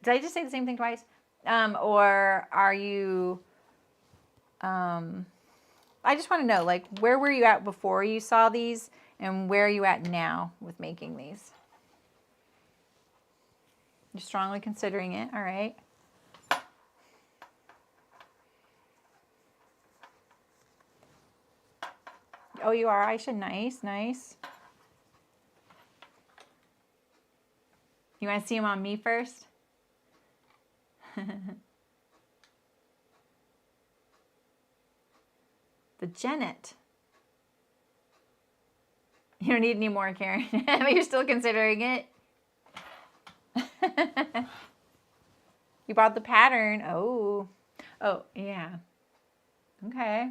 Did I just say the same thing twice? Or are you, I just want to know, like, where were you at before you saw these and where are you at now with making these? You're strongly considering it, all right. Oh, you are, Aisha? Nice, nice. You want to see them on me first? The Janet. You don't need any more, Karen. But you're still considering it. You bought the pattern. Oh. Oh, yeah. Okay.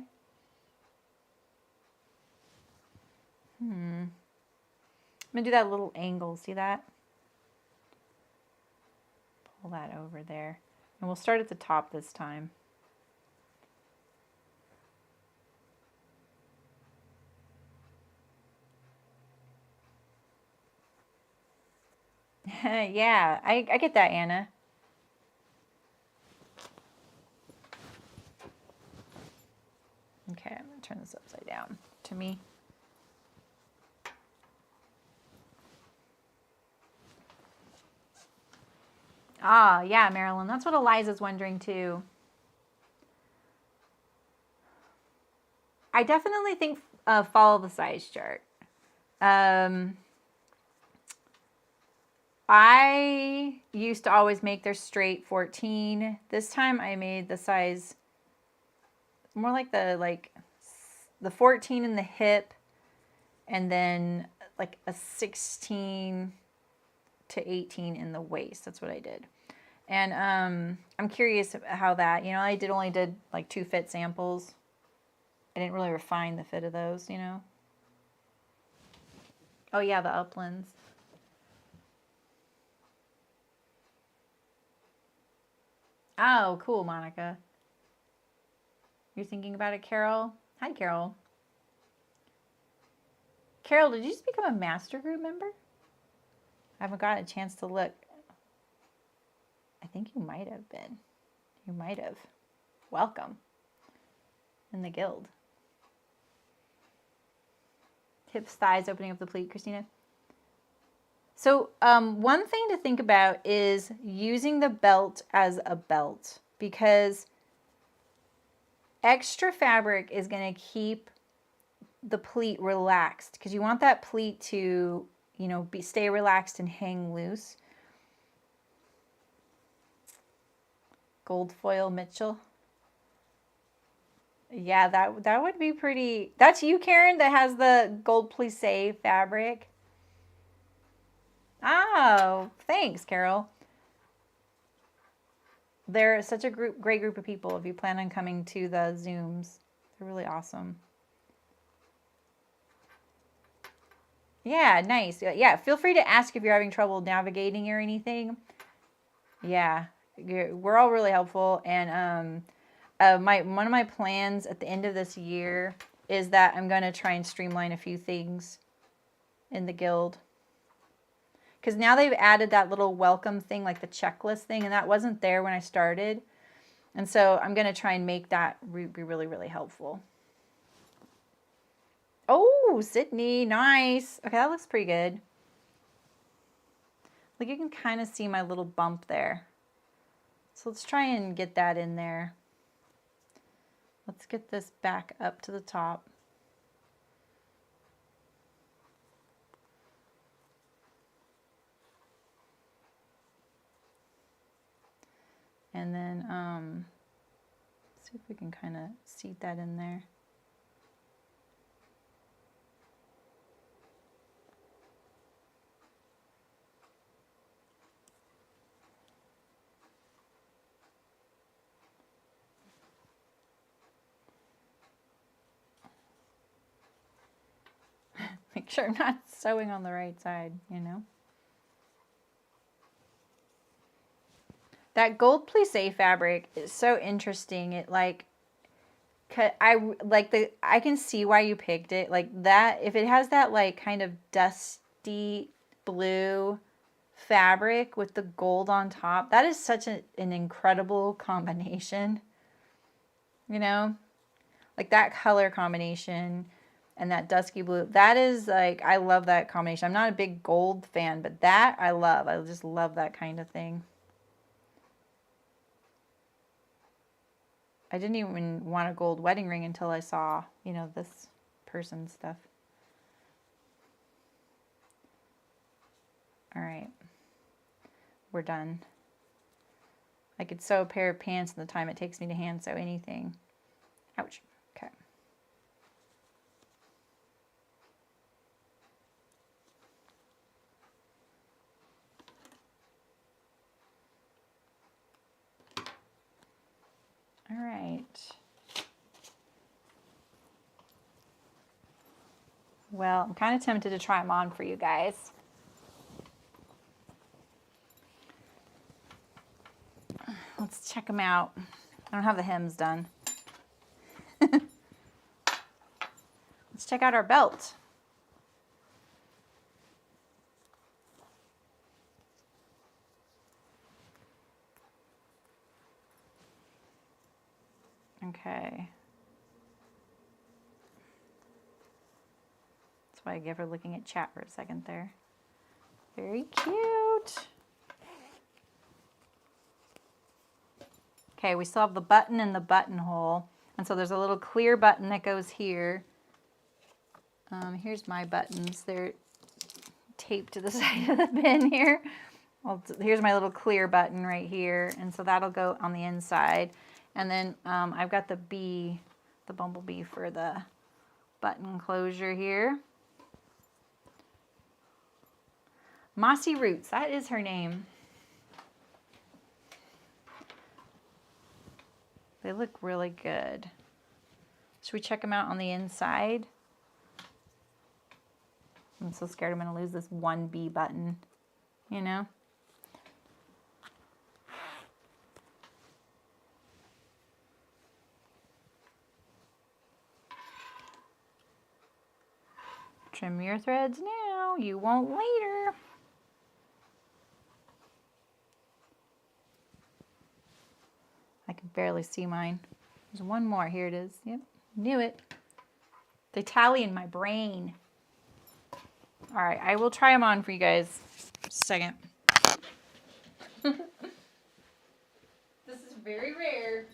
I'm going to do that little angle. See that? Pull that over there. And we'll start at the top this time. Yeah, I get that, Anna. Okay, I'm going to turn this upside down to me. Ah, yeah, Marilyn. That's what Eliza's wondering too. I definitely think follow the size chart. I used to always make their straight 14. This time I made the size more like the 14 in the hip and then like a 16 to 18 in the waist. That's what I did. And I'm curious how that, I only did like 2 fit samples. I didn't really refine the fit of those, Oh yeah, the uplands. Oh, cool, Monica. You're thinking about it, Carol? Hi, Carol. Carol, did you just become a master group member? I haven't got a chance to look. I think you might have been. You might have. Welcome in the guild. Hips, thighs, opening up the pleat, Christina. So one thing to think about is using the belt as a belt because extra fabric is going to keep the pleat relaxed because you want that pleat to, stay relaxed and hang loose. Gold foil Mitchell. Yeah, that would be pretty. That's you, Karen, that has the gold plissé fabric. Oh, thanks, Carol. They're such a great group of people if you plan on coming to the Zooms. They're really awesome. Yeah, nice. Yeah, feel free to ask if you're having trouble navigating or anything. Yeah, we're all really helpful. And one of my plans at the end of this year is that I'm going to try and streamline a few things in the guild. Because now they've added that little welcome thing, like the checklist thing, and that wasn't there when I started. And so I'm going to try and make that be really, really helpful. Oh, Sydney, nice. Okay, that looks pretty good. Like you can kind of see my little bump there. So let's try and get that in there. Let's get this back up to the top. See if we can kind of seat that in there. Make sure I'm not sewing on the right side, you know. That gold plissé fabric is so interesting. It like, I can see why you picked it. Like that, if it has that like kind of dusty blue fabric with the gold on top, that is such an incredible combination. You know, like that color combination and that dusky blue, that is like, I love that combination. I'm not a big gold fan, but that I love. I just love that kind of thing. I didn't even want a gold wedding ring until I saw, you know, this person's stuff. All right, we're done. I could sew a pair of pants in the time it takes me to hand sew anything. Ouch. Okay. All right. Well, I'm kind of tempted to try them on for you guys. Let's check them out. I don't have the hems done. Let's check out our belt. Okay. That's why I give her looking at chat for a second there. Very cute. Okay, we still have the button and the buttonhole. And so there's a little clear button that goes here. Here's my buttons. They're taped to the side of the bin here. Well, here's my little clear button right here. And so that'll go on the inside. And then I've got the bee, the bumblebee for the button closure here. Mossy Roots, that is her name. They look really good. Should we check them out on the inside? I'm so scared I'm going to lose this one B button, you know? Trim your threads now, you won't later. I can barely see mine. There's one more, here it is. Yep, knew it. They tally in my brain. All right, I will try them on for you guys. Just a second. This is very rare.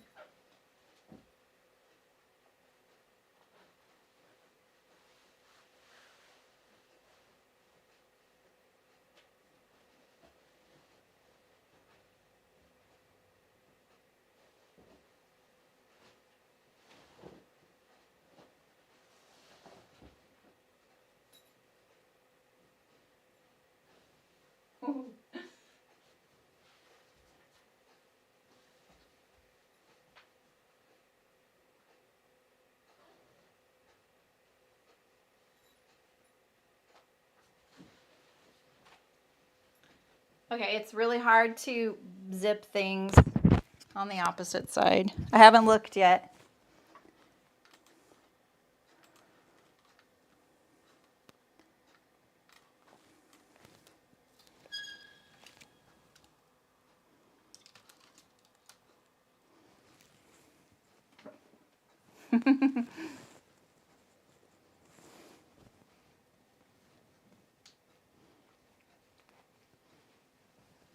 Okay, it's really hard to zip things on the opposite side. I haven't looked yet.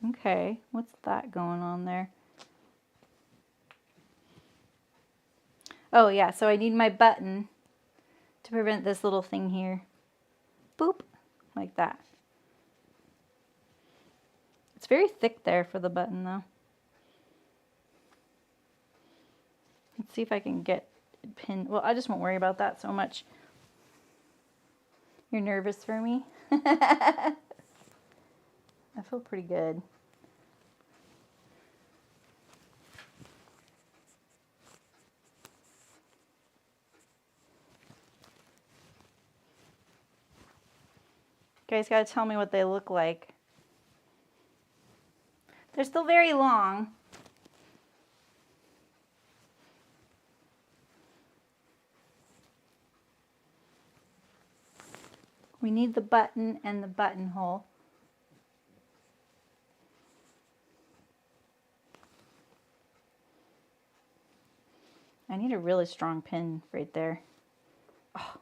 Okay, what's that going on there? Oh yeah, so I need my button to prevent this little thing here. Boop, like that. It's very thick there for the button though. Let's see if I can get pinned. Well, I just won't worry about that so much. You're nervous for me? I feel pretty good. You guys gotta tell me what they look like. They're still very long. We need the button and the buttonhole. I need a really strong pin right there. Oh.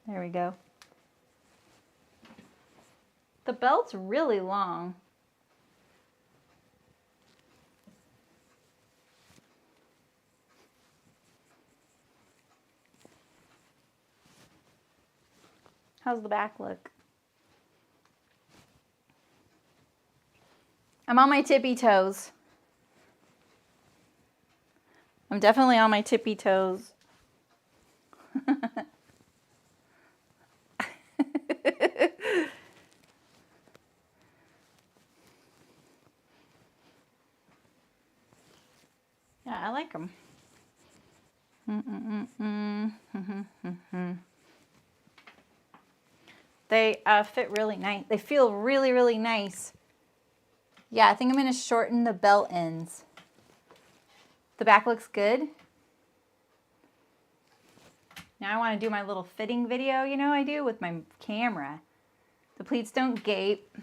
There we go. The belt's really long. How's the back look? I'm on my tippy toes. I'm definitely on my tippy toes. Yeah, I like them. They fit really nice. They feel really, really nice. Yeah, I think I'm going to shorten the belt ends. The back looks good. Now I want to do my little fitting video, you know I do, with my camera. The pleats don't gape.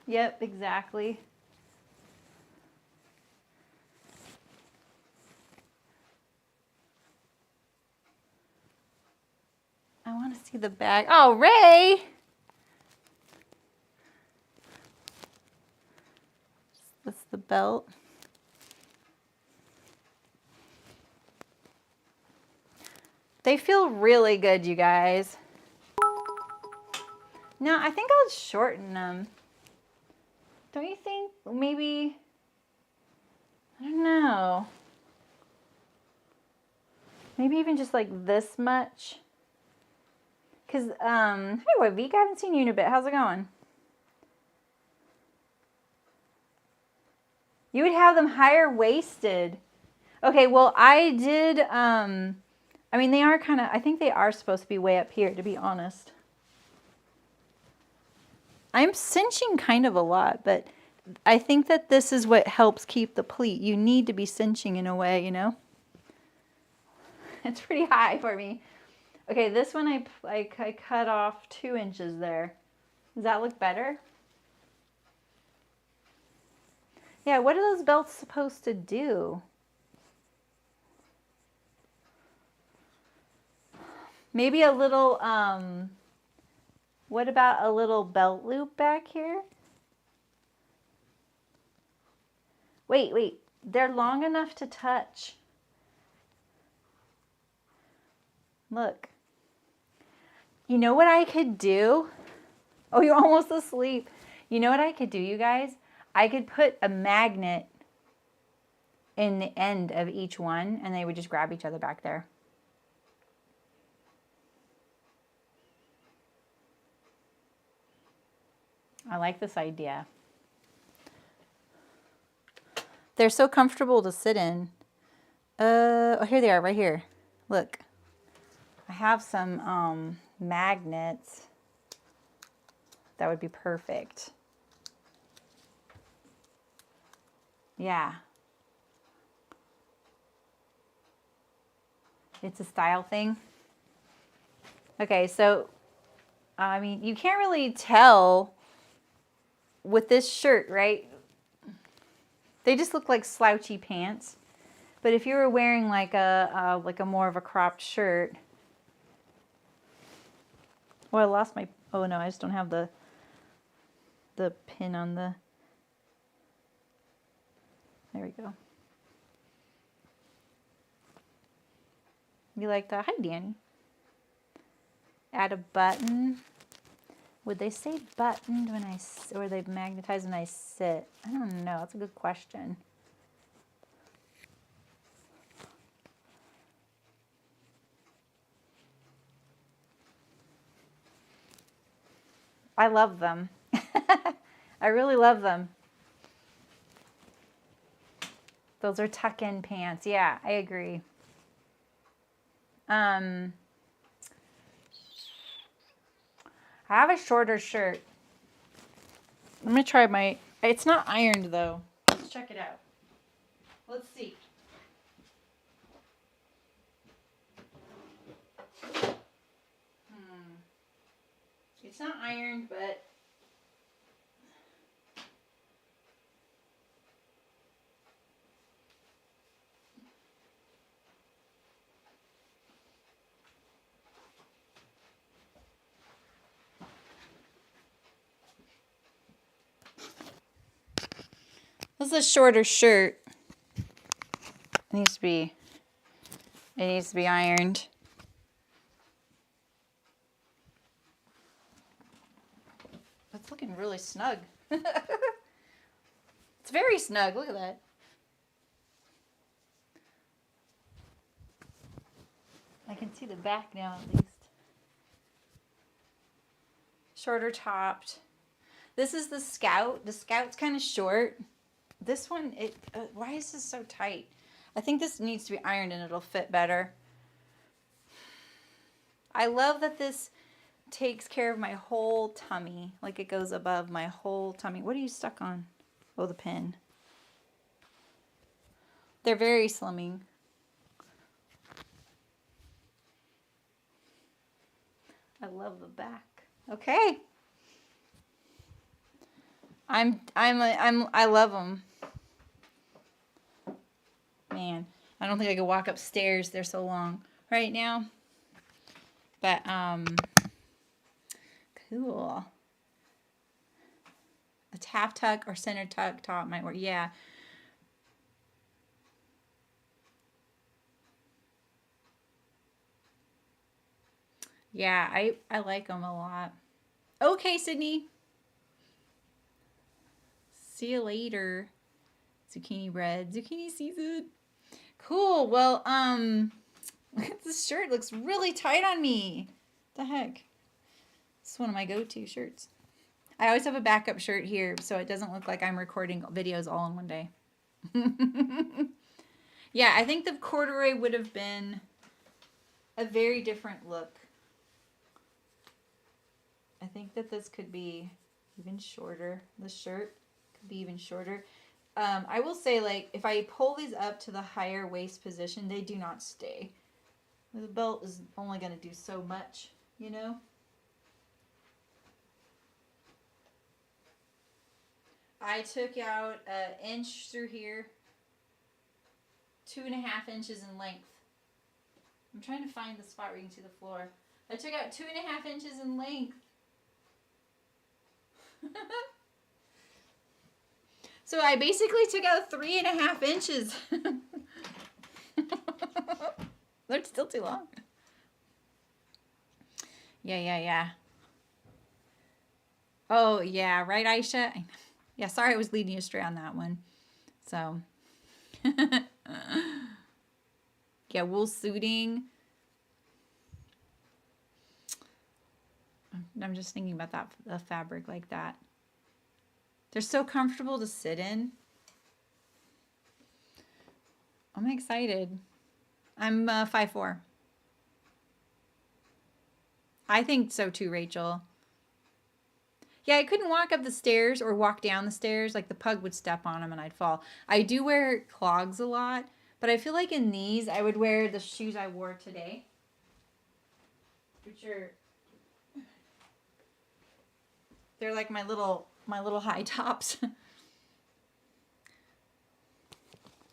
Yep, exactly. I want to see the back. Oh, Ray! That's the belt. They feel really good, you guys. No, I think I'll shorten them. Don't you think? Maybe, I don't know. Maybe even just like this much. Because, hey, Wavik, I haven't seen you in a bit. How's it going? You would have them higher waisted. Okay, well, I did, I mean, they are kind of, I think they are supposed to be way up here, to be honest. I'm cinching kind of a lot, but I think that this is what helps keep the pleat. You need to be cinching in a way, you know? It's pretty high for me. Okay, this one I cut off 2 inches there. Does that look better? Yeah, what are those belts supposed to do? Maybe a little, what about a little belt loop back here? Wait, they're long enough to touch. Look. You know what I could do? Oh, you're almost asleep. You know what I could do, you guys? I could put a magnet in the end of each one, and they would just grab each other back there. I like this idea. They're so comfortable to sit in. Oh, here they are, right here. Look. I have some magnets. That would be perfect. Yeah. It's a style thing. Okay, so, I mean, you can't really tell with this shirt, right? They just look like slouchy pants. But if you were wearing like a more of a cropped shirt. Oh, I lost my, oh no, I just don't have the pin on the, there we go. You like that? Hi, Danny. Add a button. Would they stay buttoned when or they magnetize when I sit? I don't know. That's a good question. I love them. I really love them. Those are tuck-in pants. Yeah, I agree. I have a shorter shirt. I'm going to try my... It's not ironed, though. Let's check it out. Let's see. It's not ironed, but... This is a shorter shirt. It needs to be ironed. It's looking really snug. It's very snug. Look at that. I can see the back now at least. Shorter topped. This is the Scout. The Scout's kind of short. This one, why is this so tight? I think this needs to be ironed and it'll fit better. I love that this takes care of my whole tummy. Like it goes above my whole tummy. What are you stuck on? Oh, the pin. They're very slimming. I love the back. Okay. I love them. Man, I don't think I could walk upstairs. They're so long right now. But, cool. A half tuck or center tuck top might work. Yeah. Yeah, I like them a lot. Okay, Sydney. See you later. Zucchini bread. Zucchini season. Cool. Well, this shirt looks really tight on me. What the heck? It's one of my go-to shirts. I always have a backup shirt here so it doesn't look like I'm recording videos all in one day. Yeah, I think the corduroy would have been a very different look. I think that this could be even shorter. The shirt could be even shorter. I will say, like, if I pull these up to the higher waist position, they do not stay. The belt is only going to do so much, you know? I took out an inch through here, 2.5 inches in length. I'm trying to find the spot where you can see the floor. I took out 2.5 inches in length. So I basically took out 3.5 inches. They're still too long. Yeah. Oh, yeah. Right, Aisha? Yeah, sorry I was leading you astray on that one. So, yeah, wool suiting. I'm just thinking about that, a fabric like that. They're so comfortable to sit in. I'm excited. I'm 5'4". I think so too, Rachel. Yeah, I couldn't walk up the stairs or walk down the stairs. Like the pug would step on them and I'd fall. I do wear clogs a lot, but I feel like in these I would wear the shoes I wore today, which are, they're like my little high tops.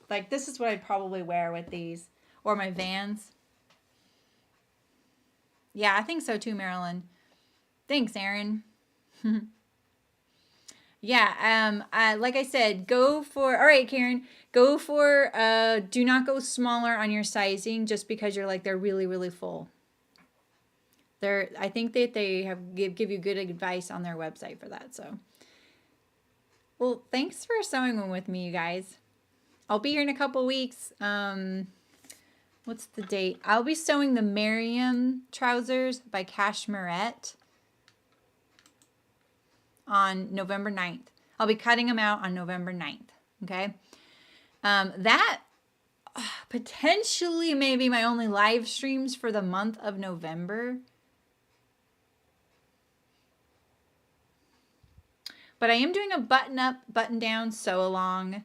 Like this is what I'd probably wear with these, or my Vans. Yeah, I think so too, Marilyn. Thanks, Erin. Yeah, like I said, go for, all right, Karen, go for, do not go smaller on your sizing just because you're like, they're really, really full. I think that they give you good advice on their website for that. So, well, thanks for sewing with me, you guys. I'll be here in a couple weeks. What's the date? I'll be sewing the Miriam trousers by Cashmerette on November 9th. I'll be cutting them out on November 9th. Okay. That potentially may be my only live streams for the month of November. But I am doing a button up, button down sew along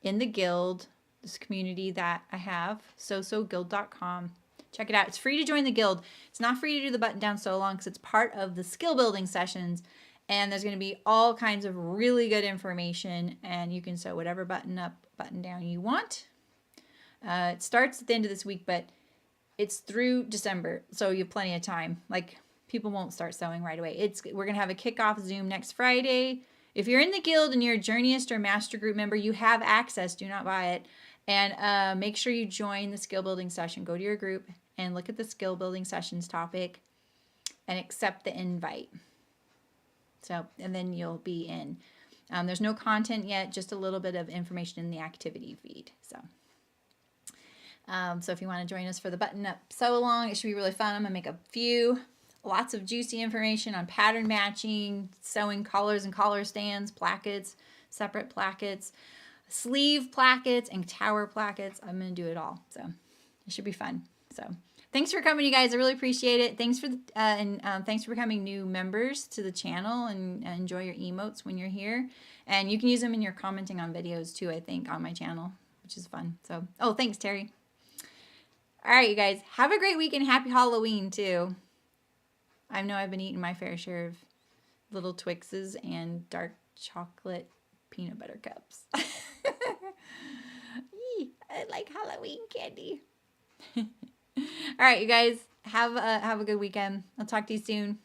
in the guild, this community that I have, sewguild.com. Check it out. It's free to join the guild. It's not free to do the button down sew along because it's part of the skill building sessions. And there's going to be all kinds of really good information, and you can sew whatever button up, button down you want. It starts at the end of this week, but it's through December, so you have plenty of time. Like, people won't start sewing right away. We're going to have a kickoff Zoom next Friday. If you're in the guild and you're a journeyist or master group member, you have access. Do not buy it. And make sure you join the skill building session. Go to your group and look at the skill building sessions topic and accept the invite. So, and then you'll be in. There's no content yet, just a little bit of information in the activity feed. So if you want to join us for the button up sew along, it should be really fun. I'm going to make lots of juicy information on pattern matching, sewing collars and collar stands, plackets, separate plackets, sleeve plackets, and tower plackets. I'm going to do it all. So it should be fun. So thanks for coming, you guys. I really appreciate it. Thanks for thanks for becoming new members to the channel, and enjoy your emotes when you're here. And you can use them in your commenting on videos too, I think, on my channel, which is fun. So, oh, thanks, Terry. All right, you guys, have a great week and happy Halloween too. I know I've been eating my fair share of little Twixes and dark chocolate peanut butter cups. I like Halloween candy. All right, you guys, have a good weekend. I'll talk to you soon.